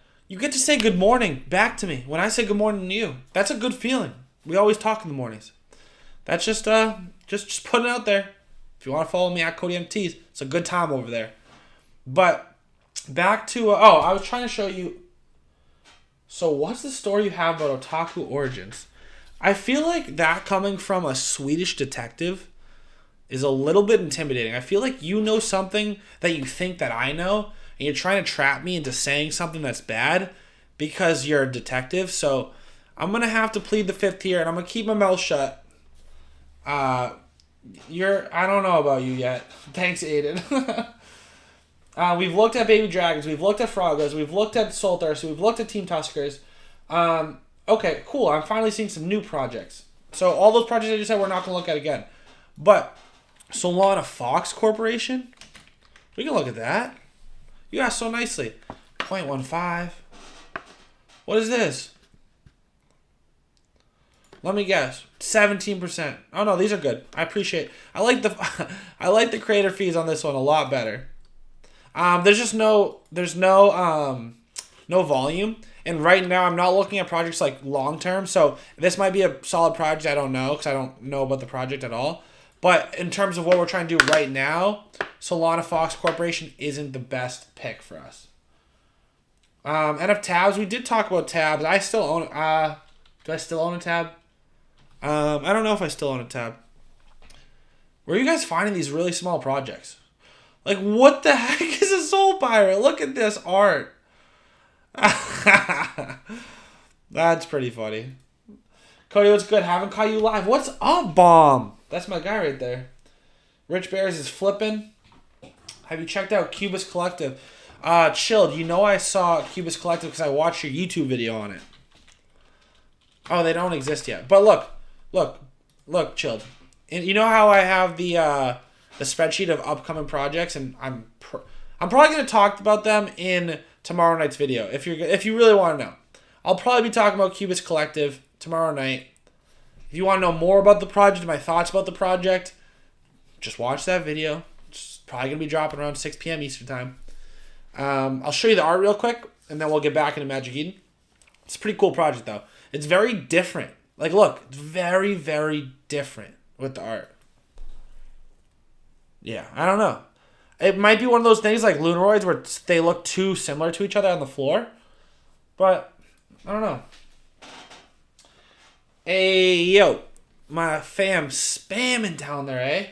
say good morning back to me when I say good morning to you. That's a good feeling. We always talk in the mornings. That's just putting it out there. If you want to follow me at CodyOnChain, it's a good time over there. But back to I was trying to show you. So what's the story you have about Otaku Origins? I feel like that coming from a Swedish detective is a little bit intimidating. I feel like you know something that you think that I know, and you're trying to trap me into saying something that's bad because you're a detective. So I'm going to have to plead the fifth here, and I'm going to keep my mouth shut. I don't know about you yet. Thanks, Aiden. We've looked at Baby Dragons. We've looked at Frogos. We've looked at Soul Thirst. We've looked at Team Tuskers. Okay, cool. I'm finally seeing some new projects. So all those projects I just said we're not going to look at again. But Solana Fox Corporation, we can look at that. You asked so nicely. 0.15. What is this? Let me guess. 17%. Oh no, these are good. I appreciate. I like the creator fees on this one a lot better. There's no volume. And right now, I'm not looking at projects like long term. So this might be a solid project. I don't know because I don't know about the project at all. But in terms of what we're trying to do right now, Solana Fox Corporation isn't the best pick for us. NF tabs. We did talk about tabs. I still own. Do I still own a tab? I don't know if I still own a tab. Where are you guys finding these really small projects? Like, what the heck is a Soul Pirate? Look at this art. That's pretty funny. Cody, what's good? Haven't caught you live. What's up, Bomb? That's my guy right there. Rich Bears is flipping. Have you checked out Cubist Collective? Chilled. You know I saw Cubist Collective because I watched your YouTube video on it. Oh, they don't exist yet. But look, Chilled. And you know how I have the spreadsheet of upcoming projects, and I'm probably gonna talk about them in tomorrow night's video. If you really want to know, I'll probably be talking about Cubist Collective tomorrow night. If you want to know more about the project, my thoughts about the project, just watch that video. It's probably gonna be dropping around 6 p.m. Eastern time. I'll show you the art real quick, and then we'll get back into MagicEden. It's a pretty cool project though. It's very different. Like, look, it's very, very different with the art. Yeah, I don't know. It might be one of those things like Lunaroids where they look too similar to each other on the floor. But, I don't know. Hey, yo. My fam spamming down there, eh?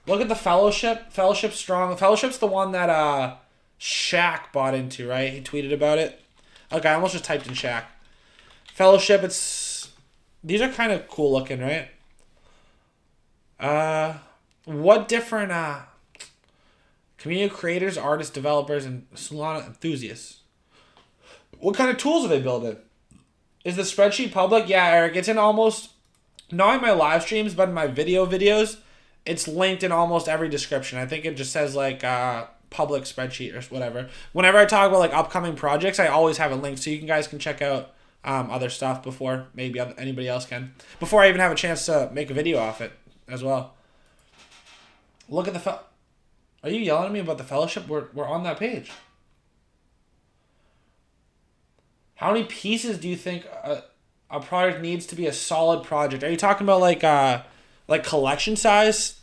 Look at the Fellowship. Fellowship's strong. Fellowship's the one that Shaq bought into, right? He tweeted about it. Okay, I almost just typed in Shaq. Fellowship, these are kind of cool looking, right? What different community creators, artists, developers, and Solana enthusiasts? What kind of tools are they building? Is the spreadsheet public? Yeah, Eric, it's in almost, not in my live streams, but in my videos. It's linked in almost every description. I think it just says like public spreadsheet or whatever. Whenever I talk about like upcoming projects, I always have a link so you guys can check out other stuff before maybe anybody else can. Before I even have a chance to make a video off it as well. Look at the Are you yelling at me about the Fellowship? We're on that page. How many pieces do you think a project needs to be a solid project? Are you talking about like collection size,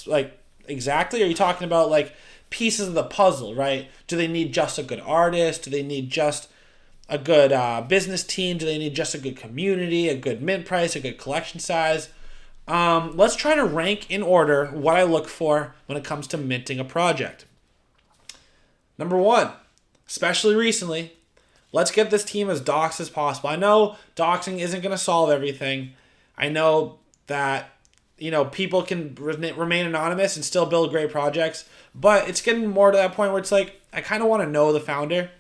like exactly? Or are you talking about like pieces of the puzzle, right? Do they need just a good artist? Do they need just a good business team? Do they need just a good community, a good mint price, a good collection size? Let's try to rank in order what I look for when it comes to minting a project. Number 1, especially recently, let's get this team as doxed as possible. I know doxing isn't going to solve everything. I know that, people can remain anonymous and still build great projects, but it's getting more to that point where it's like, I kind of want to know the founder.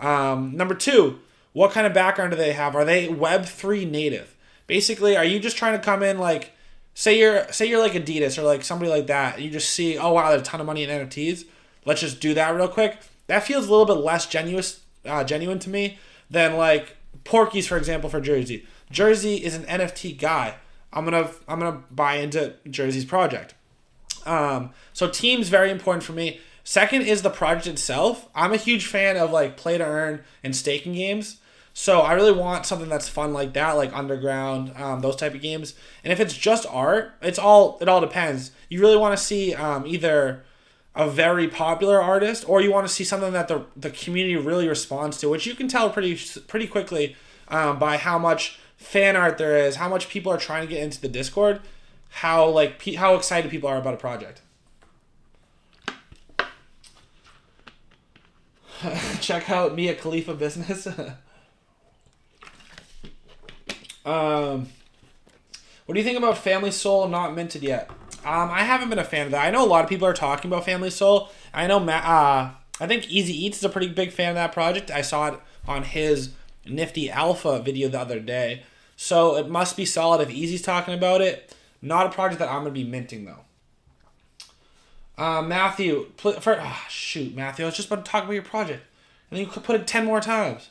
Number 2, what kind of background do they have? Are they Web3 native? Basically, are you just trying to come in like, say you're like Adidas or like somebody like that, and you just see, oh wow, there's a ton of money in NFTs. Let's just do that real quick. That feels a little bit less genuine to me than like Porkies, for example, for Jersey. Jersey is an NFT guy. I'm gonna buy into Jersey's project. So team's very important for me. Second is the project itself. I'm a huge fan of like play to earn and staking games. So I really want something that's fun like that, like Underground, those type of games. And if it's just art, it all depends. You really want to see either a very popular artist, or you want to see something that the community really responds to, which you can tell pretty quickly by how much fan art there is, how much people are trying to get into the Discord, how excited people are about a project. Check out Mia Khalifa business. What do you think about Family Soul not minted yet? I haven't been a fan of that. I know a lot of people are talking about Family Soul. I know I think Easy Eats is a pretty big fan of that project. I saw it on his Nifty Alpha video the other day. So it must be solid if Easy's talking about it. Not a project that I'm going to be minting though. Matthew, Matthew, I was just about to talk about your project. And then you could put it 10 more times.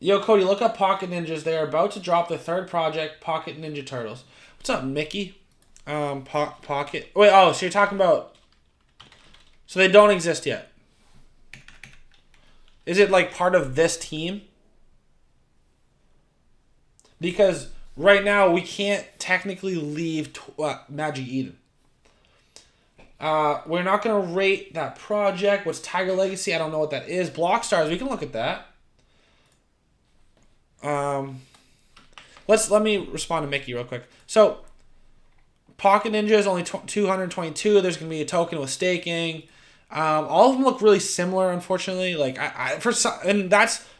Yo, Cody, look up Pocket Ninjas. They are about to drop their third project, Pocket Ninja Turtles. What's up, Mickey? Pocket. Wait, so you're talking about... So they don't exist yet. Is it like part of this team? Because right now we can't technically leave MagicEden. We're not going to rate that project. What's Tiger Legacy? I don't know what that is. Blockstars, we can look at that. Let me respond to Mickey real quick. So, Pocket Ninja is only 222. There's going to be a token with staking. All of them look really similar, unfortunately. Like some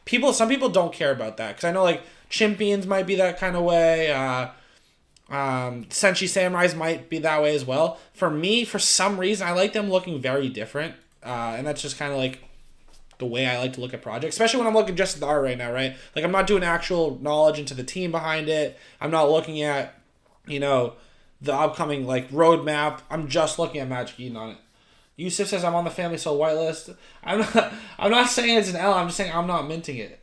people don't care about that, because I know like Chimpions might be that kind of way. Senshi Samurais might be that way as well. For me, for some reason, I like them looking very different, and that's just kind of like the way I like to look at projects, especially when I'm looking just at the art right now, right? Like I'm not doing actual knowledge into the team behind it. I'm not looking at, the upcoming like roadmap. I'm just looking at MagicEden on it. Yusuf says I'm on the Family Soul whitelist. I'm not saying it's an L. I'm just saying I'm not minting it.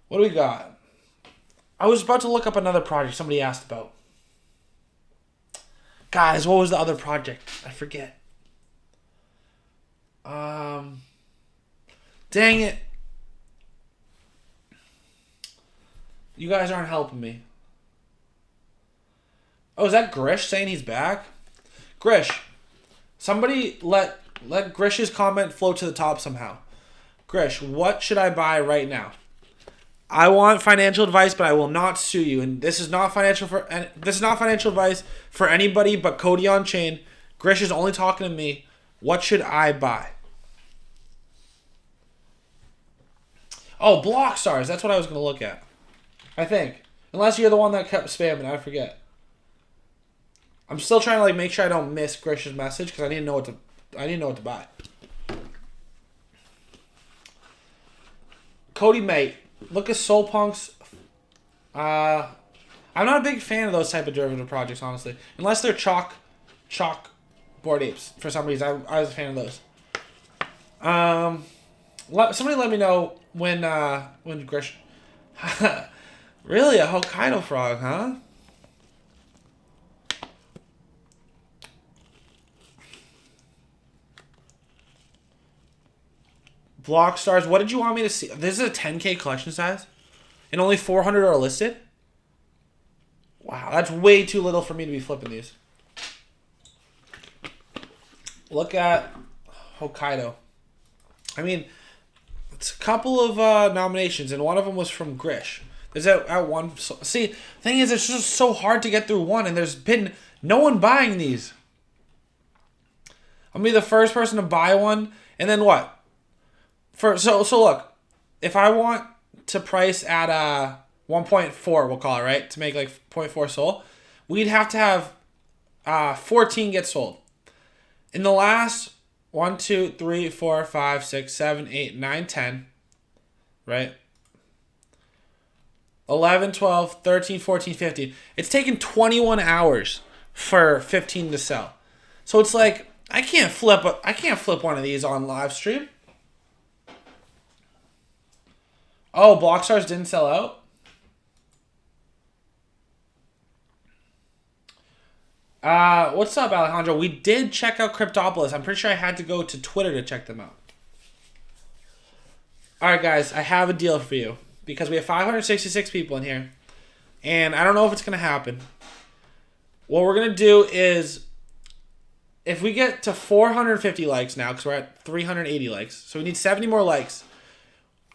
What do we got? I was about to look up another project somebody asked about. Guys, what was the other project? I forget. Dang it. You guys aren't helping me. Oh, is that Grish saying he's back? Grish, somebody let Grish's comment float to the top somehow. Grish, what should I buy right now? I want financial advice, but I will not sue you. And this is not financial advice for anybody but CodyOnChain. Grish is only talking to me. What should I buy? Oh, block stars. That's what I was going to look at. I think. Unless you're the one that kept spamming. I forget. I'm still trying to like make sure I don't miss Grish's message because I didn't know what to buy. Cody, mate, look at SolPunks. I'm not a big fan of those type of derivative projects, honestly. Unless they're chalk Bored Apes. For some reason, I was a fan of those. Somebody let me know when Grish. Really, a Hokkaido frog, huh? Block stars. What did you want me to see? This is a 10K collection size, and only 400 are listed. Wow, that's way too little for me to be flipping these. Look at Hokkaido. I mean, it's a couple of nominations, and one of them was from Grish. There's at one. See, thing is, it's just so hard to get through one, and there's been no one buying these. I'm gonna be the first person to buy one, and then what? So look, if I want to price at 1.4, we'll call it, right, to make like 0.4 Sol, we'd have to have 14 get sold. In the last 1, 2, 3, 4, 5, 6, 7, 8, 9, 10, right? 11, 12, 13, 14, 15. It's taken 21 hours for 15 to sell. So it's like I can't flip one of these on live stream. Oh, block stars didn't sell out? What's up, Alejandro? We did check out Cryptopolis. I'm pretty sure I had to go to Twitter to check them out. Alright, guys. I have a deal for you. Because we have 566 people in here. And I don't know if it's going to happen. What we're going to do is, if we get to 450 likes now, because we're at 380 likes. So we need 70 more likes.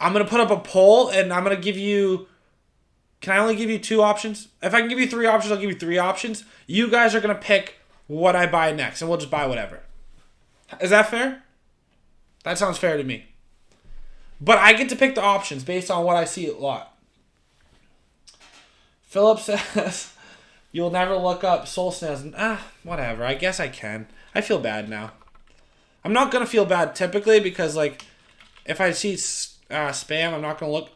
I'm going to put up a poll, and I'm going to give you... Can I only give you 2 options? If I can give you 3 options, I'll give you 3 options. You guys are going to pick what I buy next, and we'll just buy whatever. Is that fair? That sounds fair to me. But I get to pick the options based on what I see a lot. Philip says, you'll never look up soul snails. Whatever. I guess I can. I feel bad now. I'm not going to feel bad typically because, like, if I see spam, I'm not going to look.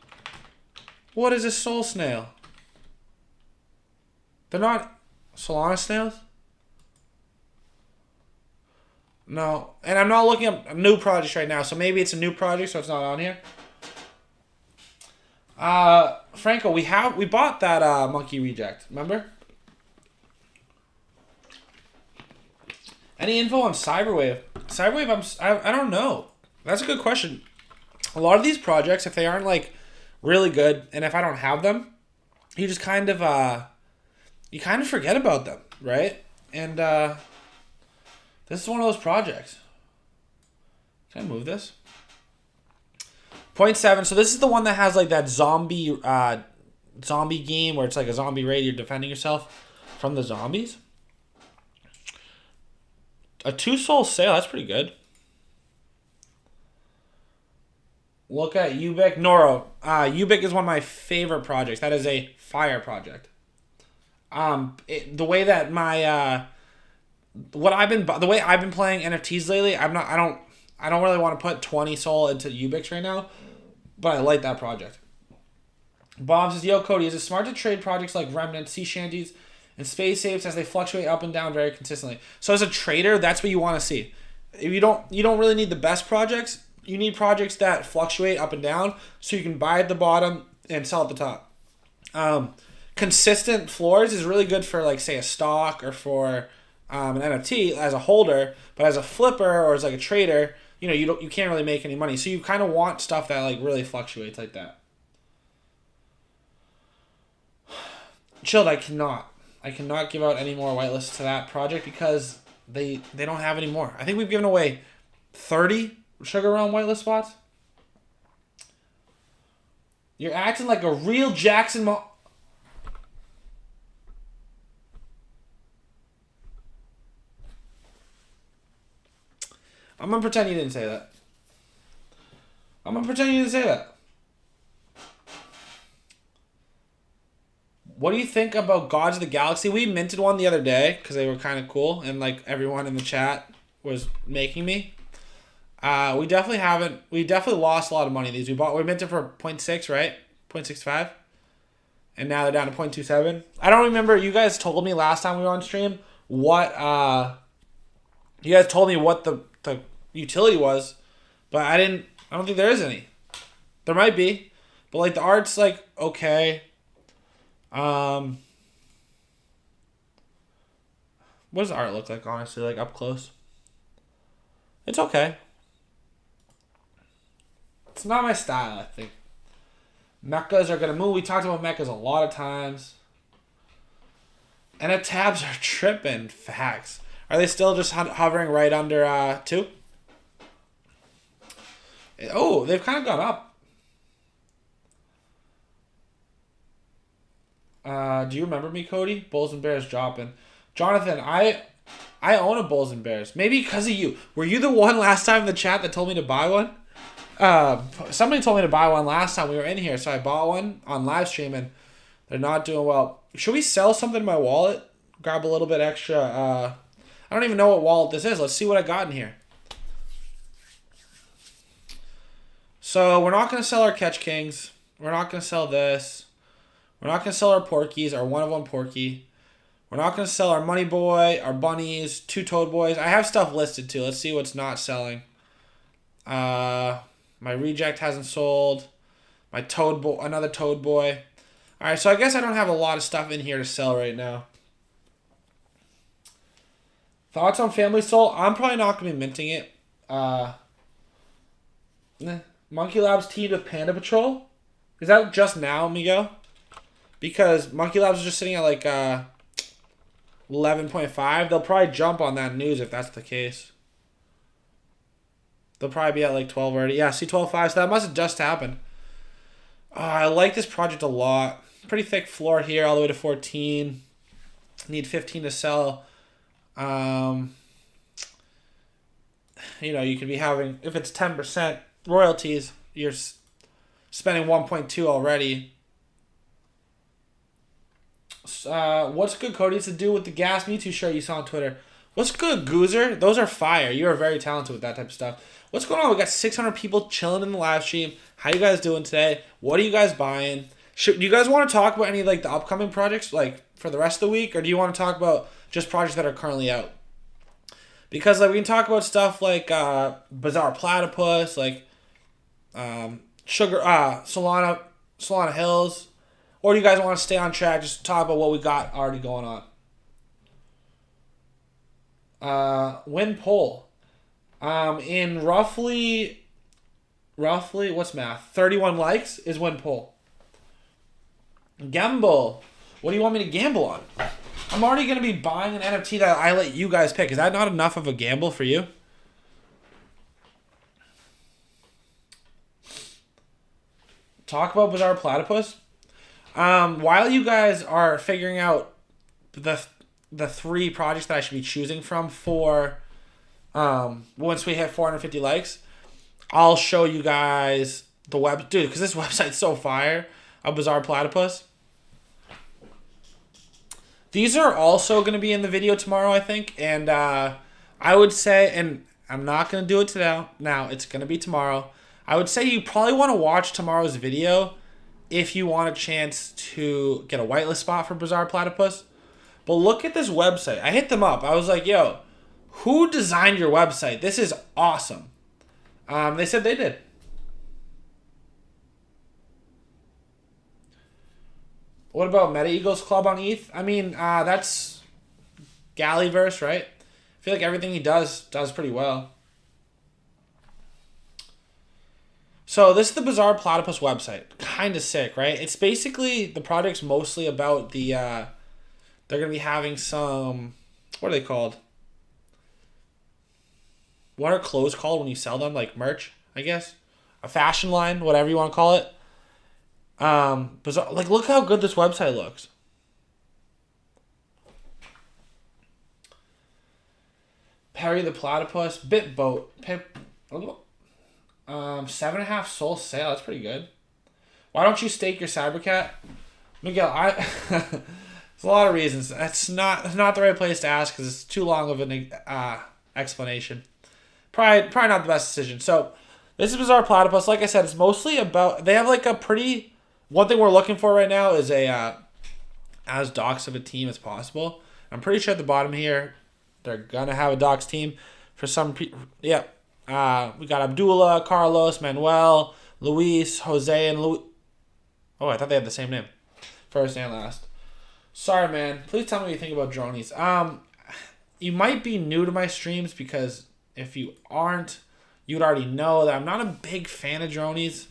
What is a soul snail? They're not Solana snails? No. And I'm not looking up new projects right now, so maybe it's a new project, so it's not on here. Franco, we bought that monkey reject, remember? Any info on Cyberwave? Cyberwave, I don't know. That's a good question. A lot of these projects, if they aren't like really good, and if I don't have them, you just kind of forget about them, right? And this is one of those projects. Can I move this? 0.7. So this is the one that has like that zombie game where it's like a zombie raid. You're defending yourself from the zombies. A 2 soul sale. That's pretty good. Look at Ubik. Noro. Ubik is one of my favorite projects. That is a fire project. The way that the way I've been playing NFTs lately, I don't really want to put 20 soul into Ubix right now, but I like that project. Bob says, yo, Cody, is it smart to trade projects like Remnant, Sea Shanties, and Space Apes as they fluctuate up and down very consistently? So as a trader, that's what you want to see. If you don't really need the best projects. You need projects that fluctuate up and down so you can buy at the bottom and sell at the top. Consistent floors is really good for, like, say, a stock or for an NFT as a holder, but as a flipper or as like a trader, you can't really make any money. So you kind of want stuff that like really fluctuates like that. Chilled, I cannot give out any more whitelists to that project because they don't have any more. I think we've given away 30 Sugar Realm whitelist spots. You're acting like a real Jackson Mo... I'm gonna pretend you didn't say that. I'm gonna pretend you didn't say that. What do you think about Gods of the Galaxy? We minted one the other day because they were kind of cool, and like everyone in the chat was making me. We definitely haven't. We definitely lost a lot of money. These we minted for 0.6, right? 0.65, and now they're down to 0.27. I don't remember. You guys told me last time we were on stream what. You guys told me what the utility was, but I didn't. I don't think there is any. There might be, but like the art's like okay. What does the art look like, honestly, like up close? It's okay. It's not my style, I think. Mechas are gonna move. We talked about mechas a lot of times. And the tabs are tripping. Facts. Are they still just hovering right under 2? Oh, they've kind of gone up. Do you remember me, Cody? Bulls and Bears dropping. Jonathan, I own a Bulls and Bears. Maybe because of you. Were you the one last time in the chat that told me to buy one? Somebody told me to buy one last time we were in here, so I bought one on live stream, and they're not doing well. Should we sell something in my wallet? Grab a little bit extra. I don't even know what wallet this is. Let's see what I got in here. So we're not going to sell our Catch Kings. We're not going to sell this. We're not going to sell our Porkies, our 1-of-1 Porky. We're not going to sell our Money Boy, our Bunnies, 2 Toad Boys. I have stuff listed too. Let's see what's not selling. My Reject hasn't sold. My Toad Boy, another Toad Boy. Alright, so I guess I don't have a lot of stuff in here to sell right now. Thoughts on Family Soul? I'm probably not going to be minting it. Monkey Labs teamed with Panda Patrol? Is that just now, amigo? Because Monkey Labs is just sitting at like 11.5. They'll probably jump on that news if that's the case. They'll probably be at like 12 already. Yeah, see 12.5. So that must have just happened. I like this project a lot. Pretty thick floor here all the way to 14. Need 15 to sell. You know, you could be having, if it's 10% royalties, you're spending 1.2 already. What's good, Cody? To do with the Gas Mewtwo shirt you saw on Twitter. What's good, Goozer? Those are fire. You are very talented with that type of stuff. What's going on? We got 600 people chilling in the live stream. How you guys doing today? What are you guys buying? Do you guys want to talk about any like the upcoming projects like for the rest of the week, or do you want to talk about just projects that are currently out? Because like we can talk about stuff like Bizarre Platypus, like Solana Hills. Or do you guys want to stay on track, just talk about what we got already going on? Win poll. In roughly, what's math? 31 likes is win poll. Gamble. What do you want me to gamble on? I'm already going to be buying an NFT that I let you guys pick. Is that not enough of a gamble for you? Talk about Bizarre Platypus. While you guys are figuring out the 3 projects that I should be choosing from for once we hit 450 likes, I'll show you guys the web, dude, because this website's so fire. A Bizarre Platypus. These are also going to be in the video tomorrow, I think, and I would say, and I'm not going to do it today. Now it's going to be tomorrow. I would say you probably want to watch tomorrow's video if you want a chance to get a whitelist spot for Bizarre Platypus. But look at this website. I hit them up. I was like, yo, who designed your website? This is awesome. They said they did. What about Meta Eagles Club on ETH? I mean, that's Galliverse, right? I feel like everything he does pretty well. So this is the Bizarre Platypus website. Kind of sick, right? It's basically, the project's mostly about the, they're going to be having some, what are they called? What are clothes called when you sell them? Like merch, I guess? A fashion line, whatever you want to call it. Bizarre. Like, look how good this website looks. Perry the Platypus, Bitboat, Pip, 7.5 soul sale. That's pretty good. Why don't you stake your Cybercat, Miguel? There's a lot of reasons. That's not the right place to ask because it's too long of an explanation. Probably not the best decision. So this is Bizarre Platypus. Like I said, it's mostly about. They have like a pretty. One thing we're looking for right now is a as docs of a team as possible. I'm pretty sure at the bottom here. They're gonna have a docs team for some. Yeah, we got Abdullah, Carlos, Manuel, Luis, Jose, and Luis. Oh, I thought they had the same name, first and last. Sorry, man. Please tell me what you think about dronies. You might be new to my streams because if you aren't, you'd already know that I'm not a big fan of dronies.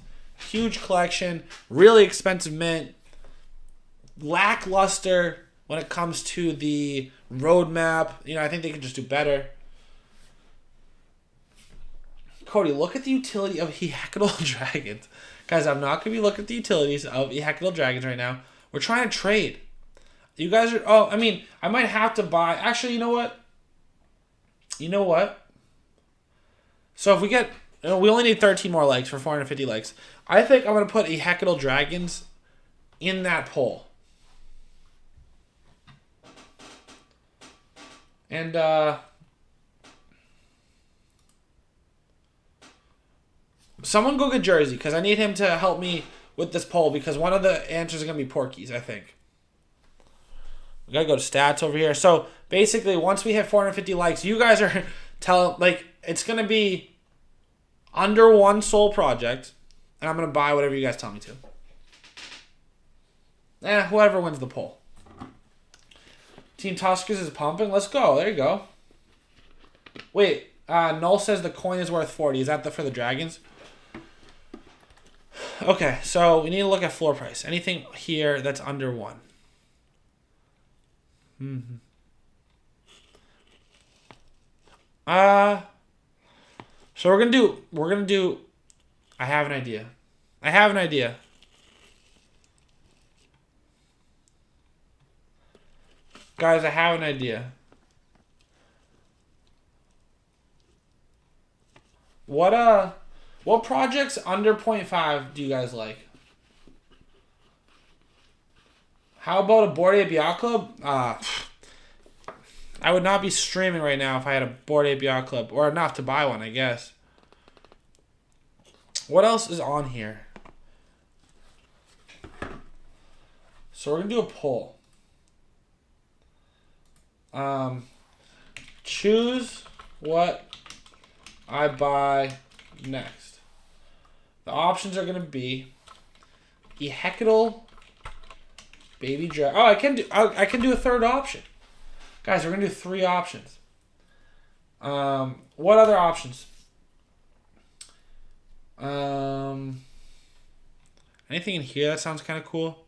Huge collection, really expensive mint, lackluster when it comes to the roadmap. You know, I think they could just do better. Cody, look at the utility of Hecadal Dragons. Guys, I'm not going to be looking at the utilities of Hecadal Dragons right now. We're trying to trade. You guys are... Oh, I mean, I might have to buy... Actually, you know what? So if we get... we only need 13 more likes for 450 likes. I think I'm going to put Hecadal Dragons in that poll. And, someone go get Jersey, because I need him to help me with this poll, because one of the answers is going to be Porkies, I think. We got to go to stats over here. So, basically, once we hit 450 likes, you guys are telling, like, it's going to be under one soul project, and I'm going to buy whatever you guys tell me to. Whoever wins the poll. Team Tuskers is pumping. Let's go. There you go. Wait, Null says the coin is worth 40. Is that for the dragons? Okay, so we need to look at floor price. Anything here that's under 1. So we're gonna do I have an idea. Guys, I have an idea. What projects under 0.5 do you guys like? How about a Bored Ape Yacht Club? I would not be streaming right now if I had a Bored Ape Yacht Club. Or enough to buy one, I guess. What else is on here? So we're going to do a poll. Choose what I buy next. The options are going to be Hecadal Baby Dragon. Oh, I can do a third option. Guys, we're going to do 3 options. What other options? Anything in here that sounds kind of cool?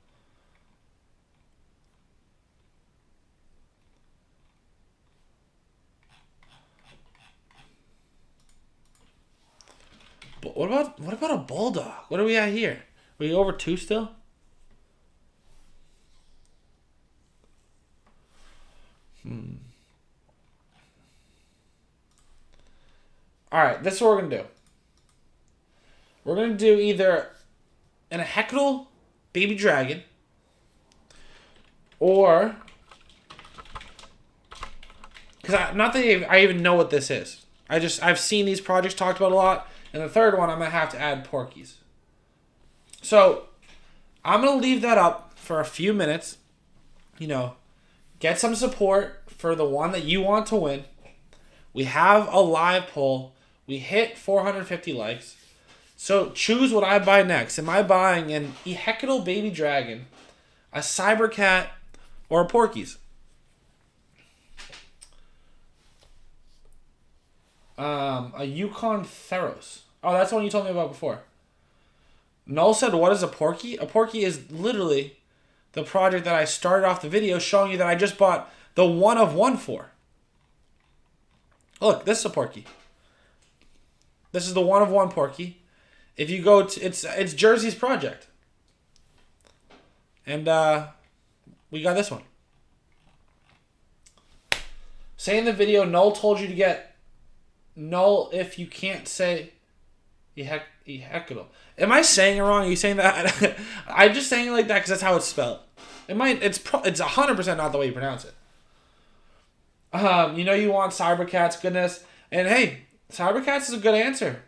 But what about a bulldog? What are we at here? Are we over 2 still? Alright, this is what we're going to do. We're going to do either a Hecadal Baby Dragon or... Because not that I even know what this is. I've seen these projects talked about a lot. And the third one, I'm going to have to add Porkies. So, I'm going to leave that up for a few minutes. You know, get some support for the one that you want to win. We have a live poll. We hit 450 likes. So, choose what I buy next. Am I buying an Hecadal Baby Dragon, a Cybercat, or a Porkies? A Yukon Theros. Oh, that's the one you told me about before. Null said, what is a Porky? A Porky is literally the project that I started off the video showing you that I just bought the 1 of 1 for. Look, this is a Porky. This is the 1 of 1 Porky. If you go to... It's Jersey's project. And we got this one. Say in the video, Null told you to get Null if you can't say Heckle. Am I saying it wrong? Are you saying that? I'm just saying it like that because that's how it's spelled. It's 100% not the way you pronounce it. You know you want Cybercats, goodness. And hey, Cybercats is a good answer.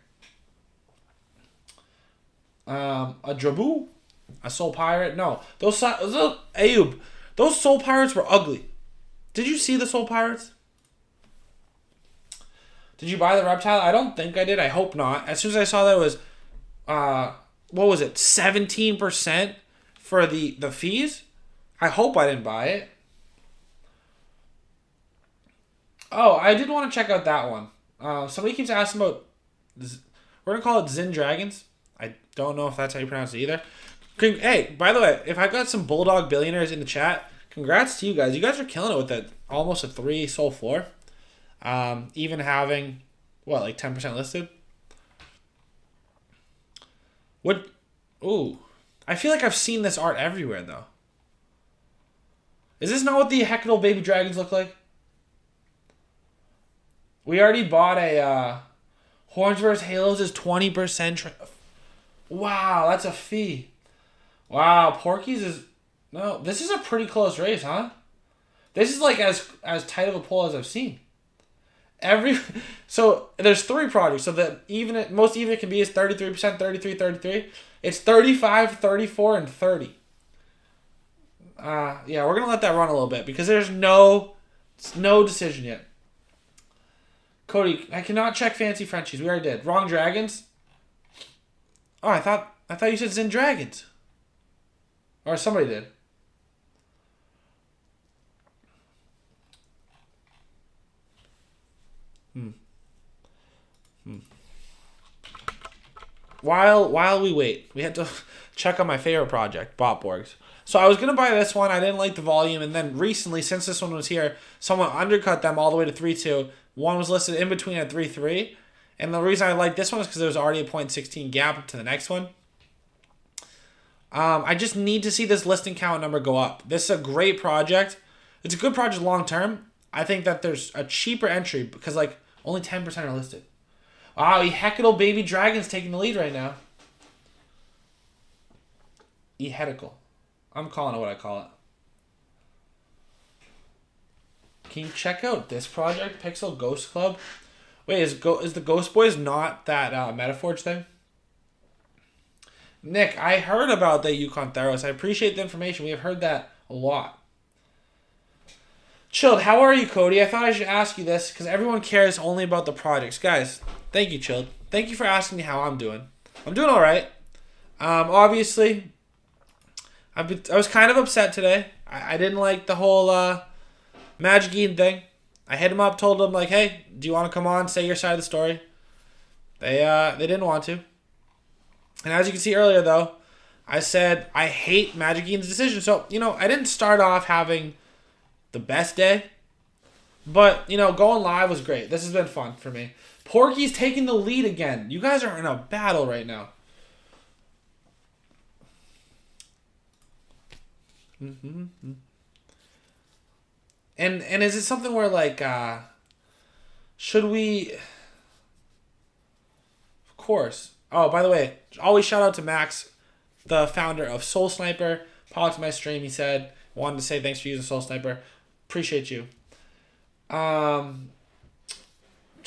A Drabu, a Soul Pirate. No, those Ayub, those Soul Pirates were ugly. Did you see the Soul Pirates? Did you buy the reptile? I don't think I did. I hope not. As soon as I saw that it was, what was it, 17% for the fees? I hope I didn't buy it. Oh, I did want to check out that one. Somebody keeps asking about, we're going to call it Zin Dragons. I don't know if that's how you pronounce it either. Hey, by the way, if I got some Bulldog billionaires in the chat, congrats to you guys. You guys are killing it with that almost a 3 soul floor. Even having, what, like 10% listed? What? Ooh. I feel like I've seen this art everywhere, though. Is this not what the Heckle baby dragons look like? We already bought a Horns vs. Halos is 20%. Wow, that's a fee. Wow, Porkies is... No, this is a pretty close race, huh? This is like as tight of a poll as I've seen. So there's 3 projects. So the most even it can be is 33%, 33, 33. It's 35, 34, and 30. Yeah, we're gonna let that run a little bit because there's no decision yet. Cody, I cannot check Fancy Frenchies. We already did. Wrong Dragons. Oh, I thought you said Zen Dragons. Or somebody did. While we wait, we had to check on my favorite project, Botborgs. So I was going to buy this one. I didn't like the volume. And then recently, since this one was here, someone undercut them all the way to 3.2. One was listed in between at 3.3. And the reason I like this one is because there was already a 0.16 gap up to the next one. I just need to see this listing count number go up. This is a great project. It's a good project long term. I think that there's a cheaper entry because like only 10% are listed. Wow, Heckle baby dragon's taking the lead right now. Heckle. I'm calling it what I call it. Can you check out this project, Pixel Ghost Club? Wait, is the Ghost Boys not that Metaforge thing? Nick, I heard about the Yukon Theros. I appreciate the information. We have heard that a lot. Chilled, how are you, Cody? I thought I should ask you this because everyone cares only about the projects. Guys, thank you, Chilled. Thank you for asking me how I'm doing. I'm doing all right. Obviously, I was kind of upset today. I didn't like the whole MagicEden thing. I hit him up, told him like, hey, do you want to come on, say your side of the story? They didn't want to. And as you can see earlier, though, I said I hate MagicEden's decision. So, I didn't start off having the best day. But, going live was great. This has been fun for me. Porky's taking the lead again. You guys are in a battle right now. And is it something where, like, should we... Of course. Oh, by the way, always shout out to Max, the founder of Solsniper. Popped to my stream, he said, wanted to say thanks for using Solsniper. Appreciate you.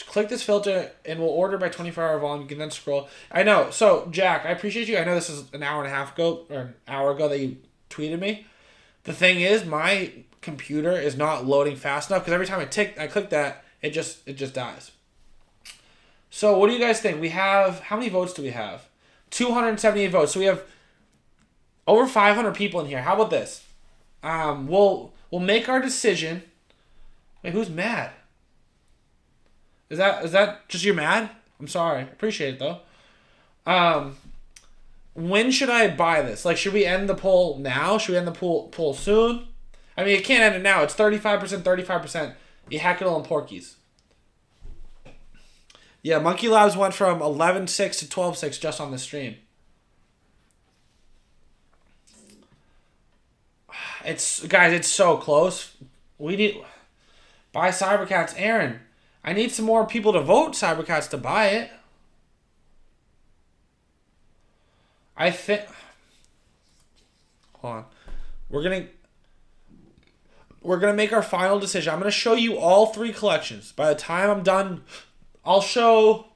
Click this filter and we'll order by 24-hour volume. You can then scroll. I know. So, Jack, I appreciate you. I know this is an hour and a half ago, or an hour ago that you tweeted me. The thing is, my computer is not loading fast enough because every time I click that, it just dies. So what do you guys think? We have, how many votes do we have? 278 votes. So we have over 500 people in here. How about this? We'll make our decision. Wait, who's mad? Is that just you're mad? I'm sorry. Appreciate it though. When should I buy this? Like, should we end the poll now? Should we end the poll soon? I mean, it can't end it now. It's 35%, 35%. Heckle and Porkies. Yeah, Monkey Labs went from 11.6 to 12.6 just on the stream. Guys, it's so close. We need buy Cybercats, Aaron. I need some more people to vote Cybercats to buy it. I think. Hold on. We're gonna make our final decision. I'm gonna show you all 3 collections. By the time I'm done, I'll show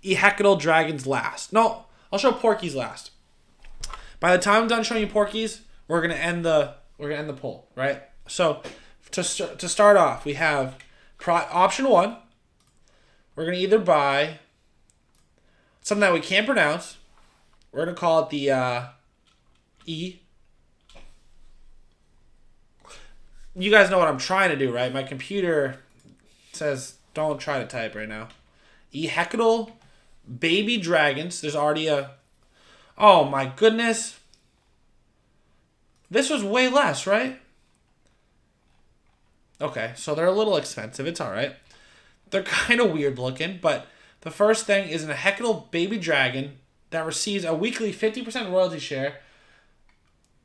Hecadal Dragons last. No, I'll show Porkies last. By the time I'm done showing you Porkies, we're gonna end the poll, right? So to start off, we have option 1. We're gonna either buy something that we can't pronounce. We're gonna call it the E. You guys know what I'm trying to do, right? My computer says don't try to type right now. Hecadal Baby Dragons. There's already a... Oh my goodness. This was way less, right? Okay, so they're a little expensive. It's alright. They're kind of weird looking, but the first thing is a Hecadal Baby Dragon that receives a weekly 50% royalty share.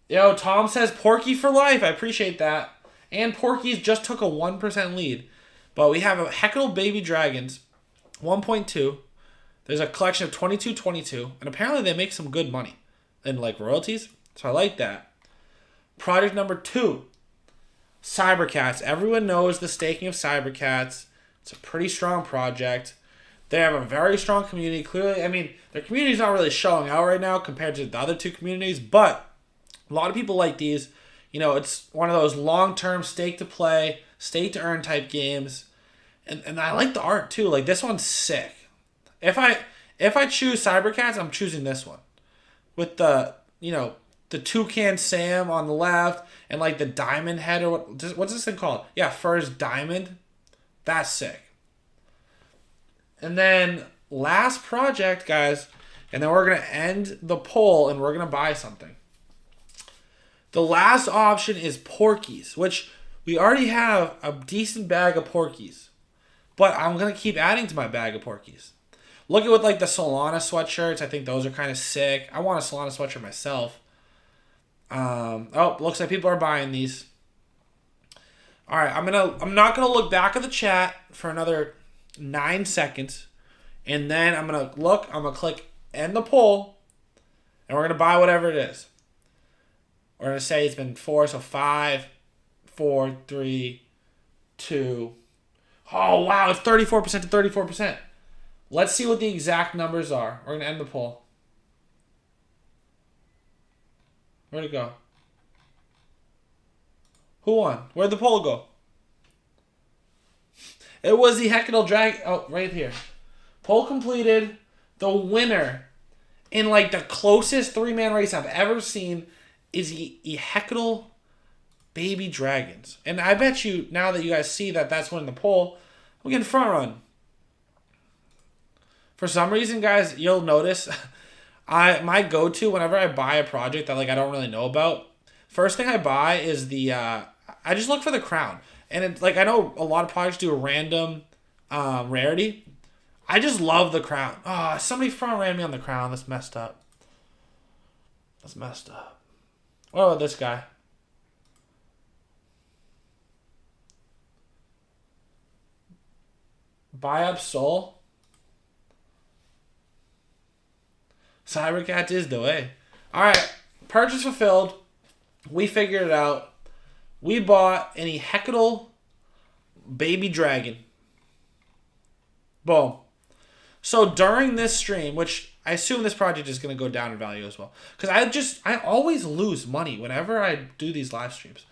Yo, Tom says Porky for life. I appreciate that. And Porkies just took a 1% lead. But we have a Hecadal Baby Dragons, 1.2. There's a collection of 2222. And apparently they make some good money in like royalties. So I like that. Project number 2. Cybercats. Everyone knows the staking of Cybercats. It's a pretty strong project. They have a very strong community. Clearly, I mean, their community's not really showing out right now compared to the other 2 communities. But a lot of people like these. You know, it's one of those long-term stake-to-play, stake-to-earn type games. And I like the art, too. Like, this one's sick. If I choose Cybercats, I'm choosing this one. With the, you know, the Toucan Sam on the left and, like, the diamond head or what's this thing called? Yeah, First Diamond. That's sick. And then last project, guys, and then we're going to end the poll and we're going to buy something. The last option is Porkies, which we already have a decent bag of Porkies. But I'm going to keep adding to my bag of Porkies. Look at with like the Solana sweatshirts. I think those are kind of sick. I want a Solana sweatshirt myself. Oh, looks like people are buying these. All right, I'm not going to look back at the chat for another 9 seconds. And then I'm going to click end the poll. And we're going to buy whatever it is. We're going to say it's been 4, so 5, 4, 3, 2. Oh, wow, it's 34% to 34%. Let's see what the exact numbers are. We're going to end the poll. Where'd it go? Who won? Where'd the poll go? It was the Hecadal Dragon. Oh, right here. Poll completed. The winner in like the closest 3-man race I've ever seen is Hecadal Baby Dragons. And I bet you, now that you guys see that that's winning the poll, we can front run. For some reason, guys, you'll notice my go-to whenever I buy a project that like I don't really know about, first thing I buy is the I just look for the crown. And it's like I know a lot of projects do a random rarity. I just love the crown. Oh, somebody front ran me on the crown. That's messed up. That's messed up. What about this guy? Buy up Soul. Cybercat is the way. Alright. Purchase fulfilled. We figured it out. We bought an Hecadal Baby Dragon. Boom. So during this stream, which I assume this project is going to go down in value as well. Because I always lose money whenever I do these live streams.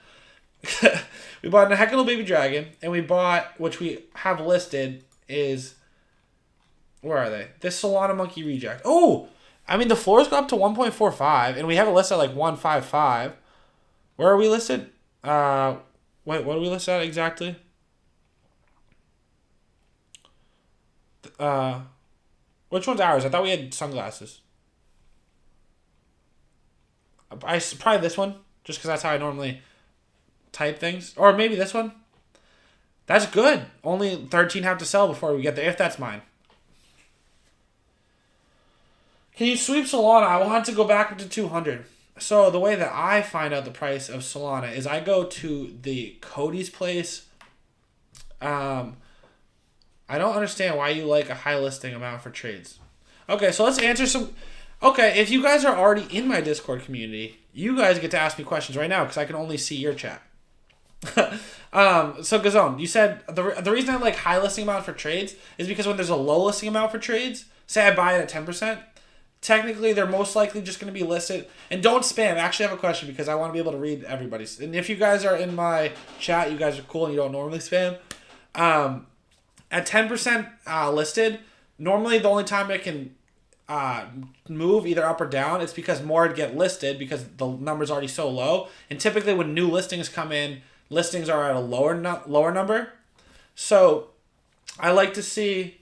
We bought a Hecadal Baby Dragon. And we bought, which we have listed, is... Where are they? This Solana Monkey Reject. Oh! I mean, the floors go up to 1.45. And we have it listed at like 155. Where are we listed? Wait, what are we listed at exactly? Which one's ours? I thought we had sunglasses. Probably this one, just because that's how I normally type things. Or maybe this one. That's good. Only 13 have to sell before we get there, if that's mine. Can you sweep Solana? I want to go back up to 200. So the way that I find out the price of Solana is I go to the Cody's place. I don't understand why you like a high listing amount for trades. Okay, so let's answer some. Okay, if you guys are already in my Discord community, you guys get to ask me questions right now because I can only see your chat. So Gazone, you said the reason I like high listing amount for trades is because when there's a low listing amount for trades, say I buy it at 10%, technically they're most likely just going to be listed. And don't spam. I actually have a question because I want to be able to read everybody's. And if you guys are in my chat, you guys are cool and you don't normally spam. At 10% listed, normally the only time it can move either up or down, it's because more would get listed because the number's already so low. And typically when new listings come in, listings are at a lower number. So I like to see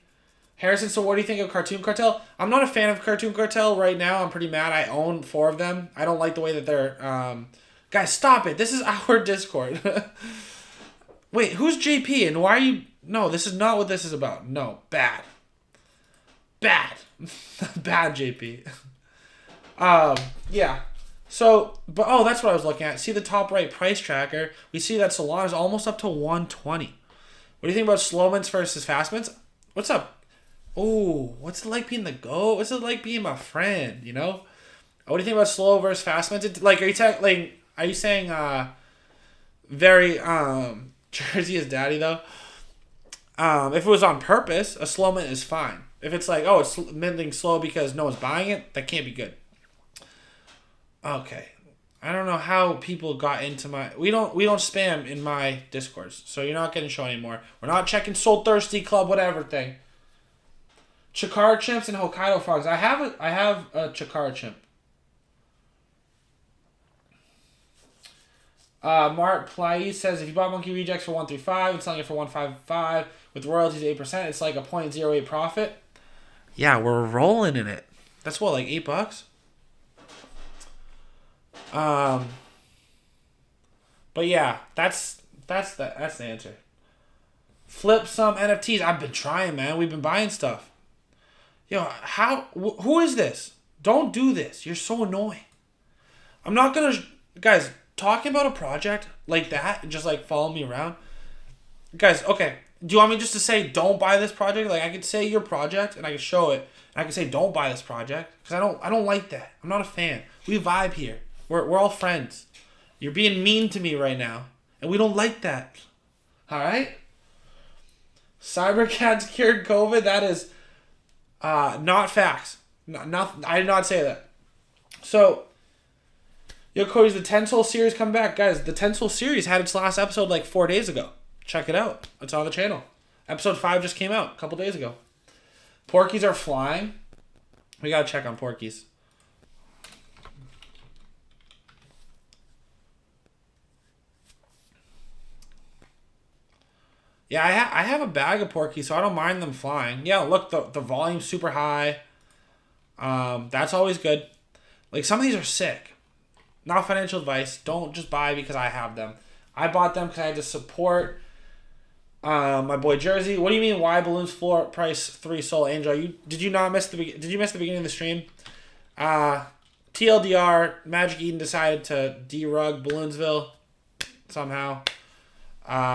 Harrison. So what do you think of Cartel? I'm not a fan of Cartel right now. I'm pretty mad. I own 4 of them. I don't like the way that they're guys, stop it. This is our Discord. Wait, who's JP and why are you... No, this is not what this is about. No, bad. Bad JP. Yeah. So, but oh, that's what I was looking at. See the top right price tracker. We see that Solana is almost up to 120. What do you think about slow mints versus fast mints? What's up? Oh, what's it like being the GOAT? What's it like being my friend? You know? What do you think about slow versus fast mints? Like, are you saying very Jersey is daddy though? If it was on purpose, a slow mint is fine. If it's like, oh, it's minting slow because no one's buying it, that can't be good. Okay. I don't know how people got into my... We don't spam in my Discords, so you're not getting shown anymore. We're not checking Soul Thirsty Club, whatever thing. Chikara Chimps and Hokkaido Frogs. I have a Chikara Chimp. Mark Plai says, if you bought Monkey Rejects for 135 and selling it for 155 with royalties 8%, it's like a 0.08 profit. Yeah, we're rolling in it. That's what, like $8? But yeah, that's the answer. Flip some NFTs. I've been trying, man. We've been buying stuff. Yo, who is this? Don't do this. You're so annoying. I'm not gonna... Guys, talking about a project like that and just like follow me around. Guys, okay. Do you want me just to say don't buy this project? Like I could say your project and I could show it. And I could say don't buy this project. Because I don't like that. I'm not a fan. We vibe here. We're all friends. You're being mean to me right now. And we don't like that. Alright? Cybercats cured COVID. That is not facts. I did not say that. So, yo, Cody's the 10 Soul series come back. Guys, the 10 Soul series had its last episode like 4 days ago. Check it out. It's on the channel. Episode 5 just came out a couple days ago. Porkies are flying. We gotta check on Porkies. Yeah, I have a bag of Porkies, so I don't mind them flying. Yeah, look, the volume's super high. That's always good. Like, some of these are sick. Not financial advice. Don't just buy because I have them. I bought them because I had to support my boy Jersey. What do you mean? Why balloons floor price 3 Soul Angel? Did you miss the beginning of the stream? TLDR, MagicEden decided to derug Balloonsville somehow.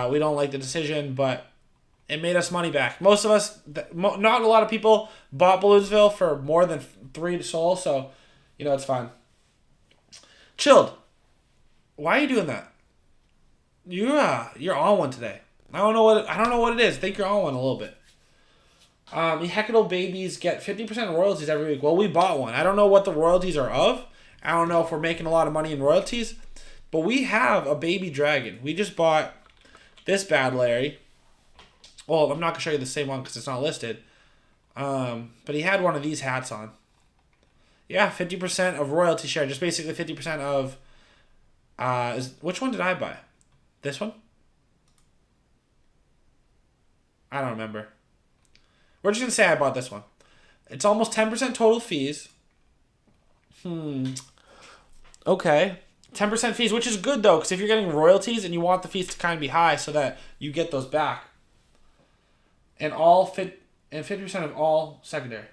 We don't like the decision, but it made us money back. Most of us, not a lot of people, bought Balloonsville for more than 3 Soul, so you know it's fine. Chilled. Why are you doing that? You're on one today. I don't know what it is. I think you're on one a little bit. Hecadal babies get 50% royalties every week. Well, we bought one. I don't know what the royalties are of. I don't know if we're making a lot of money in royalties. But we have a baby dragon. We just bought this bad Larry. Well, I'm not going to show you the same one because it's not listed. But he had one of these hats on. Yeah, 50% of royalty share. Just basically 50% of... which one did I buy? This one? I don't remember. We're just going to say I bought this one. It's almost 10% total fees. Okay. 10% fees, which is good though, because if you're getting royalties and you want the fees to kind of be high so that you get those back. And 50% of all secondary.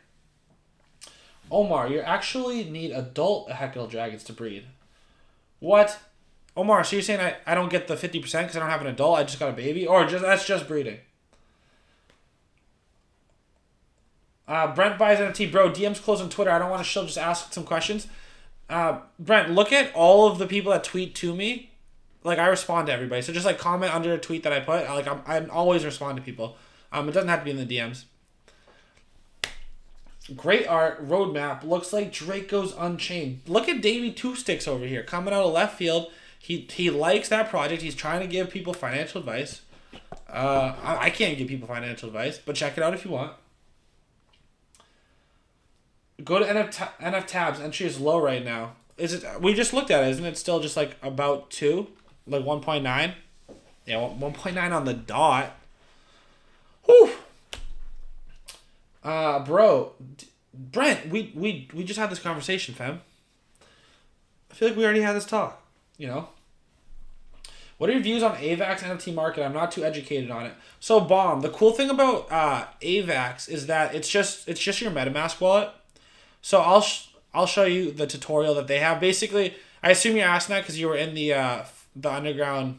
Omar, you actually need adult Hecadal dragons to breed. What? Omar, so you're saying I don't get the 50% because I don't have an adult, I just got a baby? Or that's just breeding? Brent buys NFT. Bro, DM's closed on Twitter. I don't want to just ask some questions. Brent, look at all of the people that tweet to me. Like, I respond to everybody. So just, like, comment under a tweet that I put. Like, I always respond to people. It doesn't have to be in the DMs. Great art. Roadmap. Looks like Drake goes Unchained. Look at Davey Two Sticks over here. Coming out of left field. He likes that project. He's trying to give people financial advice. I can't give people financial advice, but check it out if you want. Go to NF tabs. Entry is low right now. Is it? We just looked at it. Isn't it still just like about 2? Like 1.9? Yeah, 1.9 on the dot. Whew. Bro. Brent, we just had this conversation, fam. I feel like we already had this talk. You know? What are your views on AVAX NFT market? I'm not too educated on it. So, Bomb, the cool thing about AVAX is that it's just your MetaMask wallet. So I'll show you the tutorial that they have. Basically, I assume you're asking that because you were in the underground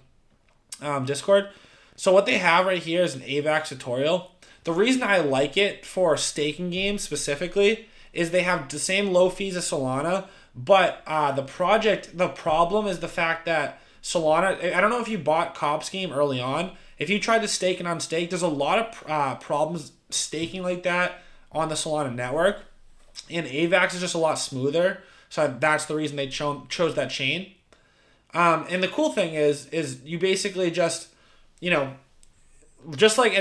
Discord. So what they have right here is an AVAX tutorial. The reason I like it for staking games specifically is they have the same low fees as Solana, but the problem is the fact that Solana, I don't know if you bought Cop Scheme early on. If you tried to stake and unstake, there's a lot of problems staking like that on the Solana network. And AVAX is just a lot smoother. So that's the reason they chose that chain. And the cool thing is you basically just, you know, just like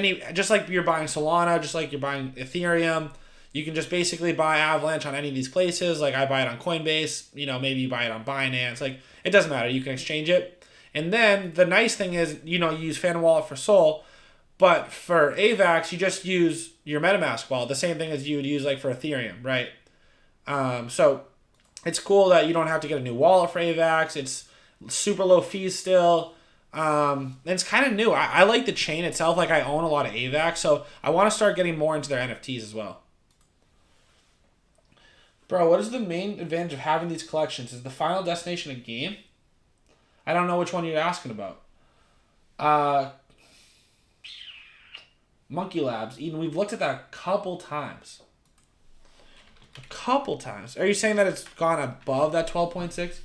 you're buying Solana, just like you're buying Ethereum, you can just basically buy Avalanche on any of these places. Like I buy it on Coinbase, you know, maybe you buy it on Binance. Like it doesn't matter. You can exchange it. And then the nice thing is, you know, you use Phantom Wallet for Sol, but for AVAX, you just use your MetaMask wallet, the same thing as you would use like for Ethereum, right? So it's cool that you don't have to get a new wallet for AVAX. It's super low fees still. And it's kind of new. I like the chain itself. Like I own a lot of AVAX, so I want to start getting more into their NFTs as well. Bro, what is the main advantage of having these collections? Is the final destination a game? I don't know which one you're asking about. Monkey Labs. Eden, we've looked at that a couple times. Are you saying that it's gone above that 12.6?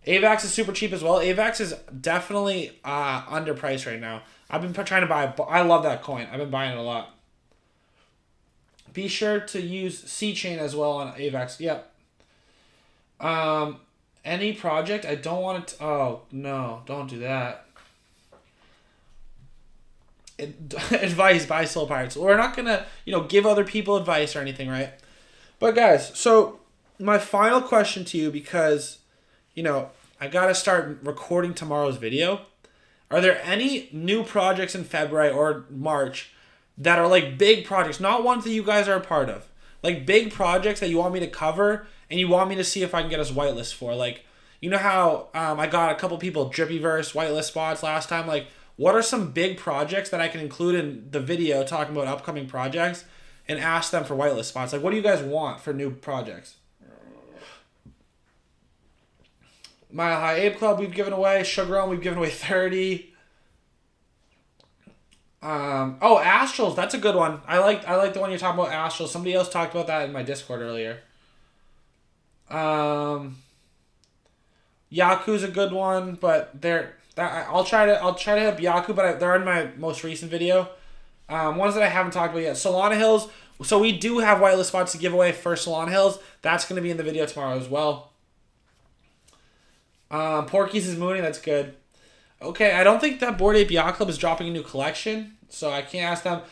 AVAX is super cheap as well. AVAX is definitely underpriced right now. I've been trying to buy. I love that coin. I've been buying it a lot. Be sure to use C-Chain as well on AVAX. Yep. Any project? I don't want to... Oh, no. Don't do that. Advice by Soul Pirates. We're not going to, you know, give other people advice or anything, right? But guys, so my final question to you, because, you know, I got to start recording tomorrow's video. Are there any new projects in February or March that are like big projects, not ones that you guys are a part of? Like big projects that you want me to cover and you want me to see if I can get us whitelist for? Like, you know how I got a couple people Drippyverse whitelist spots last time? Like, what are some big projects that I can include in the video talking about upcoming projects and ask them for whitelist spots? Like, what do you guys want for new projects? Mile High Ape Club, we've given away. Sugar On, we've given away 30. Astrals, that's a good one. I like the one you're talking about, Astrals. Somebody else talked about that in my Discord earlier. Yaku's a good one, but I'll try to hit up Yaku, but they're in my most recent video. Ones that I haven't talked about yet. Solana Hills. So we do have whitelist spots to give away for Solana Hills. That's going to be in the video tomorrow as well. Porkies is mooning. That's good. Okay, I don't think that Bored Ape Yacht Club is dropping a new collection, so I can't ask them.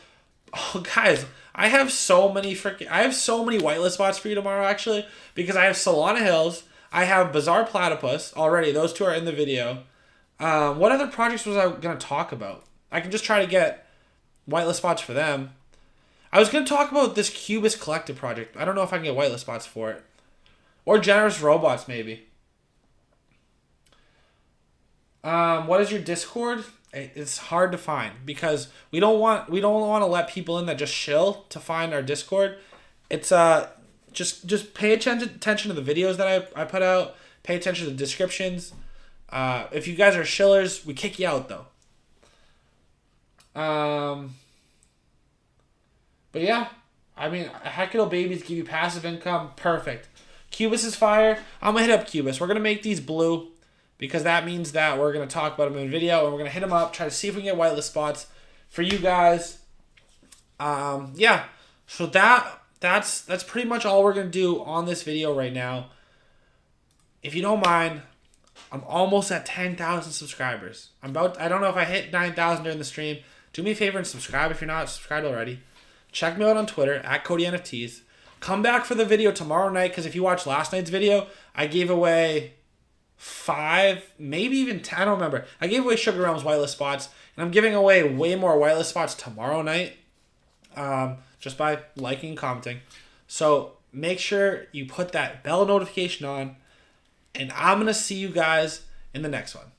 Oh, guys, I have so many whitelist spots for you tomorrow, actually, because I have Solana Hills. I have Bizarre Platypus already. Those two are in the video. What other projects was I going to talk about? I can just try to get whitelist spots for them. I was going to talk about this Cubist Collective project. I don't know if I can get whitelist spots for it. Or Generous Robots, maybe. What is your Discord? It's hard to find because we don't want to let people in that just shill to find our Discord. It's just pay attention to the videos that I put out. Pay attention to the descriptions. If you guys are shillers, we kick you out though. But yeah, I mean, Heckital babies give you passive income. Perfect. Cubus is fire. I'm going to hit up Cubus. We're going to make these blue because that means that we're going to talk about them in video and we're going to hit them up, try to see if we can get whitelist spots for you guys. Yeah, so that's pretty much all we're going to do on this video right now. If you don't mind, I'm almost at 10,000 subscribers. I don't know if I hit 9,000 during the stream. Do me a favor and subscribe if you're not subscribed already. Check me out on Twitter at CodyNFTs. Come back for the video tomorrow night because if you watched last night's video, I gave away 5, maybe even 10. I don't remember. I gave away Sugar Realms whitelist spots, and I'm giving away way more whitelist spots tomorrow night, just by liking and commenting. So make sure you put that bell notification on, and I'm gonna see you guys in the next one.